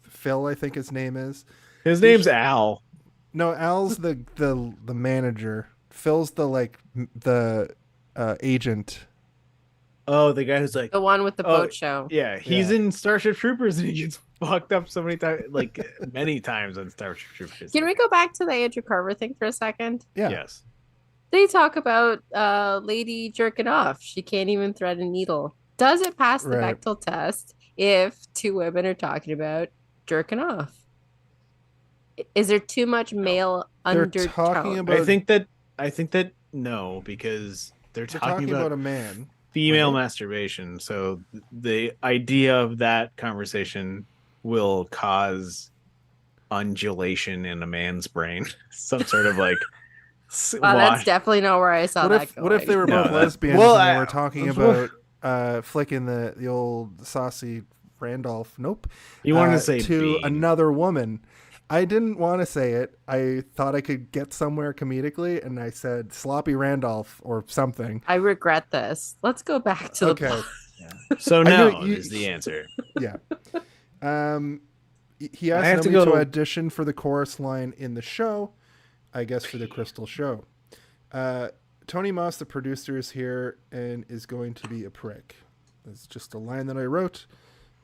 Phil, I think his name is. His name's Al. No, Al's the manager. Phil's the agent. Oh, the guy who's like, The one with the Oh, boat show. yeah, he's Yeah. in Starship Troopers and he gets fucked up so many times, like many times on Starship Troopers. Can we go back to the Andrew Carver thing for a second? Yeah. Yes. They talk about lady jerking off. She can't even thread a needle. Does it pass the Right. Bechdel test if two women are talking about jerking off? Is there too much male They're undertone? talking about- I think that no, because they're We're talking about a man. female right? masturbation. So the idea of that conversation will cause undulation in a man's brain. Some sort of like Wow, that's definitely not where I saw that going. What if they were No, both that- lesbians well, and they I- were talking well- about flicking the old saucy Randolph? Nope. You wanted to say to bean. another woman. I didn't want to say it. I thought I could get somewhere comedically, and I said sloppy Randolph or something. I regret this. Let's go back to the Okay. plot. So I knew no you- is the answer. Yeah. He I asked have to Nomi go to to- audition for the chorus line in the show, I guess for the Cristal show. Tony Moss, the producer, is here and is going to be a prick. That's just a line that I wrote.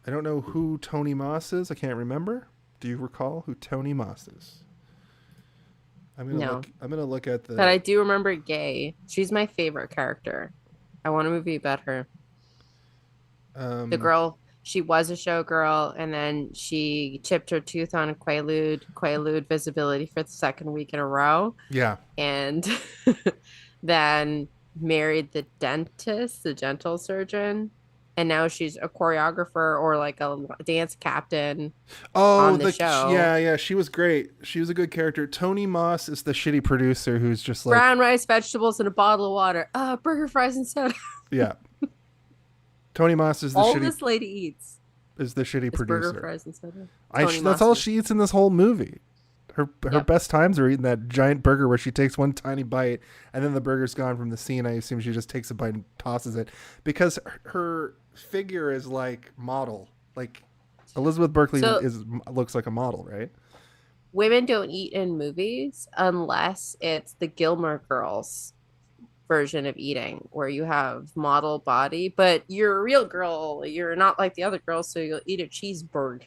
I don't know who Tony Moss is. I can't remember. Do you recall who Tony Moss is? I'm gonna look at the. But I do remember Gay. She's my favorite character. I want a movie about her. The girl, she was a showgirl, and then she chipped her tooth on Quaalude visibility for the second week in a row, Yeah. and then married the dentist, the dental surgeon, and now she's a choreographer or like a dance captain Oh, on the show. yeah, she was great. She was a good character. Tony Moss is the shitty producer who's just like Brown rice, vegetables, and a bottle of water. Burger, fries, and soda. yeah. Tony Moss is the All shitty this lady eats is the shitty is producer. burger, fries, and soda. That's all she eats in this whole movie. Her best times are eating that giant burger where she takes one tiny bite and then the burger's gone from the scene. I assume she just takes a bite and tosses it because her figure is like model. Like Elizabeth Berkley looks like a model, right? Women don't eat in movies unless it's the Gilmore Girls version of eating where you have model body, but you're a real girl. You're not like the other girls, so you'll eat a cheeseburger.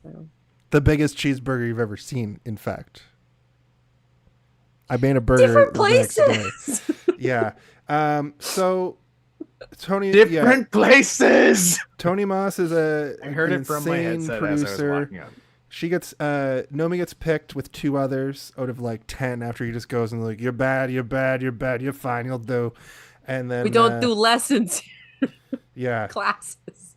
So. The biggest cheeseburger you've ever seen, in fact. I made a burger Different the next places. day. Yeah. So Tony places. Tony Moss is I heard it from my headset producer. as I was walking up. She gets Nomi gets picked with 2 others out of like 10 after he just goes and like, you're bad, you're fine, you'll do. And then we don't do lessons. Yeah. Classes.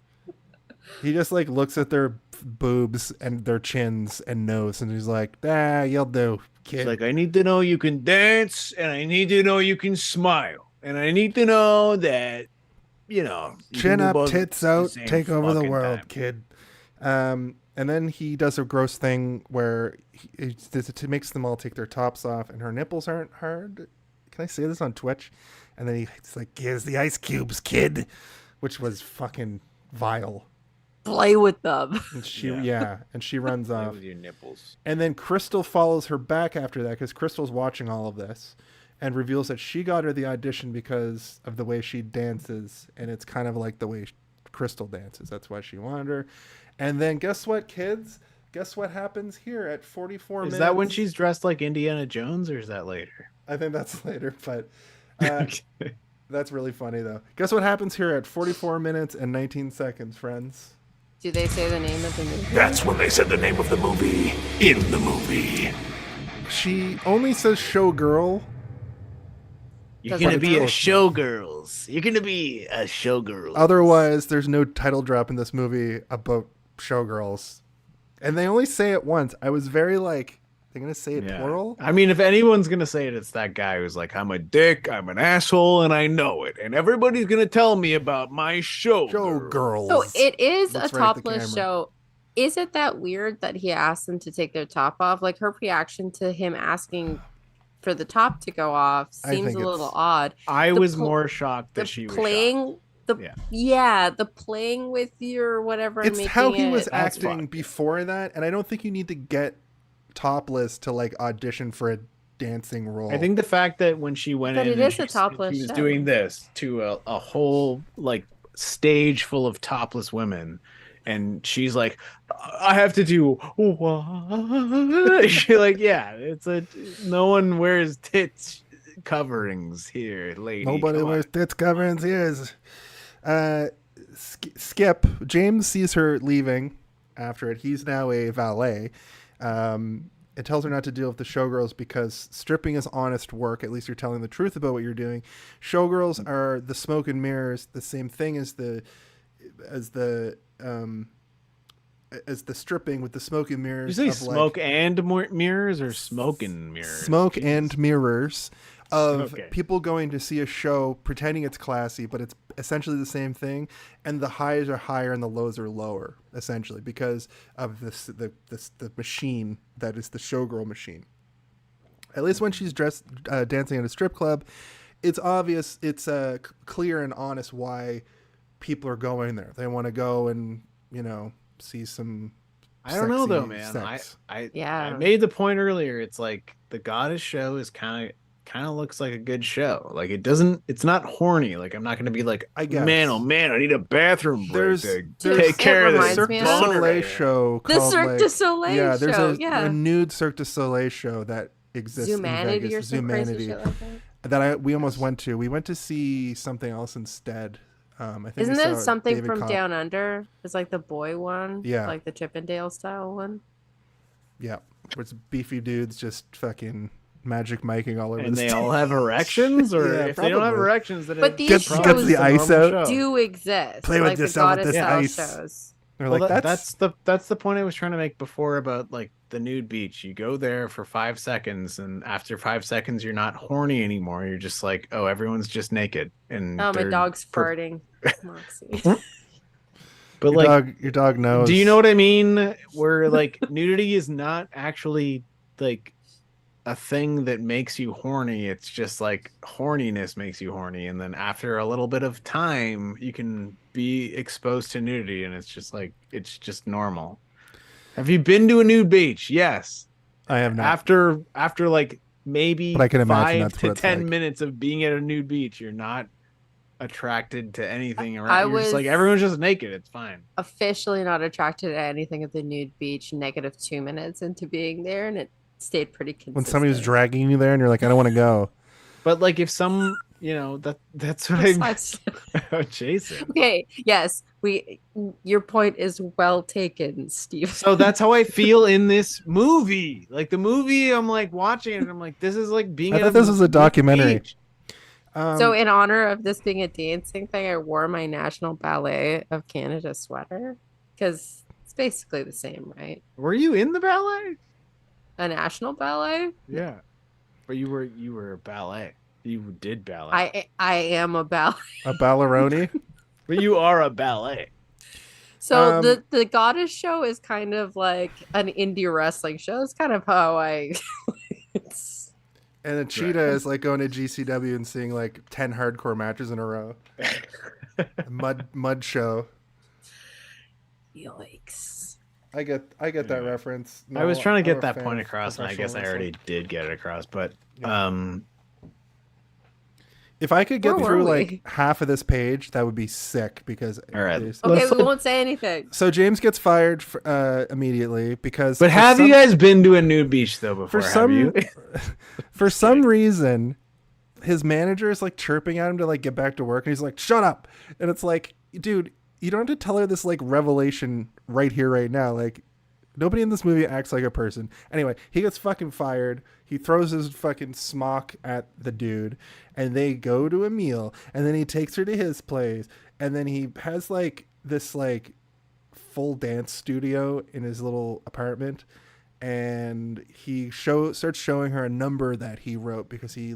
He just like looks at their boobs and their chins and nose and he's like, you'll do, kid. It's like, I need to know you can dance and I need to know you can smile. And I need to know that, chin up, tits out, take over the world, kid. And then he does a gross thing where he makes them all take their tops off and her nipples aren't hard. Can I say this on Twitch? And then he's like, here's the ice cubes, kid, which was fucking vile. Play with them. And she runs off. With your nipples. And then Cristal follows her back after that because Crystal's watching all of this and reveals that she got her the audition because of the way she dances. And it's kind of like the way Cristal dances. That's why she wanted her. And then guess what, kids? Guess what happens here at 44 minutes? Is that when she's dressed like Indiana Jones or is that later? I think that's later, but that's really funny, though. Guess what happens here at 44 minutes and 19 seconds, friends? Do they say the name of the movie? That's when they said the name of the movie in the movie. She only says showgirl. You're going to be a showgirls. You're going to be a showgirl. Otherwise, there's no title drop in this movie about showgirls. And they only say it once. I was very like, they're going to say it plural? I mean, if anyone's going to say it, it's that guy who's like, I'm a dick, I'm an asshole, and I know it. And everybody's going to tell me about my showgirls. So it is a topless show. Is it that weird that he asked them to take their top off? Like her reaction to him asking for the top to go off seems a little odd. I was more shocked that she was playing the playing with your whatever. It's how he was acting before that, and I don't think you need to get topless to like audition for a dancing role. I think the fact that when she went in, she was doing this to a whole like stage full of topless women. And she's like, I have to do what? She's like, yeah, no one wears tits coverings here, lady. Nobody wears tits coverings here. Skip. James sees her leaving after it. He's now a valet. It tells her not to deal with the showgirls because stripping is honest work. At least you're telling the truth about what you're doing. Showgirls are the smoke and mirrors, the same thing as the stripping with the smoke and mirrors. Did you say smoke and mirrors or smoke and mirrors? Smoke and mirrors of people going to see a show pretending it's classy, but it's essentially the same thing. And the highs are higher and the lows are lower, essentially, because of the machine that is the showgirl machine. At least when she's dressed dancing at a strip club, it's obvious, it's clear and honest why people are going there. They want to go and, see some I don't know though, man. I made the point earlier. It's like the Goddess show is kind of looks like a good show. Like it's not horny. Like I'm not going to be like, man, oh man, I need a bathroom break to take care of this Cirque du Soleil show called the Cirque du Soleil show. There's a nude Cirque du Soleil show that exists in Vegas. Or some crazy shit like that we almost went to. We went to see something else instead. I think Isn't there something David from Down Under? It's like the boy one. Yeah. Like the Chippendale style one. Yeah. Where it's beefy dudes just fucking magic miking all over And the they stage. all have erections, or Yeah, if they don't have probably. erections, then But it these Gets shows the ice out. do exist. Play with like the yourself with goddess this style ice. shows. They're Well, like, that's the point I was trying to make before about like the nude beach. You go there for 5 seconds, and after 5 seconds, you're not horny anymore. You're just like, oh, everyone's just naked, and Oh, my they're dog's farting. Moxie. But like, your dog knows. do you know what I mean? Where like nudity is not actually like a thing that makes you horny. It's just like horniness makes you horny, and then after a little bit of time, you can be exposed to nudity, and it's just like it's just normal. Have you been to a nude beach? Yes. I have not. After like maybe But I can imagine 5 that's to what it's 10 like. minutes of being at a nude beach, you're not attracted to anything around. I You're just like was- everyone's just naked. It's fine. Officially not attracted to anything at the nude beach. -2 minutes into being there, and it stayed pretty consistent. When somebody was dragging you there and you're like, I don't want to go. But like if some, that's what I'm Jason. Okay, yes, your point is well taken, Steve. So that's how I feel in this movie. Like the movie, I'm like watching it and I'm like, this is like being I at thought this was a documentary. beach. So in honor of this being a dancing thing, I wore my National Ballet of Canada sweater because it's basically the same, right? Were you in the ballet? A national ballet? Yeah. But you were a ballet. You did ballet. I am a ballet. A balleroni. But you are a ballet. So the goddess show is kind of like an indie wrestling show. It's kind of how I it's And a cheetah is like going to GCW and seeing like 10 hardcore matches in a row. Mud show. yikes. I get that reference. I was trying to I'm get a that fan point of across, and I guess I professional already wrestling. did get it across. But If I could get Where through were like we? half of this page, that would be sick because All right. there's- Okay, we won't say anything. So James gets fired immediately because but for have some- you guys been to a nude beach though before? for Have some you? for some reason his manager is like chirping at him to like get back to work and he's like, shut up. And it's like, dude, you don't have to tell her this like revelation right here, right now. Like nobody in this movie acts like a person. Anyway, he gets fucking fired. He throws his fucking smock at the dude and they go to a meal and then he takes her to his place and then he has like this like full dance studio in his little apartment and he starts showing her a number that he wrote because he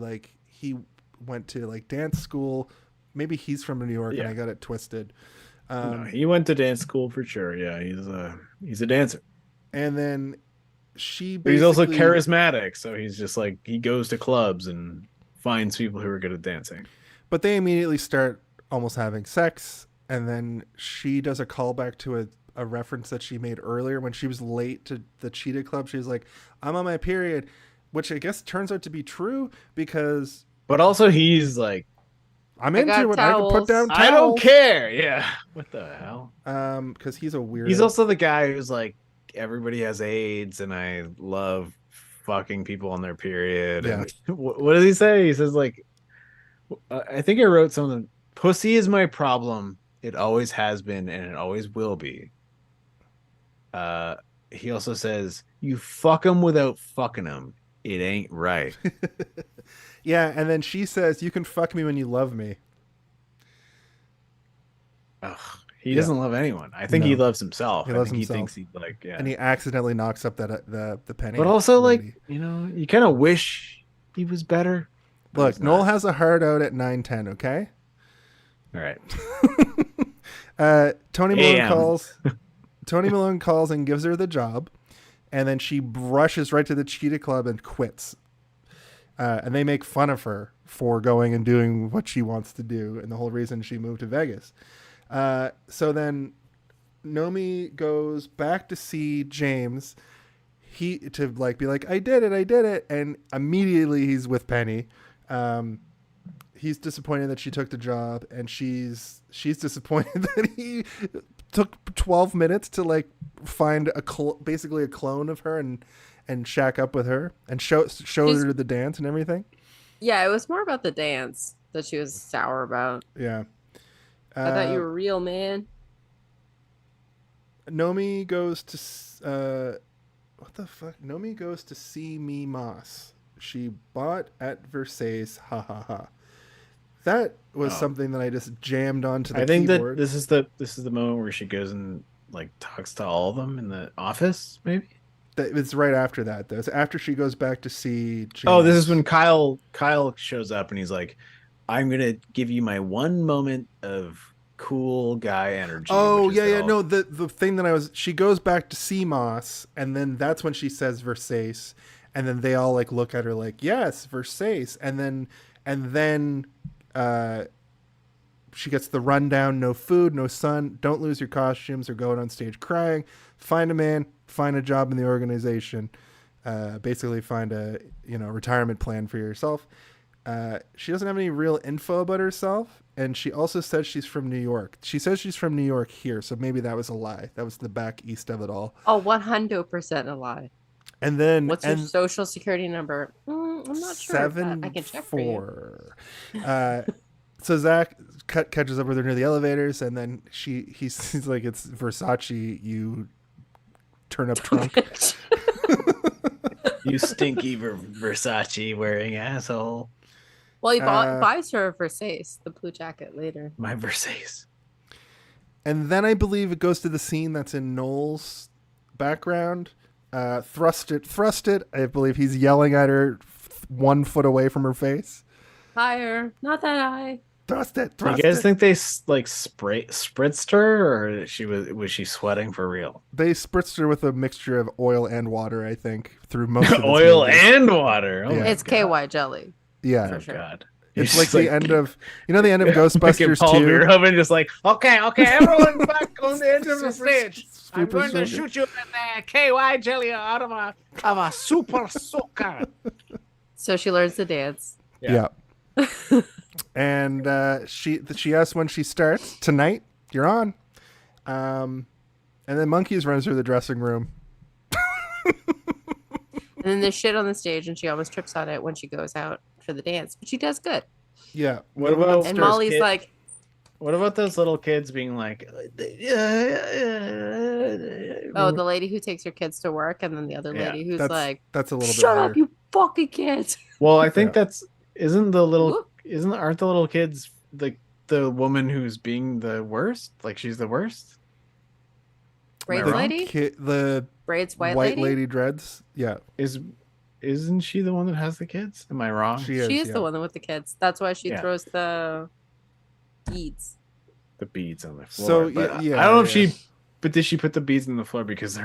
went to like dance school. Maybe he's from New York and Yeah. I got it twisted. No, he went to dance school for sure. Yeah, he's a dancer. And then she But he's also basically- charismatic, so he's just like he goes to clubs and finds people who are good at dancing. But they immediately start almost having sex, and then she does a callback to a reference that she made earlier when she was late to the Cheetah Club. She's like, I'm on my period, which I guess turns out to be true because But also he's like, I'm I got into it. I can put towels. down towels. I don't care. Yeah. What the hell? Because he's a weird. He's also the guy who's like, everybody has AIDS and I love fucking people on their period. Yeah. And what does he say? He says like, I think I wrote something. Pussy is my problem. It always has been and it always will be. He also says, you fuck them without fucking them. It ain't right. Yeah, and then she says, you can fuck me when you love me. Ugh, he doesn't love anyone. I think No. he loves himself. He I loves think himself. he thinks he like, yeah. And he accidentally knocks up the penny. But also, like, lady. you kind of wish he was better. but Look, he's Noel not. has a hard out at 9:10. Okay. All right. Tony Malone AM. calls. Tony Malone calls and gives her the job, and then she rushes right to the Cheetah Club and quits. And they make fun of her for going and doing what she wants to do, and the whole reason she moved to Vegas. So then Nomi goes back to see James. To like be like, I did it, and immediately he's with Penny. He's disappointed that she took the job, and she's disappointed that he took 12 minutes to like find basically a clone of her and shack up with her and show her the dance and everything. Yeah, it was more about the dance that she was sour about. Yeah. I thought you were real, man. Nomi goes to what the fuck? Nomi goes to see me Moss. she bought at Versailles. Ha ha ha. That was something that I just jammed onto the I think keyboard. that this is the moment where she goes and like talks to all of them in the office, maybe. It's right after that, though. It's after she goes back to see James. Oh, this is when Kyle shows up and he's like, "I'm gonna give you my one moment of cool guy energy." Oh, which is yeah. all- No, the thing that she goes back to see Moss, and then that's when she says Versailles, and then they all like look at her like, yes, Versailles, and then she gets the rundown: no food, no sun, don't lose your costumes or go out on stage crying, find a man, find a job in the organization, basically find a retirement plan for yourself. She doesn't have any real info about herself, and she also says she's from New York. She says she's from New York here, so maybe that was a lie. That was the back east of it all. Oh, 100% a lie. And then What's your social security number? I'm not sure. I can check for you. So Zack catches up with her near the elevators, and then he's like, "It's Versace, you turn up trunk." You stinky Versace wearing asshole. Well, he buys her a Versailles, the blue jacket, later. My Versailles. And then I believe it goes to the scene that's in Noel's background. Thrust it. I believe he's yelling at her 1 foot away from her face. Higher, not that high. Thrust it. You guys think they like spritzed her, or was she sweating for real? They spritzed her with a mixture of oil and water, I think, through most of this Oil movie. and water. Oh Yeah. my It's God. KY jelly. Yeah. For sure. God. It's like the end of, the end of Ghostbusters Paul 2. Verhoeven just like, okay, everyone back on the edge of the stage. I'm going to Super shoot you with a KY jelly out of a super soaker. So she learns to dance. Yeah. And she asks when she starts. Tonight, you're on. And then Monkeys runs through the dressing room. And then there's shit on the stage, and she almost trips on it when she goes out for the dance. But she does good. Yeah. What about And Molly's kid- like, What about those little kids being like, oh, the lady who takes her kids to work, and then the other Yeah, lady who's that's like, a little bit shut up, later. you fucking kids. Well, I think Yeah. aren't the little kids the woman who's being the worst? Like she's the worst? Braids wrong? lady? The Braids white white lady? lady dreads. Yeah. Isn't she the one that has the kids? Am I wrong? She is. She is yeah. the one with the kids. That's why she Yeah. throws the beads. The beads on the floor. So, But yeah, I don't know if yeah. but did she put the beads on the floor because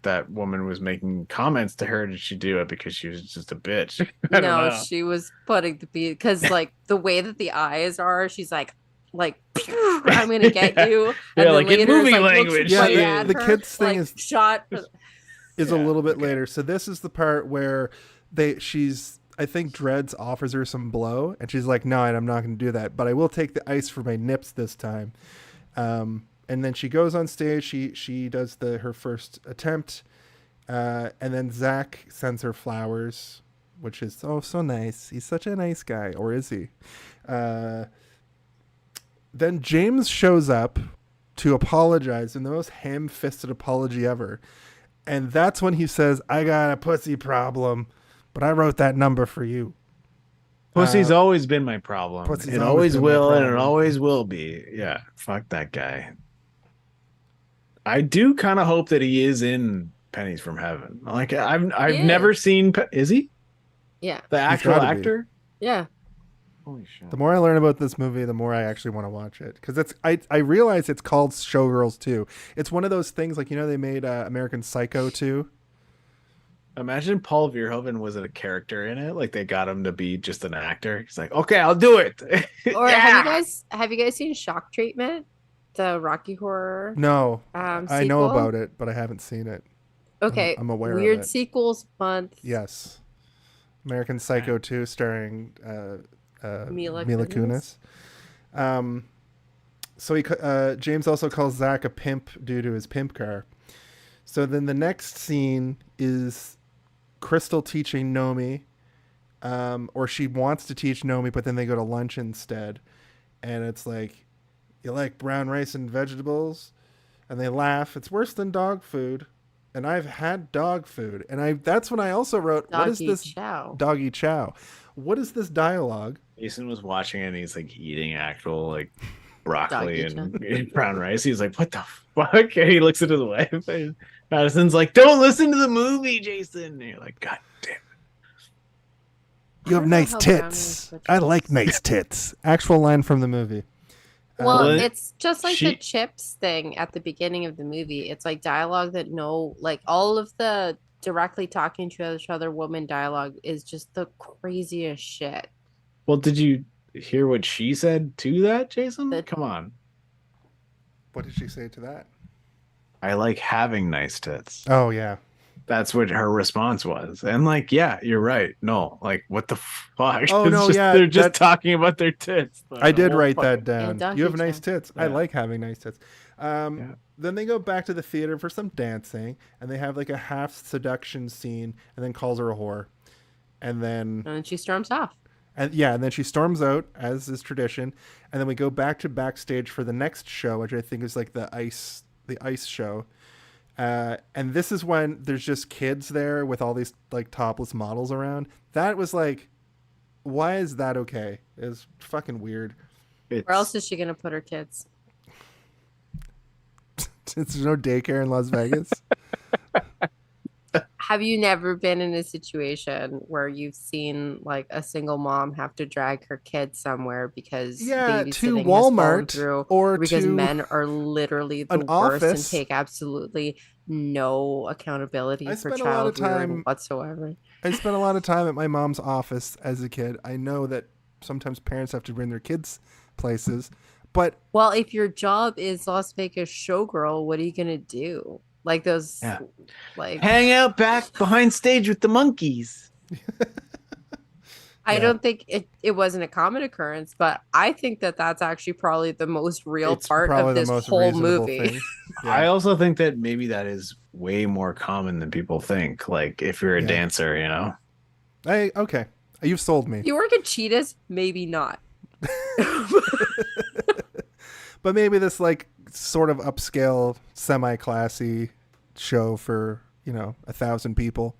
that woman was making comments to her? Or did she do it because she was just a bitch? I don't No, know. she was putting the bead because like the way that the eyes are, she's like I'm gonna get you. Yeah, then like in later movie it's looks language, Yeah, right she at the her, kids thing like, is shot. is a Yeah, little bit okay. later. So this is the part where I think Dreads offers her some blow, and she's like, "No, I'm not going to do that, but I will take the ice for my nips this time." And then she goes on stage. She does her first attempt, and then Zack sends her flowers, which is so nice. He's such a nice guy, or is he? Then James shows up to apologize in the most ham-fisted apology ever. And that's when he says, "I got a pussy problem, but I wrote that number for you." Pussy's always been my problem. Pussy's It always always been my will, and it problem. always will be. Yeah, fuck that guy. I do kind of hope that he is in Pennies from Heaven. Like I've He never is. seen. Is he Yeah, the actual gotta be. actor? yeah. Holy shit! The more I learn about this movie, the more I actually want to watch it. Because I realize it's called Showgirls 2. It's one of those things like, they made American Psycho 2. Imagine Paul Verhoeven was a character in it. Like they got him to be just an actor. He's like, okay, I'll do it. Or Yeah! have you guys seen Shock Treatment, the Rocky Horror? No, Sequel? I know about it, but I haven't seen it. Okay, I'm aware Weird of it. Sequels Month. Yes. American Psycho 2 starring Mila Mila Kunis. Kunis. So James also calls Zack a pimp due to his pimp car. So then the next scene is Cristal teaching Nomi, or she wants to teach Nomi, but then they go to lunch instead. And it's like, "You like brown rice and vegetables?" And they laugh. It's worse than dog food. and I've had dog food. And that's when I also wrote, what is Doggy this chow. doggy chow? What is this dialogue? Jason was watching it and he's like eating actual like broccoli Doggy and brown rice. He's like, what the fuck? And he looks at his wife and Madison's like, don't listen to the movie, Jason. And you're like, God damn. You have don't know nice how brown tits. rice I like nice tits. Actual line from the movie. Well, Well, it's just like the she- chips thing at the beginning of the movie. It's like dialogue that like all of the directly talking to each other woman dialogue is just the craziest shit. Well, did you hear what she said to that, Jason? Come on. What did she say to that? I like having nice tits. Oh, yeah. That's what her response was. And like, yeah, you're right. No, like what the fuck? Oh, It's no, just, yeah, they're just that- talking about their tits. I did The write whole that fucking- down. Yeah, You have doggy nice chow. tits. I Yeah. like having nice tits. Yeah. Then they go back to the theater for some dancing, and they have like a half seduction scene, and then calls her a whore, and then And then she storms off. and then she storms out as is tradition, and then we go back to backstage for the next show, which I think is like the ice show. And this is when there's just kids there with all these like topless models around. That was like, why is that okay? It's fucking weird. It's, Where else is she gonna put her kids? There's no daycare in Las Vegas. Have you never been in a situation where you've seen like a single mom have to drag her kid somewhere because Yeah, to babysitting has Walmart fallen through, or because to men are literally the an worst and office. take absolutely no accountability I for spent a lot of child rearing time- whatsoever. I spent a lot of time at my mom's office as a kid. I know that sometimes parents have to bring their kids places, but Well, if your job is Las Vegas showgirl, what are you gonna do? Like those, Yeah. like hang out back behind stage with the monkeys. I Yeah. don't think it wasn't a common occurrence, but I think that that's actually probably the most real it's part probably of the this most whole reasonable movie. thing. I Yeah. also think that maybe that is way more common than people think. Like if you're a Yeah. dancer, you know. Okay. You've sold me. You work at Cheetahs, maybe not. But maybe this like sort of upscale, semi-classy show for 1,000 people.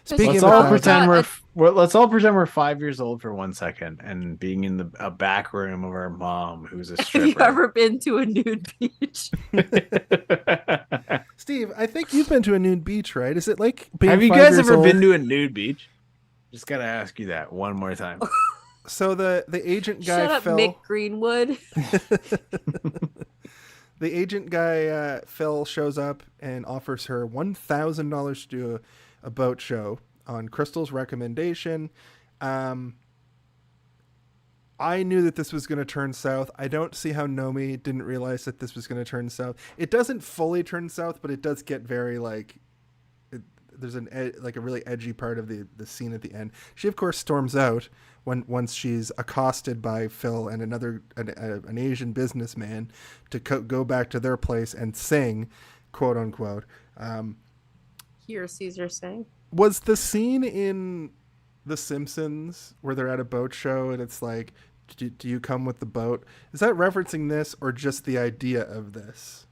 Speaking Let's of all that, pretend Not let's all pretend we're 5 years old for 1 second and being in a back room of our mom who's a Have you stripper. ever been to a nude beach? Steve, I think you've been to a nude beach, right? Is it like being Have you 5 guys years ever old? been to a nude beach? Just gotta ask you that one more time. So the agent guy Shut up, Phil, Mick Greenwood. the agent guy Phil shows up and offers her $1,000 to do a boat show on Cristal's recommendation. I knew that this was going to turn south. I don't see how Nomi didn't realize that this was going to turn south. It doesn't fully turn south, but it does get very like. There's a really edgy part of the scene at the end. She of course storms out once she's accosted by Phil and an Asian businessman to go back to their place and sing, quote unquote. Hear Caesar sing. Was the scene in The Simpsons where they're at a boat show and it's like, do you come with the boat? Is that referencing this or just the idea of this?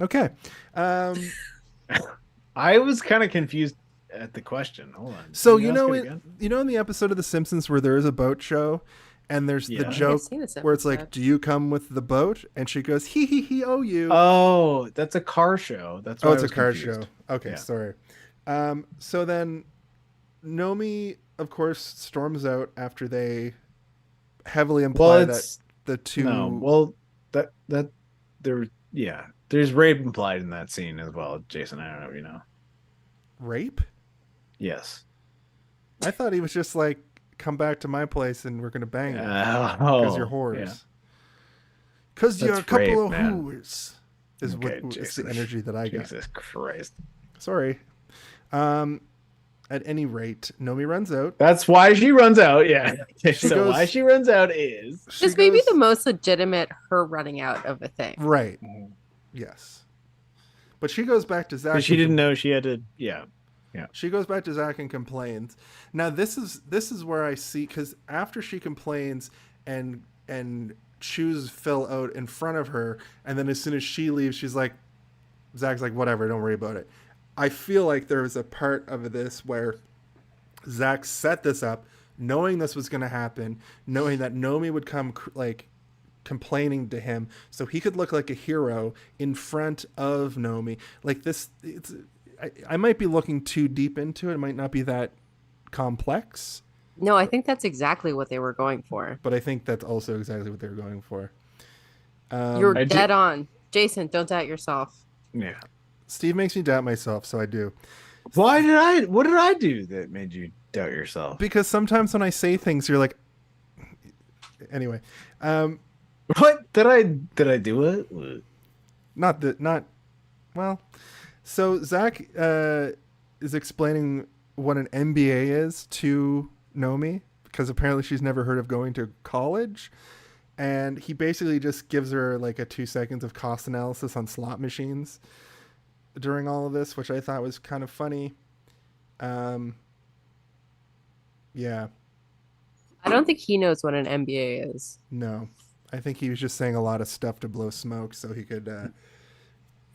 Okay. I was kind of confused at the question. Hold on. So Can ask it again? in the episode of The Simpsons where there is a boat show and there's Yeah. the I think I've joke seen this where it's like, episode. do you come with the boat? And she goes, he, oh, you. Oh, that's a car show. That's why Oh, I it's a was car confused. show. Okay, Yeah. sorry. So then Nomi, of course, storms out after they heavily imply Well, that it's the two... no. Well, that there's rape implied in that scene as well, Jason. I don't know if you know. Rape? Yes. I thought he was just like, come back to my place and we're going to bang it. Oh, Because you're yeah. whores. Because you're a That's couple rape, of man. whores. Is Okay, what is Jason. the energy that I got. Jesus Christ. Sorry. At any rate, Nomi runs out. That's why she runs out. Yeah. She so goes- why she runs out is She This may be goes- the most legitimate her running out of a thing. Right. Yes. But she goes back to Zack. because she and didn't know she had to. Yeah. She goes back to Zack and complains. Now this is where I see, because after she complains and chews Phil out in front of her, and then as soon as she leaves, she's like, Zack's like, whatever, don't worry about it. I feel like there was a part of this where Zack set this up, knowing this was going to happen, knowing that Nomi would come like complaining to him, so he could look like a hero in front of Nomi. Like this, I might be looking too deep into it. It might not be that complex. No, I think that's exactly what they were going for. But I think that's also exactly what they were going for. You're dead on. Jason, don't doubt yourself. Yeah. Steve makes me doubt myself, so I do. What did I do that made you doubt yourself? Because sometimes when I say things, you're like, anyway. What did I do it? Well. So Zack is explaining what an MBA is to Nomi, because apparently she's never heard of going to college. And he basically just gives her like a 2 seconds of cost analysis on slot machines during all of this, which I thought was kind of funny. Yeah. I don't think he knows what an MBA is. No. I think he was just saying a lot of stuff to blow smoke so he could,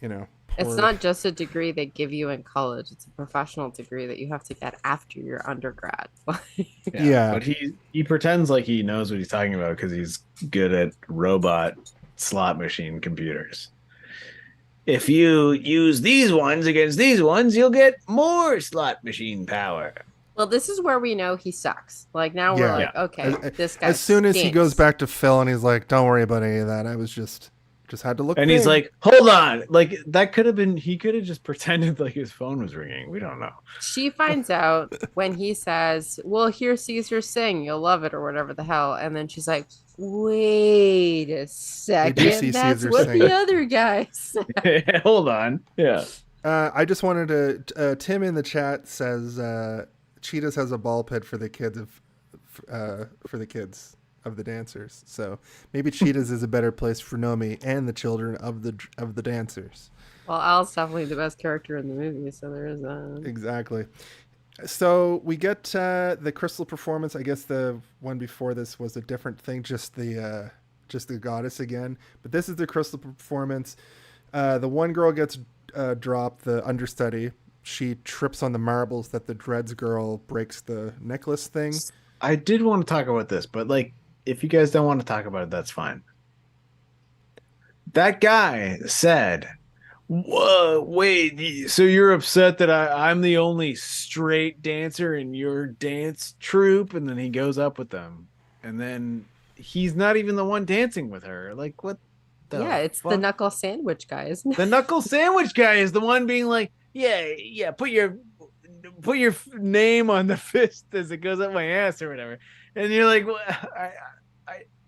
It's not just a degree they give you in college. It's a professional degree that you have to get after your undergrad. Yeah. But he pretends like he knows what he's talking about because he's good at robot slot machine computers. If you use these ones against these ones, you'll get more slot machine power. Well, this is where we know he sucks. Like now we're like, okay, this guy. As soon as stinks. he goes back to Phil and he's like, "Don't worry about any of that. I was just had to look." And big. he's like, "Hold on!" Like that could have been. He could have just pretended like his phone was ringing. We don't know. She finds out when he says, "Well, hear Caesar sing. You'll love it," or whatever the hell. And then she's like, "Wait a second. That's Caesar what sing. the other guy said." Hold on. Yeah. I just wanted to. Tim in the chat says, "Cheetahs has a ball pit for the kids of the dancers. So maybe Cheetahs is a better place for Nomi and the children of the dancers." Well, Al's definitely the best character in the movie, so there is that. Exactly. So we get the Cristal performance. I guess the one before this was a different thing, just the goddess again. But this is the Cristal performance. The one girl gets dropped, the understudy. She trips on the marbles that the Dreads girl breaks the necklace thing. I did want to talk about this, but like, if you guys don't want to talk about it, that's fine. That guy said, "Whoa, wait, so you're upset that I'm the only straight dancer in your dance troupe?" And then he goes up with them. And then he's not even the one dancing with her. Like, what the it's fuck? the knuckle sandwich guy, isn't it? The knuckle sandwich guy is the one being like, yeah, put your name on the fist as it goes up my ass or whatever. And you're like, well,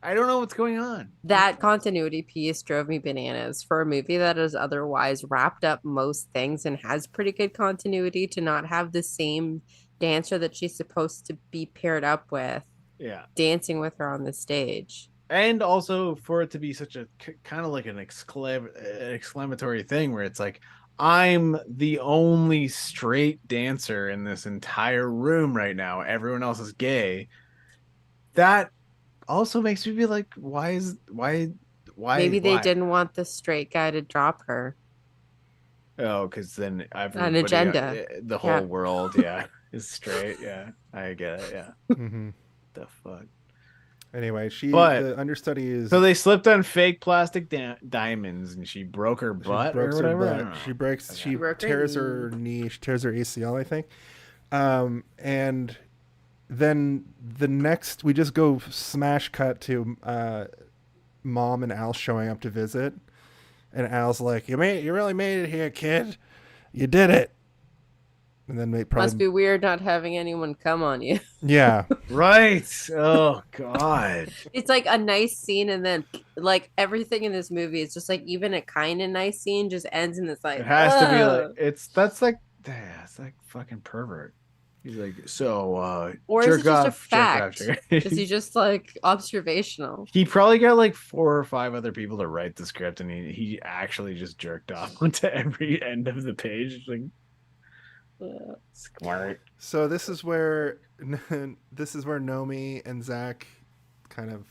I don't know what's going on. That continuity piece drove me bananas for a movie that has otherwise wrapped up most things and has pretty good continuity, to not have the same dancer that she's supposed to be paired up with dancing with her on the stage. And also for it to be such a kind of like an exclamatory thing where it's like, I'm the only straight dancer in this entire room right now. Everyone else is gay. That also makes me be like, why? Maybe they didn't want the straight guy to drop her. Oh, because then an agenda. The whole world, is straight. Yeah, I get it. Yeah. Mm-hmm. The fuck. Anyway, the understudy is. So they slipped on fake plastic diamonds, and she broke her butt or whatever. She tears her knee. She tears her ACL, I think. And then the next, we just go smash cut to Mom and Al showing up to visit, and Al's like, "You really made it here, kid. You did it." And then they probably must be weird not having anyone come on you. Yeah. Right. Oh God. It's like a nice scene, and then like everything in this movie is just like even a kind of nice scene just ends in this like. It has to be like that's like fucking pervert. He's like, so or is it just a fact? Is Is he just like observational? He probably got like 4 or 5 other people to write the script, and he actually just jerked off onto every end of the page. Like, smart. So this is where Nomi and Zack kind of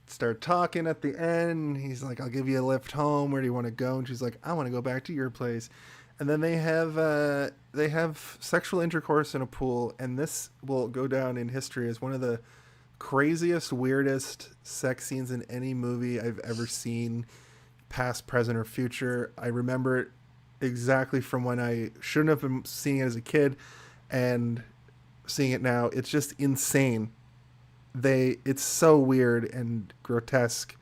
start talking at the end. He's like, I'll give you a lift home. Where do you want to go? And she's like, I want to go back to your place. And then they have sexual intercourse in a pool, and this will go down in history as one of the craziest, weirdest sex scenes in any movie I've ever seen, past, present, or future. I remember it exactly from when I shouldn't have been seeing it as a kid, and seeing it now. It's just insane. It's so weird and grotesque.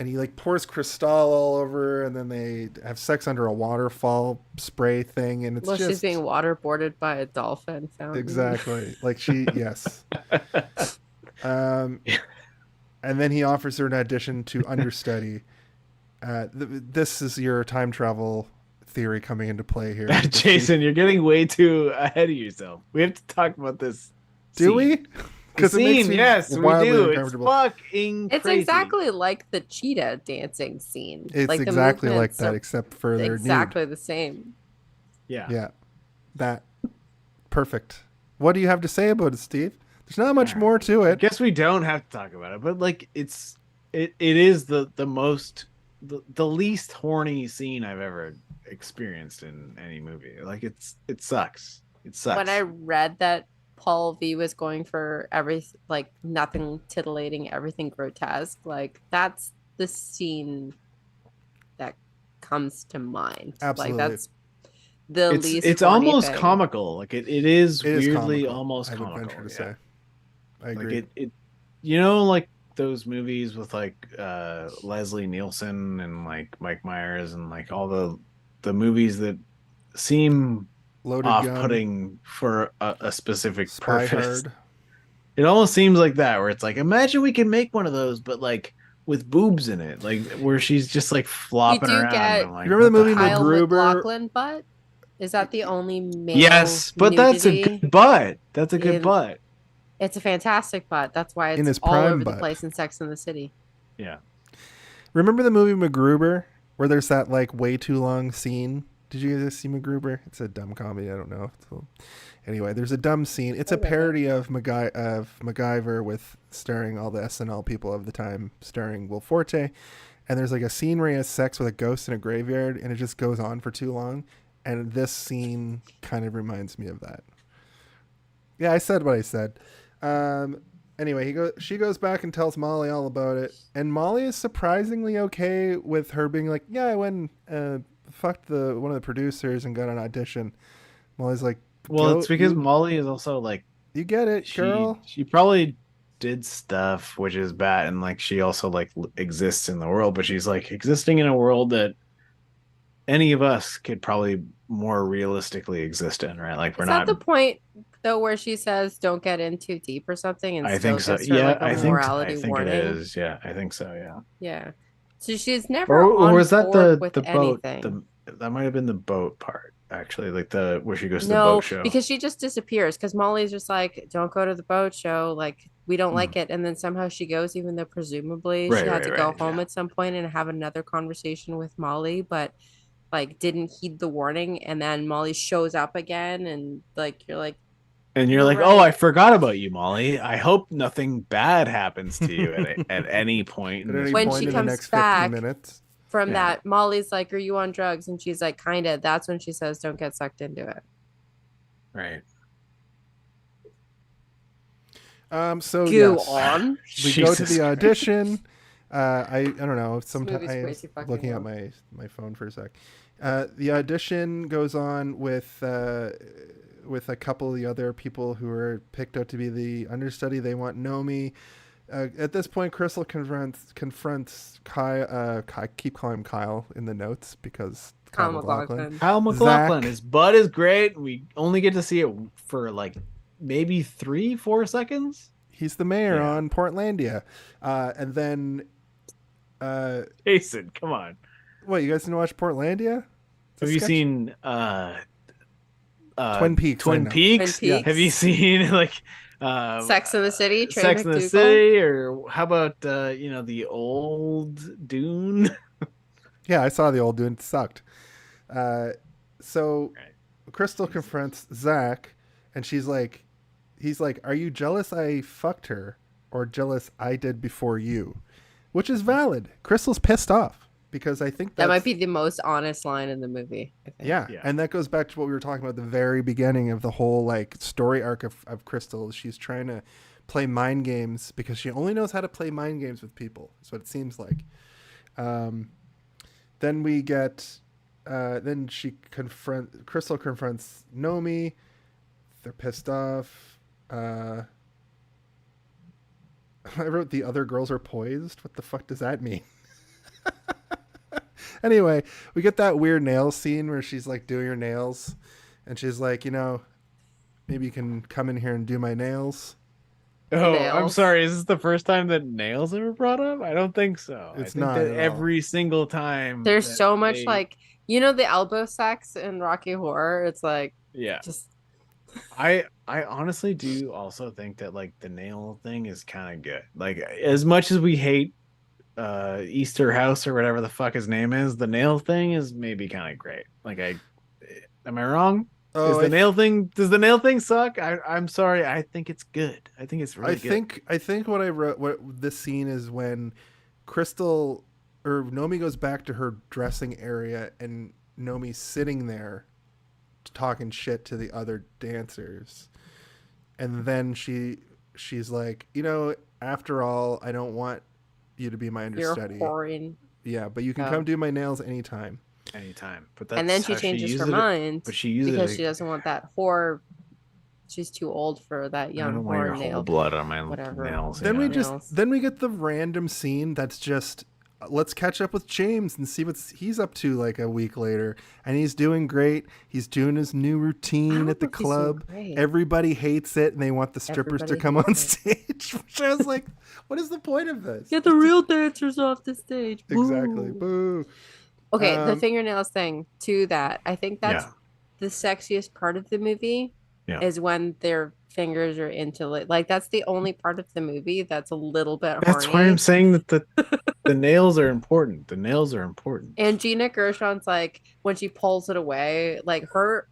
And he like pours Cristal all over, and then they have sex under a waterfall spray thing, and it's she's being waterboarded by a dolphin fountain. Exactly. Like yes. And then he offers her an audition to understudy. This is your time travel theory coming into play here. Jason, you're getting way too ahead of yourself. We have to talk about this. Do we? Because it makes me yes, we do. It's fucking It's crazy. Exactly like the cheetah dancing scene. It's like exactly like that, except for their exactly nude. the same. Yeah. Yeah. That. Perfect. What do you have to say about it, Steve? There's not much more to it. I guess we don't have to talk about it, but like it is the most the least horny scene I've ever experienced in any movie. Like it sucks. It sucks. When I read that Paul V was going for nothing titillating, everything grotesque, like that's the scene that comes to mind. Absolutely. Like that's the least. It's horny almost thing. comical. Like it is weirdly comical, almost I would comical. venture to say. I agree. Like it you know, like those movies with like Leslie Nielsen and like Mike Myers and like all the movies that seem Loaded off-putting Gun, for a specific Spy purpose. Hard. It almost seems like that, where it's like, imagine we can make one of those, but like with boobs in it, like where she's just like flopping around. Get, like, you remember the movie Kyle MacGruber? MacLachlan butt? Is that the only male? Yes, but nudity? that's a good butt. That's a good butt. It's a fantastic butt. That's why In his it's all prime over butt. the place in Sex and the City. Yeah. Remember the movie MacGruber, where there's that like way too long scene? Did you guys see MacGruber? It's a dumb comedy. I don't know. Anyway, there's a dumb scene. It's a parody of MacGyver with starring all the SNL people of the time, starring Will Forte. And there's like a scene where he has sex with a ghost in a graveyard, and it just goes on for too long. And this scene kind of reminds me of that. Yeah, I said what I said. Anyway, she goes back and tells Molly all about it, and Molly is surprisingly okay with her being like, yeah, I went and fucked one of the producers and got an audition. Molly's like, well, it's because Molly is also like, you get it, girl. She probably did stuff which is bad, and like she also like exists in the world, but she's like existing in a world that any of us could probably more realistically exist in, right? Like we're Is not that the point though where she says don't get in too deep or something, and I think so. gives her, Yeah, like, a I think morality it warning? is. Yeah, I think so. Yeah. Yeah. So she's never Or on was that board the with boat? anything. That might have been the boat part, actually, like the where she goes to the No, boat show. because she just disappears. Because Molly's just like, don't go to the boat show. Like, we don't like it. And then somehow she goes, even though presumably she had to go home at some point and have another conversation with Molly, but like didn't heed the warning. And then Molly shows up again, and like you're like, right. Oh, I forgot about you, Molly. I hope nothing bad happens to you at any point. When she comes back 15 minutes. From that, Molly's like, are you on drugs? And she's like, kind of. That's when she says, don't get sucked into it. Right. So Go yes, on. we go to the audition. I don't know. Sometimes I'm looking at my phone for a sec. The audition goes on with a couple of the other people who are picked out to be the understudy. They want Nomi. At this point, Cristal confronts Kyle. I keep calling him Kyle in the notes because Kyle MacLachlan. Kyle MacLachlan. Zack. His butt is great. We only get to see it for like maybe 3-4 seconds. He's the mayor on Portlandia. And then Jason, come on. What, you guys didn't watch Portlandia? Have you seen Twin Peaks? Twin Peaks? Yeah. Have you seen like Sex in the City? Trey Sex in the McDougal? City, or how about the old Dune? Yeah, I saw the old Dune. It sucked. So Cristal confronts Zack, and he's like, "Are you jealous I fucked her?" or jealous I did before you, which is valid. Cristal's pissed off because I think That might be the most honest line in the movie, I think. Yeah. Yeah. And that goes back to what we were talking about at the very beginning of the whole like story arc of Cristal. She's trying to play mind games because she only knows how to play mind games with people. That's what it seems like. Then we get then Cristal confronts Nomi. They're pissed off. I wrote the other girls are poised. What the fuck does that mean? Anyway, we get that weird nail scene where she's like doing her nails and she's like, maybe you can come in here and do my nails. Oh, I'm Nails. sorry. Is this the first time that nails ever brought up? I don't think so. It's I think not that at all. every single time. There's that so much they- like, the elbow sex in Rocky Horror. It's like, Yeah. just I honestly do also think that like the nail thing is kind of good. Like as much as we hate Easter House or whatever the fuck his name is, the nail thing is maybe kind of great. Like am I wrong? Oh, Does the nail thing suck? I'm sorry. I think it's good. I think it's really good. I think what I wrote, what this scene is when Cristal or Nomi goes back to her dressing area and Nomi's sitting there talking shit to the other dancers, and then she's like, after all, I don't want you to be my you're understudy. whoring. Yeah, but you can Oh. come do my nails anytime. Anytime. But that's And then she how changes her uses it. mind But she uses because it. she doesn't want that whore. She's too old for that I young don't want your whore whole nail. blood on my whatever. nails. Then yeah. we get the random scene that's just let's catch up with James and see what he's up to like a week later, and he's doing great. He's doing his new I routine don't at the know if he's doing club. great. Everybody hates it and they want the strippers to Everybody come on hates stage. Which I was like, what is the point of this? Get the real dancers off the stage. Exactly. Boo. Boo. Okay, the Um, fingernails thing to that. I think that's Yeah. the sexiest part of the movie Yeah. is when their fingers are into like that's the only part of the movie that's a little bit That's horny. why I'm saying that the nails are important. The nails are important. And Gina Gershon's like when she pulls it away, like her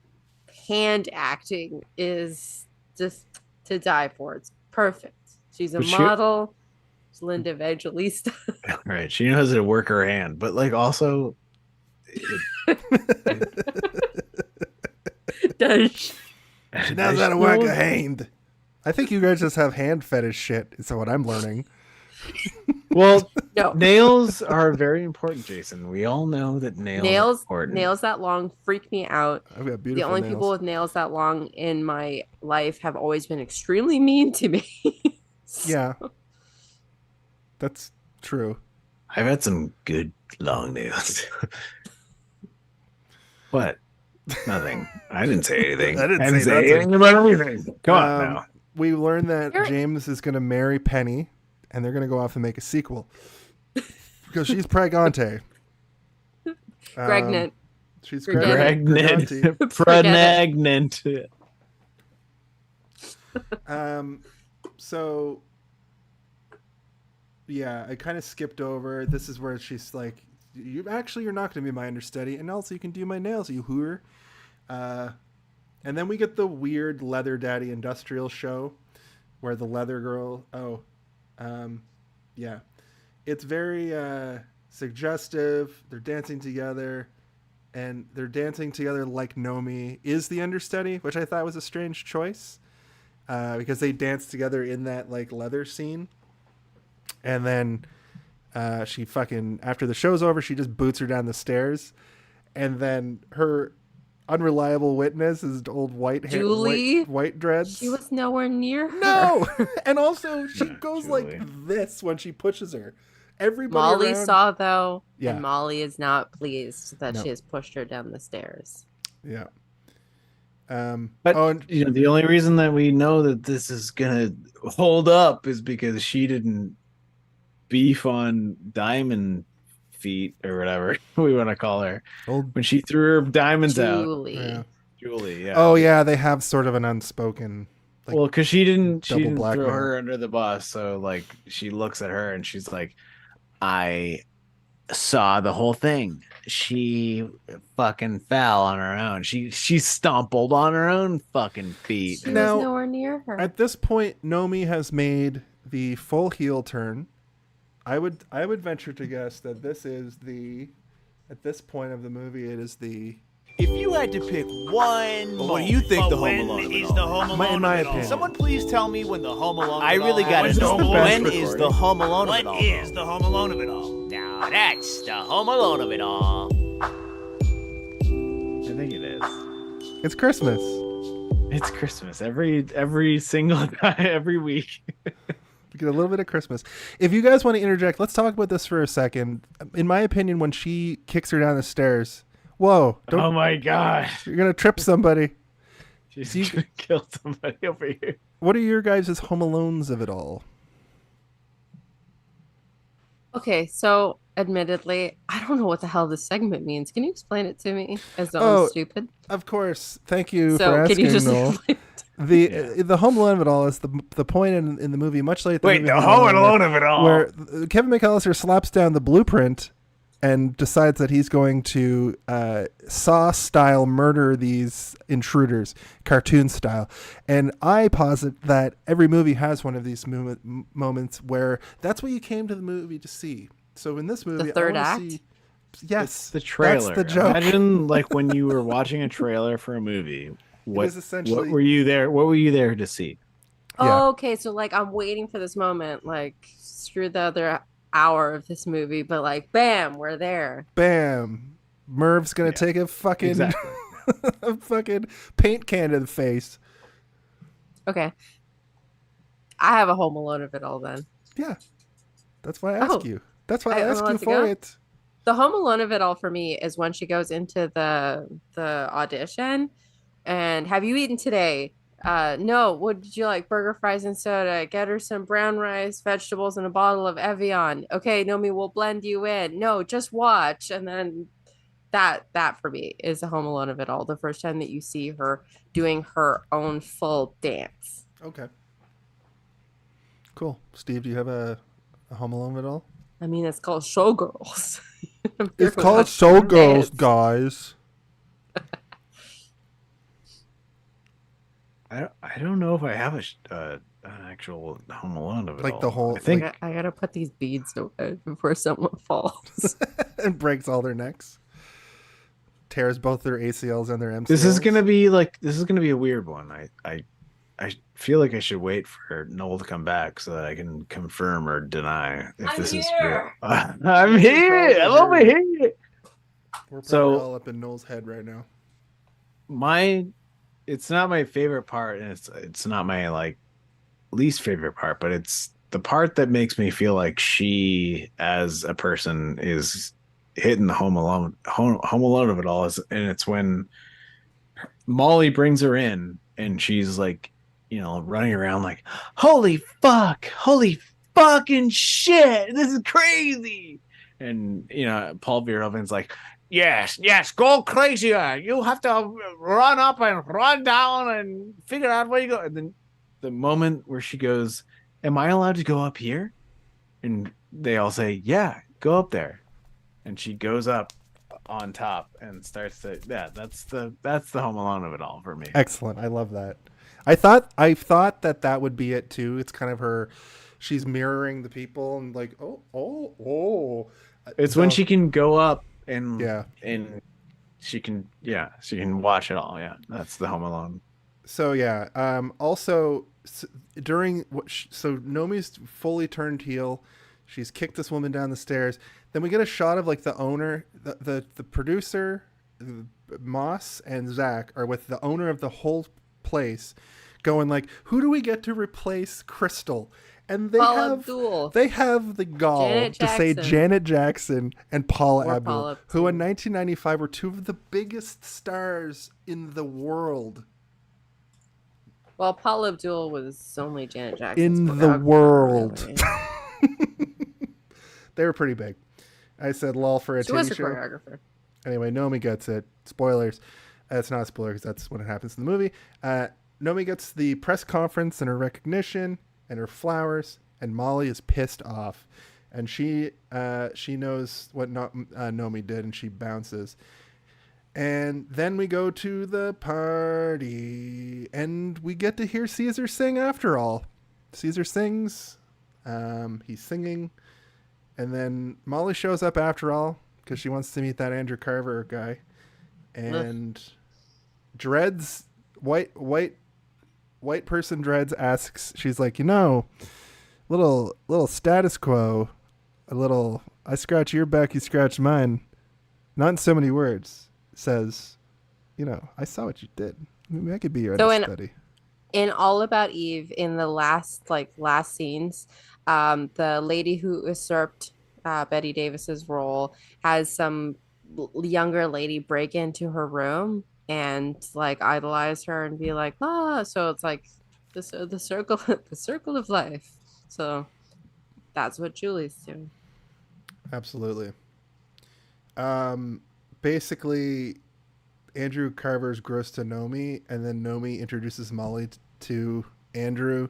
hand acting is just to die for. It's perfect. She's a But she- model. She's Linda Evangelista. Right. She knows how to work her hand, but like also Does she? She knows how to work a hand. I think you guys just have hand fetish shit. Is what I'm learning. Well, No. nails are very important, Jason. We all know that nails are important. Nails that long freak me out. I've got The beautiful only nails. people with nails that long in my life have always been extremely mean to me. Yeah. That's true. I've had some good long nails. What? Nothing. I didn't say anything. I didn't say nothing. anything about anything. Come on now. We learned that You're- James is going to marry Penny, and they're going to go off and make a sequel because she's pregante. Pregnant. She's Forget it. Pregnant. Pregante. Pregnant. So yeah, I kind of skipped over. This is where she's like, you're not going to be my understudy, and also you can do my nails, you hooer. And then we get the weird Leather Daddy industrial show where the leather girl, yeah, it's very suggestive. They're dancing together, and they're dancing together like Nomi is the understudy, which I thought was a strange choice, because they dance together in that like leather scene. And then she fucking, after the show's over, she just boots her down the stairs. And then her unreliable witness is old Julie? white dreads. She was nowhere near her. No! And also, she goes Julie. like this when she pushes her. Everybody Molly around... saw though, Yeah. and Molly is not pleased that No. she has pushed her down the stairs. Yeah. But and the only reason that we know that this is gonna hold up is because she didn't beef on Diamond Feet or whatever we want to call her old, when she threw her diamonds out. Julie. yeah. Julie, yeah. Oh yeah, they have sort of an unspoken. Like, well, because she didn't double throw blackmail. her under the bus, so like she looks at her and she's like, I saw the whole thing. She fucking fell on her own. She stumbled on her own fucking feet. She Now- was nowhere near her. At this point, Nomi has made the full heel turn. I would venture to guess that at this point of the movie, it is the. If you had to pick one, Well, what do you think but the Home when Alone of it is all? the Home Alone In my of it all? opinion. Someone please tell me when the Home Alone. I of it really all gotta was. know. the best When is recording. the Home Alone of When it all? is the Home Alone of it all? Now that's the Home Alone of it all. I think it is. It's Christmas. It's Christmas every single time, every week. We get a little bit of Christmas. If you guys want to interject, let's talk about this for a second. In my opinion, when she kicks her down the stairs, whoa! Oh my god, You're gonna trip somebody. she's gonna kill somebody over here. What are your guys' Home Alones of it all? Okay, so admittedly, I don't know what the hell this segment means. Can you explain it to me as though Oh, I'm stupid? Of course. Thank you for So asking, can you just Noel. explain? The Home Alone of it all is the point in the movie, much like Wait, movie the Home Alone of it all. where Kevin McAllister slaps down the blueprint and decides that he's going to Saw-style murder these intruders, cartoon style. And I posit that every movie has one of these moments where that's what you came to the movie to see. So in this movie, third I wanna act? see. Yes, It's the trailer. That's the joke. Imagine like when you were watching a trailer for a movie. What, is essentially- what were you there? What were you there to see? Yeah. Oh, okay, so like I'm waiting for this moment, like screw the other hour of this movie, but like bam, we're there. Bam. Merv's gonna take a fucking Exactly. a fucking paint can to the face. Okay. I have a Home Alone of it all then. Yeah. That's why I ask Oh. you. That's why I I'm ask allowed you to for go? it. The Home Alone of it all for me is when she goes into the audition and have you eaten today? No, what did you like? Burger, fries, and soda. Get her some brown rice, vegetables, and a bottle of Evian. Okay, Nomi, we'll blend you in. No, just watch. And then that for me is the Home Alone of it all. The first time that you see her doing her own full dance. Okay. Cool. Steve, do you have a Home Alone of it all? I mean, it's called Showgirls. I'm here It's to called watch them Showgirls, dance. guys. I don't know if I have an actual Home Alone of it Like all. the whole- I think I gotta put these beads away before someone falls. And breaks all their necks. Tears both their ACLs and their MCLs. this is gonna be a weird one. I feel like I should wait for Noel to come back so that I can confirm or deny if I'm this is here. real. I'm here. I'm over here. We're probably So- all up in Noel's head right now. It's not my favorite part, and it's not my like least favorite part, but it's the part that makes me feel like she as a person is hitting the home alone of it all is, and it's when Molly brings her in and she's like, running around like, holy fucking shit, this is crazy. And Paul Verhoeven's like, yes, go crazier. You have to run up and run down and figure out where you go. And then the moment where she goes, am I allowed to go up here? And they all say, yeah, go up there. And she goes up on top and starts to, that's the Home Alone of it all for me. Excellent. I love that. I thought that would be it too. It's kind of her. She's mirroring the people and like, oh. It's when she can go up and Yeah. she can watch it all. Yeah, that's the Home Alone. So yeah. Also, during so Nomi's fully turned heel. She's kicked this woman down the stairs. Then we get a shot of like the owner, the producer, Moss and Zack are with the owner of the whole place, going like, who do we get to replace Cristal? And they Paula have Abdul. they have the gall Janet to say Jackson. Janet Jackson and Paula Or Abdul, Paula who in Abdul. 1995 were two of the biggest stars in the world. Well, Paula Abdul was only Janet Jackson's In the choreographer, world. really. They were pretty big. I said lol for a She was TV a show. choreographer. Anyway, Nomi gets it. Spoilers. It's not a spoiler because that's when it happens in the movie. Nomi gets the press conference and her recognition and her flowers, and Molly is pissed off. And she knows what Nomi did, and she bounces. And then we go to the party, and we get to hear Caesar sing after all. Caesar sings He's singing, and then Molly shows up after all because she wants to meet that Andrew Carver guy, and Dreads, white person Dreads asks, she's like, little status quo, a little, I scratch your back, you scratch mine, not in so many words, says, I saw what you did. Maybe I could be your understudy. In All About Eve, in the last scenes, the lady who usurped Betty Davis's role has some younger lady break into her room and idolize her and be like, so it's like the circle the circle of life. So that's what Julie's doing. Absolutely. Basically, Andrew Carver's gross to Nomi, and then Nomi introduces Molly to Andrew,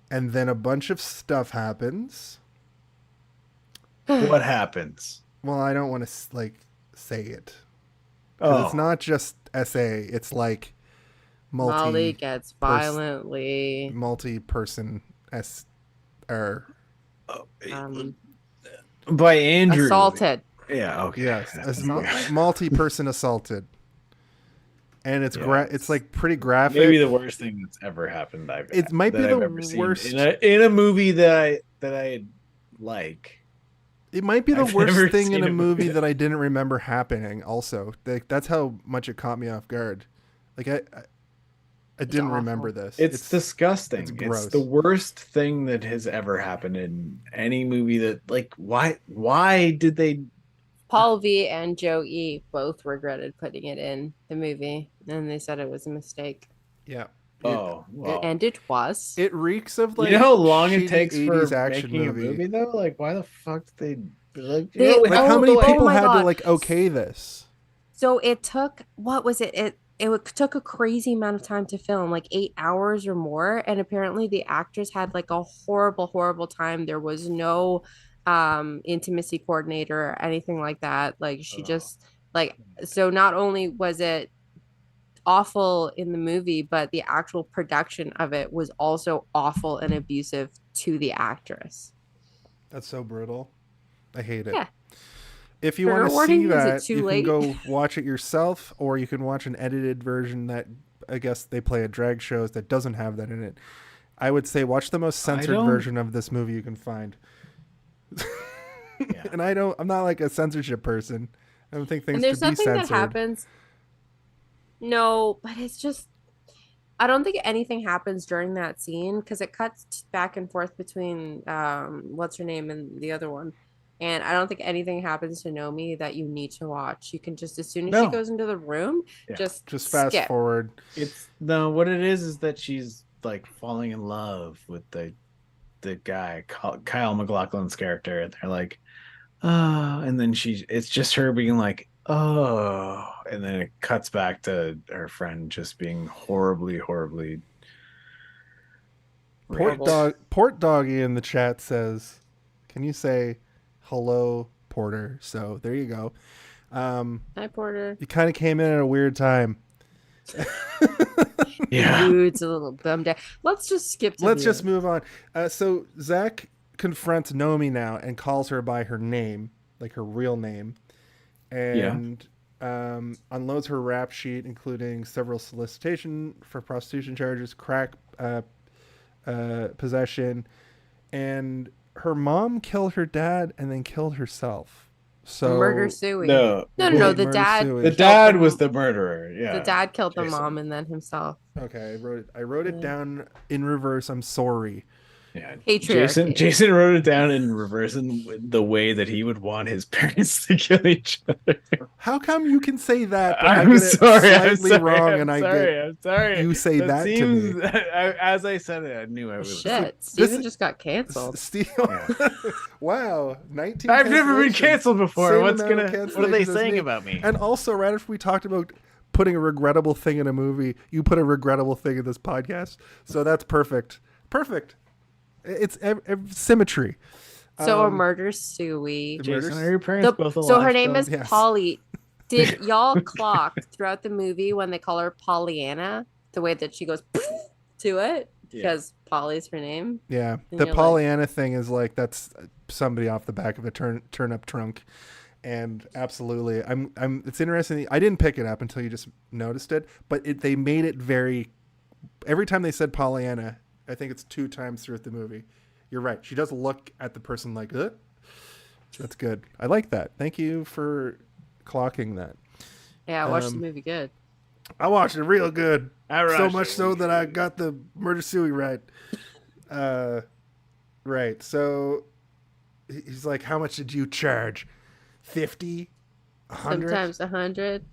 and then a bunch of stuff happens. What happens? Well, I don't want to say it. It's not just SA. It's like Molly gets violently multi-person by Andrew assaulted. Yeah. Okay. Yes, multi-person assaulted, and it's it's like pretty graphic. Maybe the worst thing that's ever happened. It might be the worst in a movie that I like. It might be the worst thing in a movie that I didn't remember happening. Also, that's how much it caught me off guard. Like I didn't remember this. It's disgusting. It's gross. It's the worst thing that has ever happened in any movie. That why did they? Paul V and Joe E both regretted putting it in the movie, and they said it was a mistake. Yeah. And it was. It reeks of you know how long it takes for action making a movie though. Like, why the fuck did they? How many people had to okay this? So it took it took a crazy amount of time to film, 8 hours or more, and apparently the actors had a horrible time. There was no intimacy coordinator or anything like that. She just so not only was it awful in the movie, but the actual production of it was also awful and abusive to the actress. That's so brutal. I hate it. Yeah. If you want to see that, you can go watch it yourself, or you can watch an edited version that I guess they play at drag shows that doesn't have that in it. I would say watch the most censored version of this movie you can find. And I'm not a censorship person. I don't think things should be censored. There's nothing that happens. No, but it's just, I don't think anything happens during that scene because it cuts back and forth between what's her name and the other one. And I don't think anything happens to Nomi that you need to watch. You can just, as soon as she goes into the room, just fast forward. What it is that she's falling in love with the guy, Kyle MacLachlan's character. And they're like, and then it's just her being like, oh, and then it cuts back to her friend just being horribly Port Doggy in the chat says, can you say hello, Porter? So there you go. Hi, Porter. You kind of came in at a weird time. Yeah. Dude's a little bummed out. Let's just skip to Let's just move on. So Zack confronts Nomi now and calls her by her name, her real name, and unloads her rap sheet, including several solicitation for prostitution charges, crack possession, and her mom killed her dad and then killed herself. So murder suey. No. The dad was the murderer. Yeah. The dad killed the mom and then himself. Okay, I wrote it down in reverse. I'm sorry. Yeah. Jason wrote it down in reverse in the way that he would want his parents to kill each other. How come you can say that? But I'm sorry. I'm sorry. Wrong, I'm sorry. You say that to me. As I said it, I knew I was. Shit, Steven just got canceled. Wow, 19. I've never been canceled before. What are they saying about me? And also, right after we talked about putting a regrettable thing in a movie, you put a regrettable thing in this podcast. So that's perfect. Perfect. It's symmetry. So a murder suey. Jason, are your parents both alive? So her name is Polly. Did y'all clock throughout the movie when they call her Pollyanna, the way that she goes to it? because Polly's her name. Yeah, And the you're Pollyanna thing is like that's somebody off the back of a turnip trunk, and absolutely, I'm. It's interesting. I didn't pick it up until you just noticed it, but they made it very. Every time they said Pollyanna, I think it's 2 times throughout the movie. You're right. She does look at the person like, That's good. I like that. Thank you for clocking that. Yeah, I watched the movie good. I watched it real good. So watched much it so that I got the murder suey right. Right. So he's like, how much did you charge? 50? 100? Sometimes 100.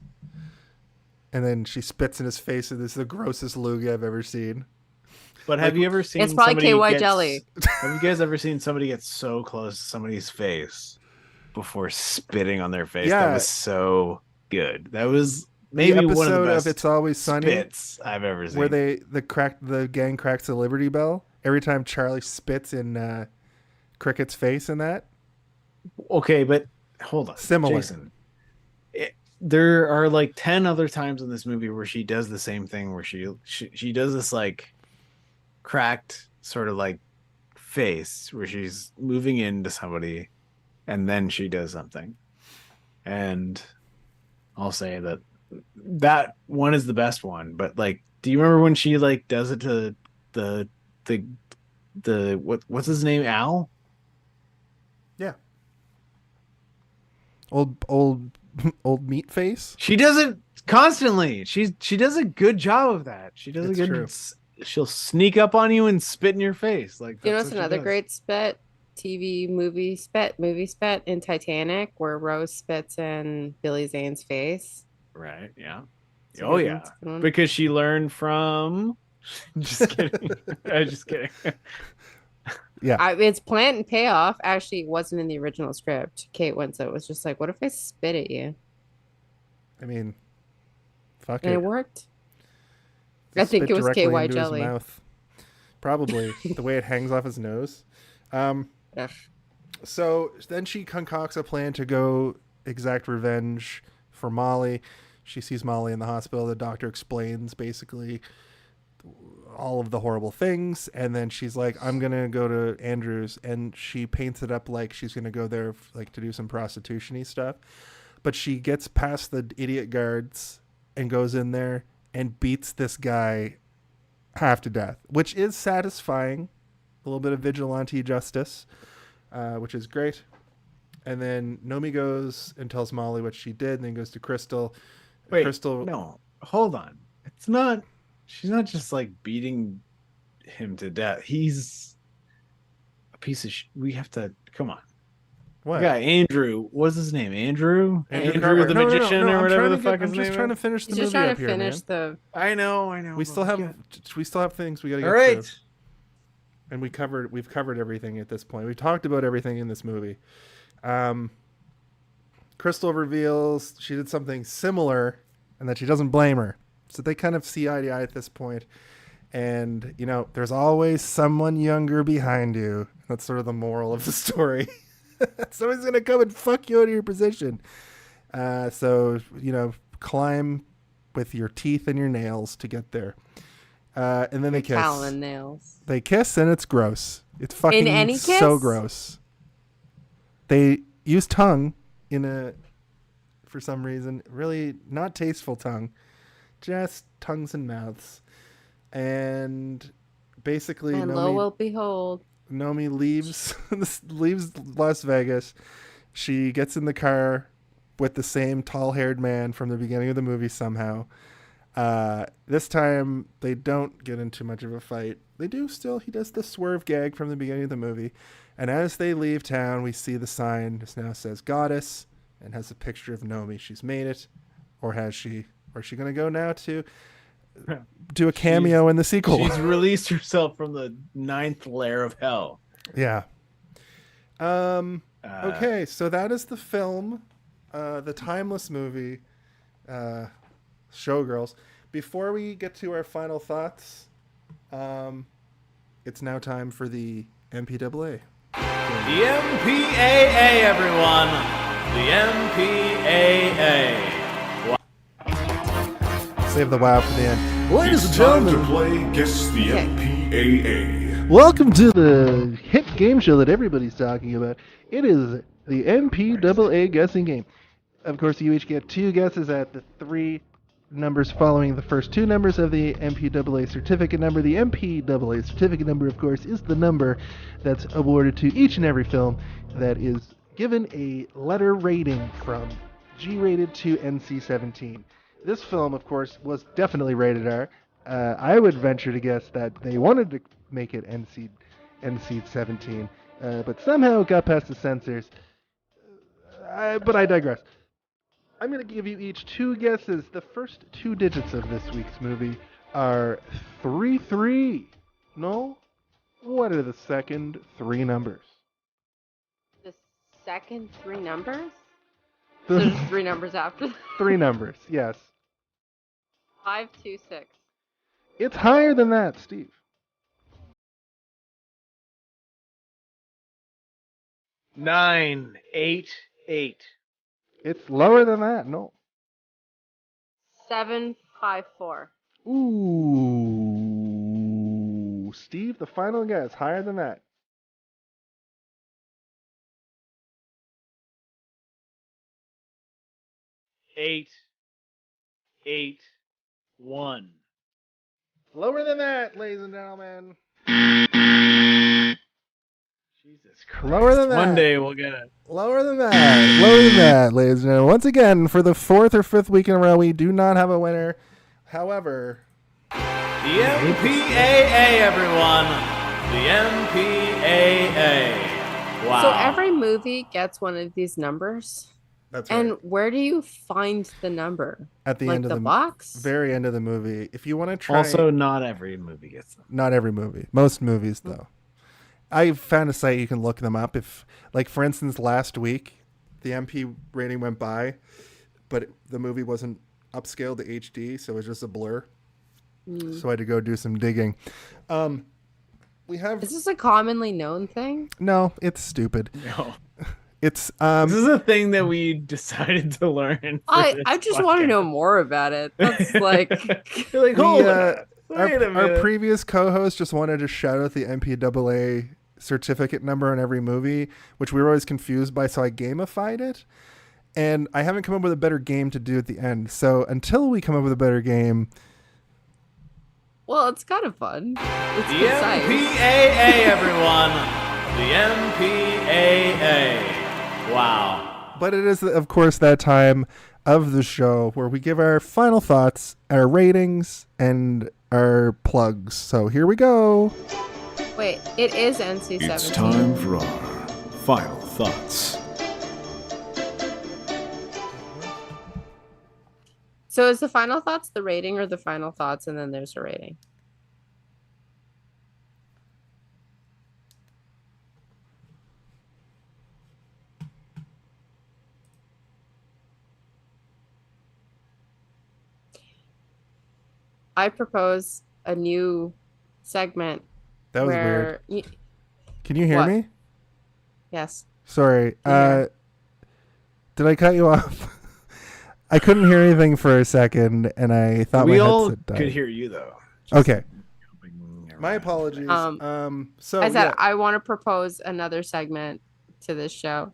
And then she spits in his face, and this is the grossest loogie I've ever seen. But have you ever seen? It's probably somebody KY get- jelly. Have you guys ever seen somebody get so close to somebody's face before spitting on their face? Yeah. That was so good. That was maybe the one episode of the best It's Always Sunny spits I've ever seen. where the gang cracks the Liberty Bell every time Charlie spits in Cricket's face in that. Okay, but hold on, Similar. Jason. There are like 10 other times in this movie where she does the same thing, where she does this like cracked sort of like face where she's moving into somebody and then she does something. And I'll say that one is the best one, but like, do you remember when she like does it to the what's his name, Al? Yeah. Old meat face. She does it constantly. She does a good job of that. She does It's a good. true. She'll sneak up on you and spit in your face. Like, You know that's what's what she another does. great spit? movie spit in Titanic, where Rose spits in Billy Zane's face. Right? Yeah. It's a Oh good yeah. one, it's a good one. Because she learned from. Just kidding. I'm just kidding. It's planned and payoff. Actually, it wasn't in the original script. Kate Winslet was just like, "What if I spit at you?" I mean, fuck And it. it worked. Just I think spit it was directly KY into his jelly. mouth. Probably the way it hangs off his nose. Ugh. So then she concocts a plan to go exact revenge for Molly. She sees Molly in the hospital. The doctor explains basically all of the horrible things, and then she's like, I'm gonna go to Andrew's, and she paints it up like she's gonna go there like to do some prostitution-y stuff. But she gets past the idiot guards and goes in there and beats this guy half to death, which is satisfying. A little bit of vigilante justice, which is great. And then Nomi goes and tells Molly what she did, and then goes to Cristal. Wait, Cristal, no, hold on. It's not. She's not just like beating him to death. He's a piece of. We have to come on. what? Yeah, Andrew. What's his name? Andrew Carver. the No, magician or I'm whatever trying the to fuck get- his I'm name just trying to is? finish the He's movie just trying up to here, finish man. the. I know. We still have things we got to get All right. through. And we've covered everything at this point. We talked about everything in this movie. Cristal reveals she did something similar and that she doesn't blame her. So they kind of see eye to eye at this point. And, you know, there's always someone younger behind you. That's sort of the moral of the story. Someone's going to come and fuck you out of your position. So, you know, climb with your teeth and your nails to get there. And then they kiss. Talon nails. They kiss and it's gross. It's fucking any kiss? so gross. They use tongue for some reason, really not tasteful tongue, just tongues and mouths. And basically And lo will behold. Nomi leaves Las Vegas. She gets in the car with the same tall-haired man from the beginning of the movie somehow. This time they don't get into much of a fight. They do still. He does the swerve gag from the beginning of the movie. And as they leave town, we see the sign. This now says Goddess and has a picture of Nomi. She's made it. Or has she? Or is she going to go now to do a cameo in the sequel? She's released herself from the 9th layer of hell. Yeah. Okay, so that is the film, the timeless movie, Showgirls. Before we get to our final thoughts, it's now time for the MPAA. The MPAA, everyone. The MPAA. Save the wow for the end. Ladies and It's time gentlemen, to play Guess the MPAA. welcome to the hit game show that everybody's talking about. It is the MPAA guessing game. Of course, you each get 2 guesses at the 3 numbers following the first 2 numbers of the MPAA certificate number. The MPAA certificate number, of course, is the number that's awarded to each and every film that is given a letter rating from G-rated to NC-17. This film, of course, was definitely rated R. I would venture to guess that they wanted to make it NC-17, but somehow it got past the censors. But I digress. I'm going to give you each 2 guesses. The first 2 digits of this week's movie are 33. No? What are the second 3 numbers? The second 3 numbers? So there's 3 numbers after that. 3 numbers, yes. 526. It's higher than that, Steve. 988. It's lower than that, no. 754. Ooh. Steve, the final guess, higher than that. 881. Lower than that, ladies and gentlemen. Jesus Christ. Lower than that. One day we'll get it. Lower than that. Lower than that, ladies and gentlemen. Once again, for the 4th or 5th week in a row, we do not have a winner. However, The MPAA, everyone. The MPAA. Wow. So every movie gets one of these numbers. that's right. And where do you find the number? At the Like end of the the box? very end of the movie, if you want to try. Also, not every movie gets them. Not every movie. Most movies, though. I found a site you can look them up. If, like, for instance, last week, the MP rating went by, but the movie wasn't upscaled to HD, so it was just a blur. So I had to go do some digging. We have Is this a commonly known thing? no. It's stupid. No. It's This is a thing that we decided to learn. I just want to know more about it. That's like You're like, hold on. our, Wait a our minute. previous co-host just wanted to shout out the MPAA certificate number in every movie, which we were always confused by, so I gamified it. And I haven't come up with a better game to do at the end. So until we come up with a better game, well, it's kind of fun. It's The concise. MPAA, everyone. The MPAA. Wow. but it is, of course, that time of the show where we give our final thoughts, our ratings, and our plugs. So here we go. Wait, it is NC-17. It's time for our final thoughts. So is the final thoughts the rating or the final thoughts and then there's a rating? I propose a new segment That was where weird. Can you hear What? me? yes. Sorry. Yeah. Did I cut you off? I couldn't hear anything for a second, and I thought We my all headset died. could hear you, though. Okay. My apologies. So I said yeah. I want to propose another segment to this show.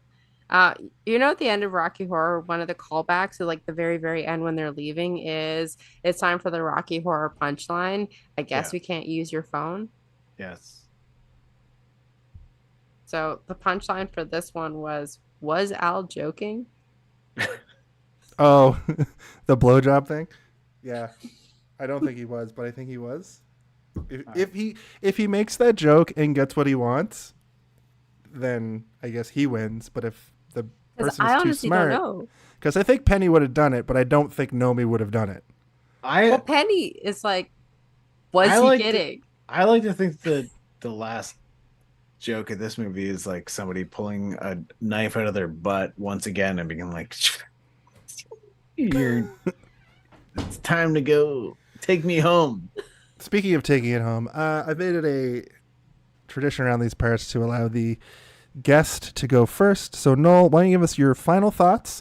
You know, at the end of Rocky Horror, one of the callbacks at like the very, very end when they're leaving is it's time for the Rocky Horror punchline. I guess Yeah. we can't use your phone. Yes. So the punchline for this one was Al joking? Oh, the blowjob thing? Yeah. I don't think he was, but I think he was. If he makes that joke and gets what he wants, then I guess he wins. But if the Because person I is too honestly smart, don't know. because I think Penny would have done it, but I don't think Nomi would have done it. Well, Penny is like, was I he like kidding? I like to think that the last joke of this movie is like somebody pulling a knife out of their butt once again and being like, "You're, it's time to go. Take me home." Speaking of taking it home, I've made it a tradition around these parts to allow the guest to go first. So, Noel, why don't you give us your final thoughts?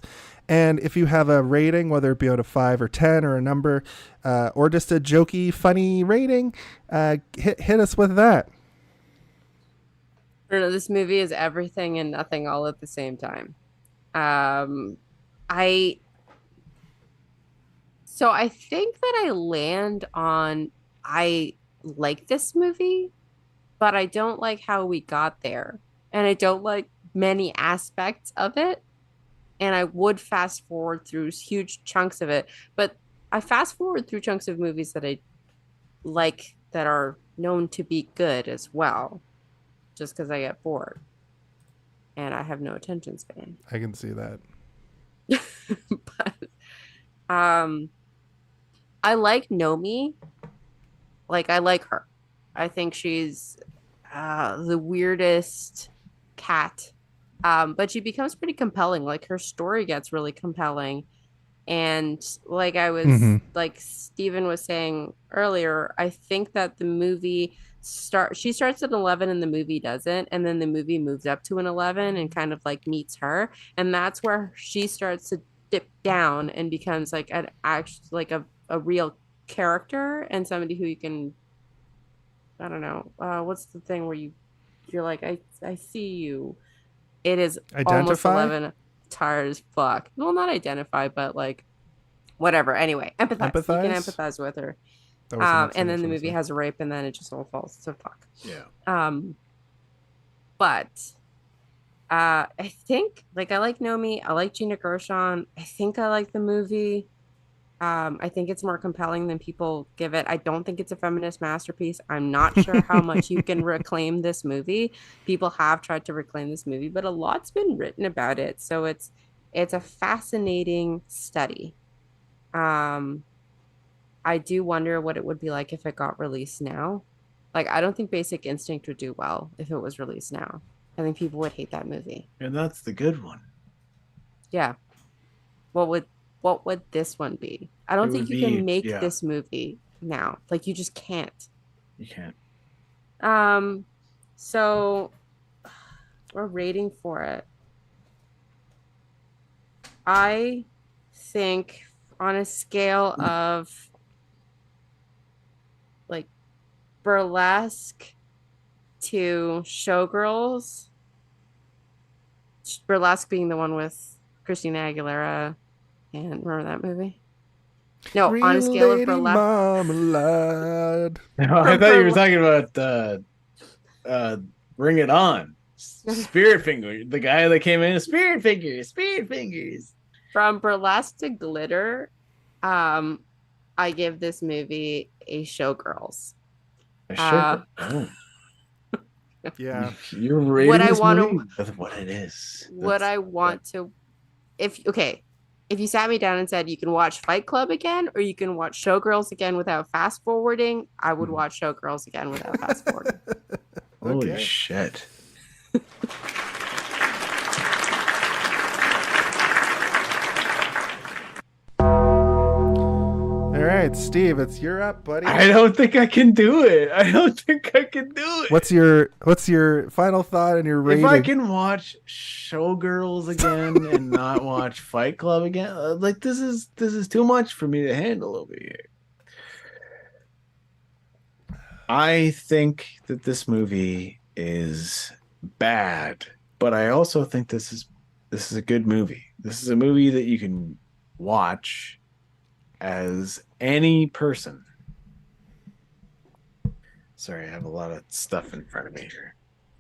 And if you have a rating, whether it be out of 5 or 10 or a number, or just a jokey, funny rating, hit us with that. I don't know, this movie is everything and nothing all at the same time. I think that I land on I like this movie, but I don't like how we got there. And I don't like many aspects of it. And I would fast forward through huge chunks of it. But I fast forward through chunks of movies that I like that are known to be good as well, just because I get bored. And I have no attention span. I can see that. But I like Nomi. Like, I like her. I think she's the weirdest cat. But she becomes pretty compelling. Like, her story gets really compelling. And like I was like Steven was saying earlier, I think that the movie she starts at 11 and the movie doesn't, and then the movie moves up to an 11 and kind of like meets her, and that's where she starts to dip down and becomes like an a real character and somebody who you can, I don't know, what's the thing where you're like, I see you. It is almost 11, tired as fuck. Well, not identify, but like whatever. Anyway, empathize. You can empathize with her. And then the movie has a rape, and then it just all falls to fuck. Yeah. But I think like I like Nomi. I like Gina Gershon. I think I like the movie. I think it's more compelling than people give it. I don't think it's a feminist masterpiece. I'm not sure how much you can reclaim this movie. People have tried to reclaim this movie, but a lot's been written about it. So it's a fascinating study. I do wonder what it would be like if it got released now. Like, I don't think Basic Instinct would do well if it was released now. I think people would hate that movie. And that's the good one. Yeah. What would this one be? I don't think you can make this movie now. Like, you just can't. You can't. So we're rating for it. I think on a scale of like Burlesque to Showgirls, Burlesque being the one with Christina Aguilera, and remember that movie? No, Real on a scale of Lady Burlesque. Marmalade. I thought you were talking about Bring It On. Spirit Finger, the guy that came in, Spirit Fingers. From Burlesque to Glitter, I give this movie a Showgirls. Yeah. You're rating What I this wanna- movie with what it is. What I want to, if you sat me down and said you can watch Fight Club again or you can watch Showgirls again without fast forwarding, I would watch Showgirls again without fast forwarding. Holy shit. All right, Steve, it's you're up, buddy. I don't think I can do it. What's your final thought and your rating? If I can watch Showgirls again and not watch Fight Club again, like this is too much for me to handle over here. I think that this movie is bad, but I also think this is a good movie. This is a movie that you can watch as any person. Sorry, I have a lot of stuff in front of me here,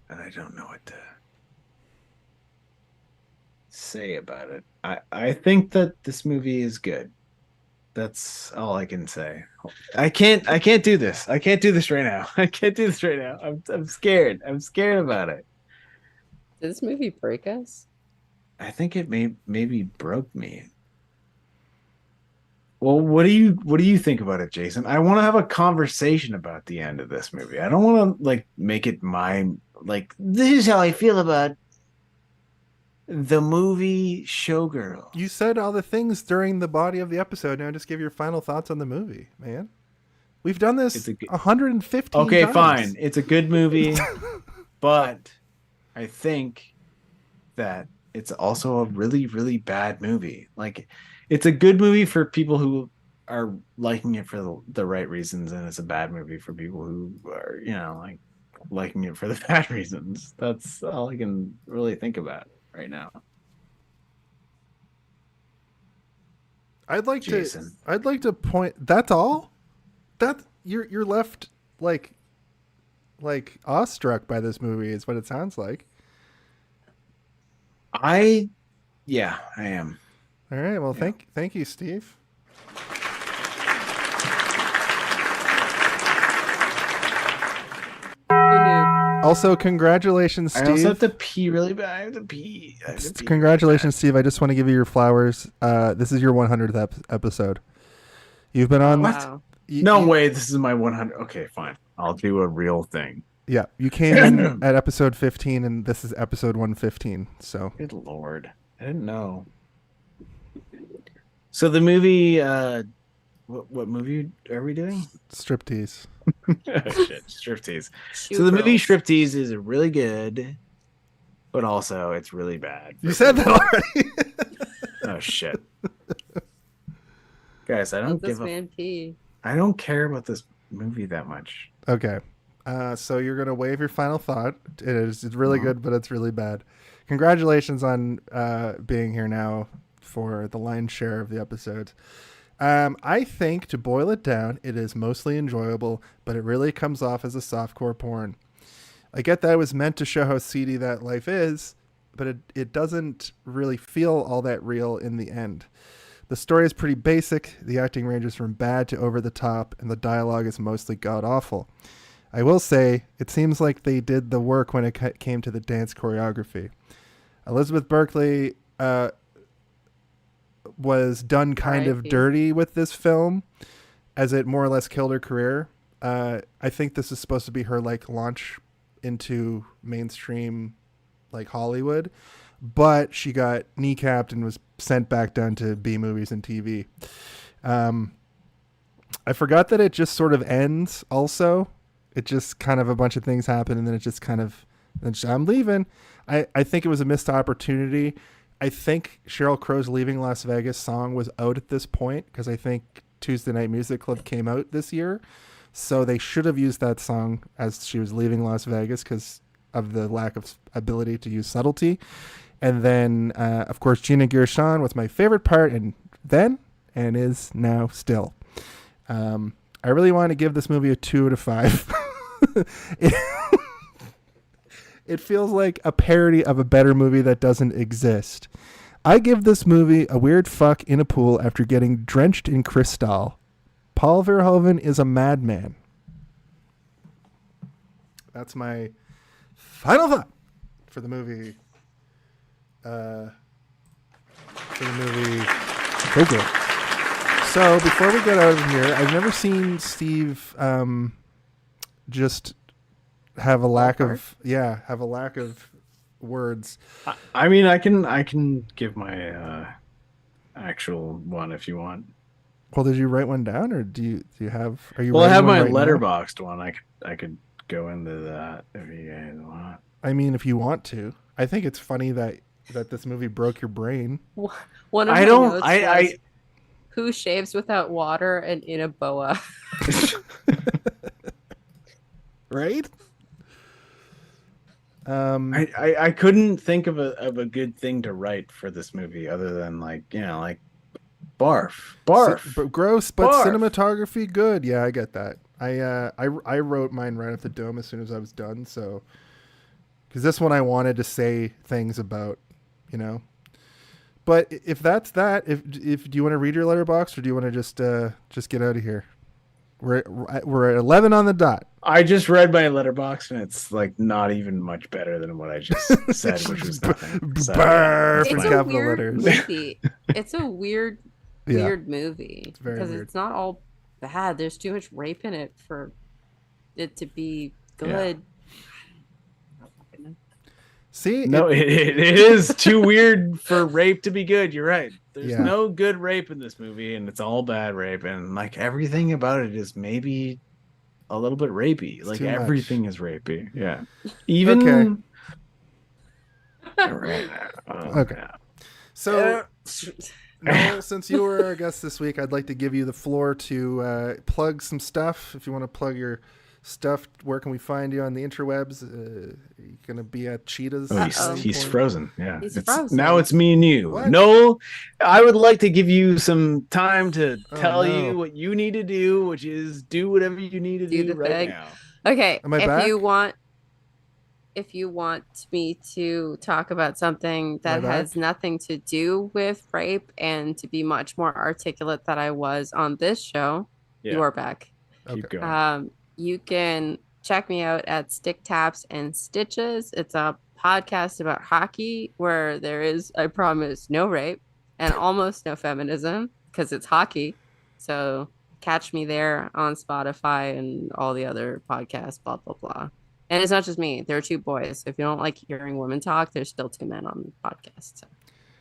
and I don't know what to say about it. I think that this movie is good. That's all I can say. I can't do this. I can't do this right now. I'm scared. I'm scared about it. Did this movie break us? I think it maybe broke me. Well, what do you think about it, Jason? I want to have a conversation about the end of this movie. I don't want to like make it this is how I feel about the movie Showgirl. You said all the things during the body of the episode. Now just give your final thoughts on the movie, man. We've done this 115 Okay, times. fine. It's a good movie, but I think that it's also a really, really bad movie. Like, it's a good movie for people who are liking it for the right reasons, and it's a bad movie for people who are, like liking it for the bad reasons. That's all I can really think about right now. I'd like Jason. to point. That's all. That you're left like awestruck by this movie is what it sounds like. I am. All right. Well, Yeah. thank you, Steve. Who knew? Also, congratulations, Steve. I also have to pee really bad. I have to pee. Congratulations, Steve. I just want to give you your flowers. This is your 100th episode. You've been on. Wow. No way. This is my 100. Okay, fine. I'll do a real thing. Yeah, you came in at episode 15, and this is episode 115. So. Good Lord. I didn't know. So the movie, what movie are we doing? Striptease. Oh, shit, Striptease. So the movie Striptease is really good, but also it's really bad. You said that already. Oh shit, guys! I don't Let this give a. man pee. I don't care about this movie that much. Okay. So you're gonna waive your final thought. It's really good, but it's really bad. Congratulations on being here now for the lion's share of the episodes. I think, to boil it down, it is mostly enjoyable, but it really comes off as a softcore porn. I get that it was meant to show how seedy that life is, but it doesn't really feel all that real in the end. The story is pretty basic, the acting ranges from bad to over the top, and the dialogue is mostly god-awful. I will say, it seems like they did the work when it came to the dance choreography. Elizabeth Berkley was done kind of dirty with this film, as it more or less killed her career. I think this is supposed to be her launch into mainstream Hollywood, but she got kneecapped and was sent back down to B movies and TV. I forgot that it just sort of ends also. It just kind of a bunch of things happen, and then it just kind of, I'm leaving. I think it was a missed opportunity. I think Sheryl Crow's Leaving Las Vegas song was out at this point, because I think Tuesday Night Music Club came out this year. So they should have used that song as she was leaving Las Vegas because of the lack of ability to use subtlety. And then, of course, Gina Gershon was my favorite part and is now still. I really want to give this movie a 2 out of 5. It feels like a parody of a better movie that doesn't exist. I give this movie a weird fuck in a pool after getting drenched in Cristal. Paul Verhoeven is a madman. That's my final thought for the movie. Showgirls. So before we get out of here, I've never seen Steve just have a lack of words. I mean, I can give my actual one if you want. Well, did you write one down, or do you have? Are you? Well, I have my right letterboxed one. I could go into that if you guys want. I mean, if you want to. I think it's funny that this movie broke your brain. One of my notes was, who shaves without water and in a boa? Right? I couldn't think of a good thing to write for this movie other than barf, gross, but barf. Cinematography good. Yeah, I get that. I wrote mine right off the dome as soon as I was done. So, because this one I wanted to say things about, But if that's that, if do you want to read your letterbox, or do you want to just get out of here? We're at 11 on the dot. I just read my letterbox and it's not even much better than what I just said, which was nothing. So, it's a weird movie. It's a weird movie because it's not all bad. There's too much rape in it for it to be good. Yeah. See, no, it is too weird for rape to be good. You're right. There's no good rape in this movie, and it's all bad rape, and everything about it is maybe a little bit rapey. Everything is rapey. Yeah, even Right. Okay. So, Noel, since you were our guest this week, I'd like to give you the floor to plug some stuff. If you want to plug your stuff, where can we find you on the interwebs? You're going to be at Cheetahs? Oh, he's frozen. Yeah. He's frozen. Now it's me and you. What? Noel, I would like to give you some time to tell no. you what you need to do, which is do whatever you need to Do do the right thing. now. Okay. Am I back? If you want me to talk about something that Am I back? has nothing to do with rape and to be much more articulate than I was on this show, Yeah. you are back. Keep going. You can check me out at Stick Taps and Stitches. It's a podcast about hockey where there is, I promise, no rape and almost no feminism because it's hockey. So catch me there on Spotify and all the other podcasts, blah, blah, blah. And it's not just me. There are two boys. If you don't like hearing women talk, there's still two men on the podcast. So.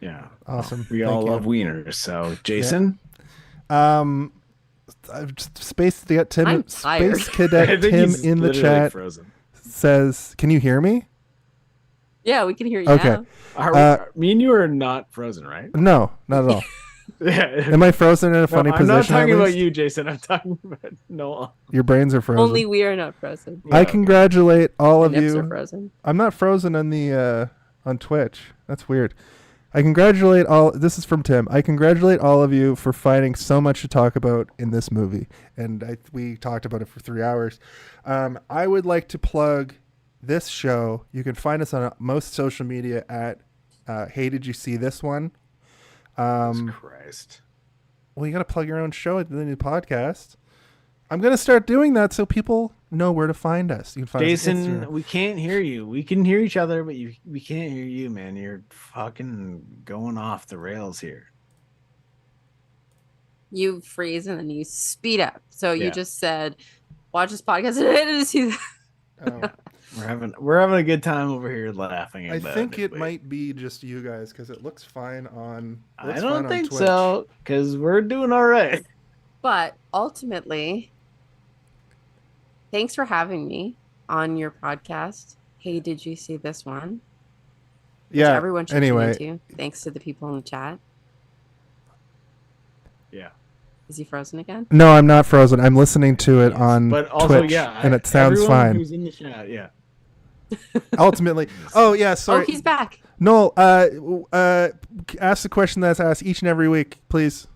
Yeah. Awesome. We Thank all you. love wieners. So, Jason? Space Cadet Tim, I'm tired. Space Cadet Tim in the chat Frozen. says, "Can you hear me?" Yeah, we can hear you Okay. now. Me and you are not frozen, right? No, not at all. Yeah. Am I frozen in a funny I'm position? not talking at about least? you, Jason. I'm talking about Noel. Your brains are frozen. Only we are not frozen. I congratulate all The of nips you. are frozen. I'm not frozen on the on Twitch. That's weird. I congratulate all. This is from Tim. I congratulate all of you for finding so much to talk about in this movie, and we talked about it for 3 hours. I would like to plug this show. You can find us on most social media at Hey, did you see this one? Jesus Christ. Well, you got to plug your own show at the new podcast. I'm gonna start doing that so people know where to find us. You can find us on Jason, Instagram. we can't hear you. We can hear each other, but we can't hear you, man. You're fucking going off the rails here. You freeze and then you speed up. So you Yeah. just said, watch this podcast. I didn't see that. Oh. We're having a good time over here laughing. I about think it but might be just you guys because it looks fine on. I don't think so, because we're doing all right. But ultimately, thanks for having me on your podcast. Hey, did you see this one? Which Yeah. everyone should Anyway, tune into, thanks to the people in the chat. Yeah. Is he frozen again? no, I'm not frozen. I'm listening to it Yes, on but also, Twitch, yeah, and it sounds everyone fine. Who's in the chat, yeah. Ultimately, oh yeah, sorry. Oh, he's back. Noel, ask the question that's asked each and every week, please.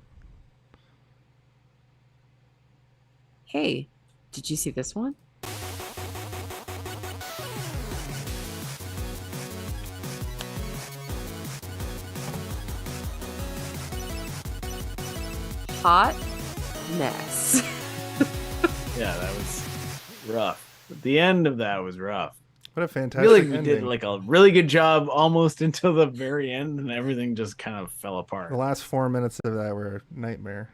Hey, did you see this one? Hot mess. Yeah, that was rough. The end of that was rough. What a I fantastic feel like we ending. did like a really good job almost until the very end, and everything just kind of fell apart. The last 4 minutes of that were a nightmare.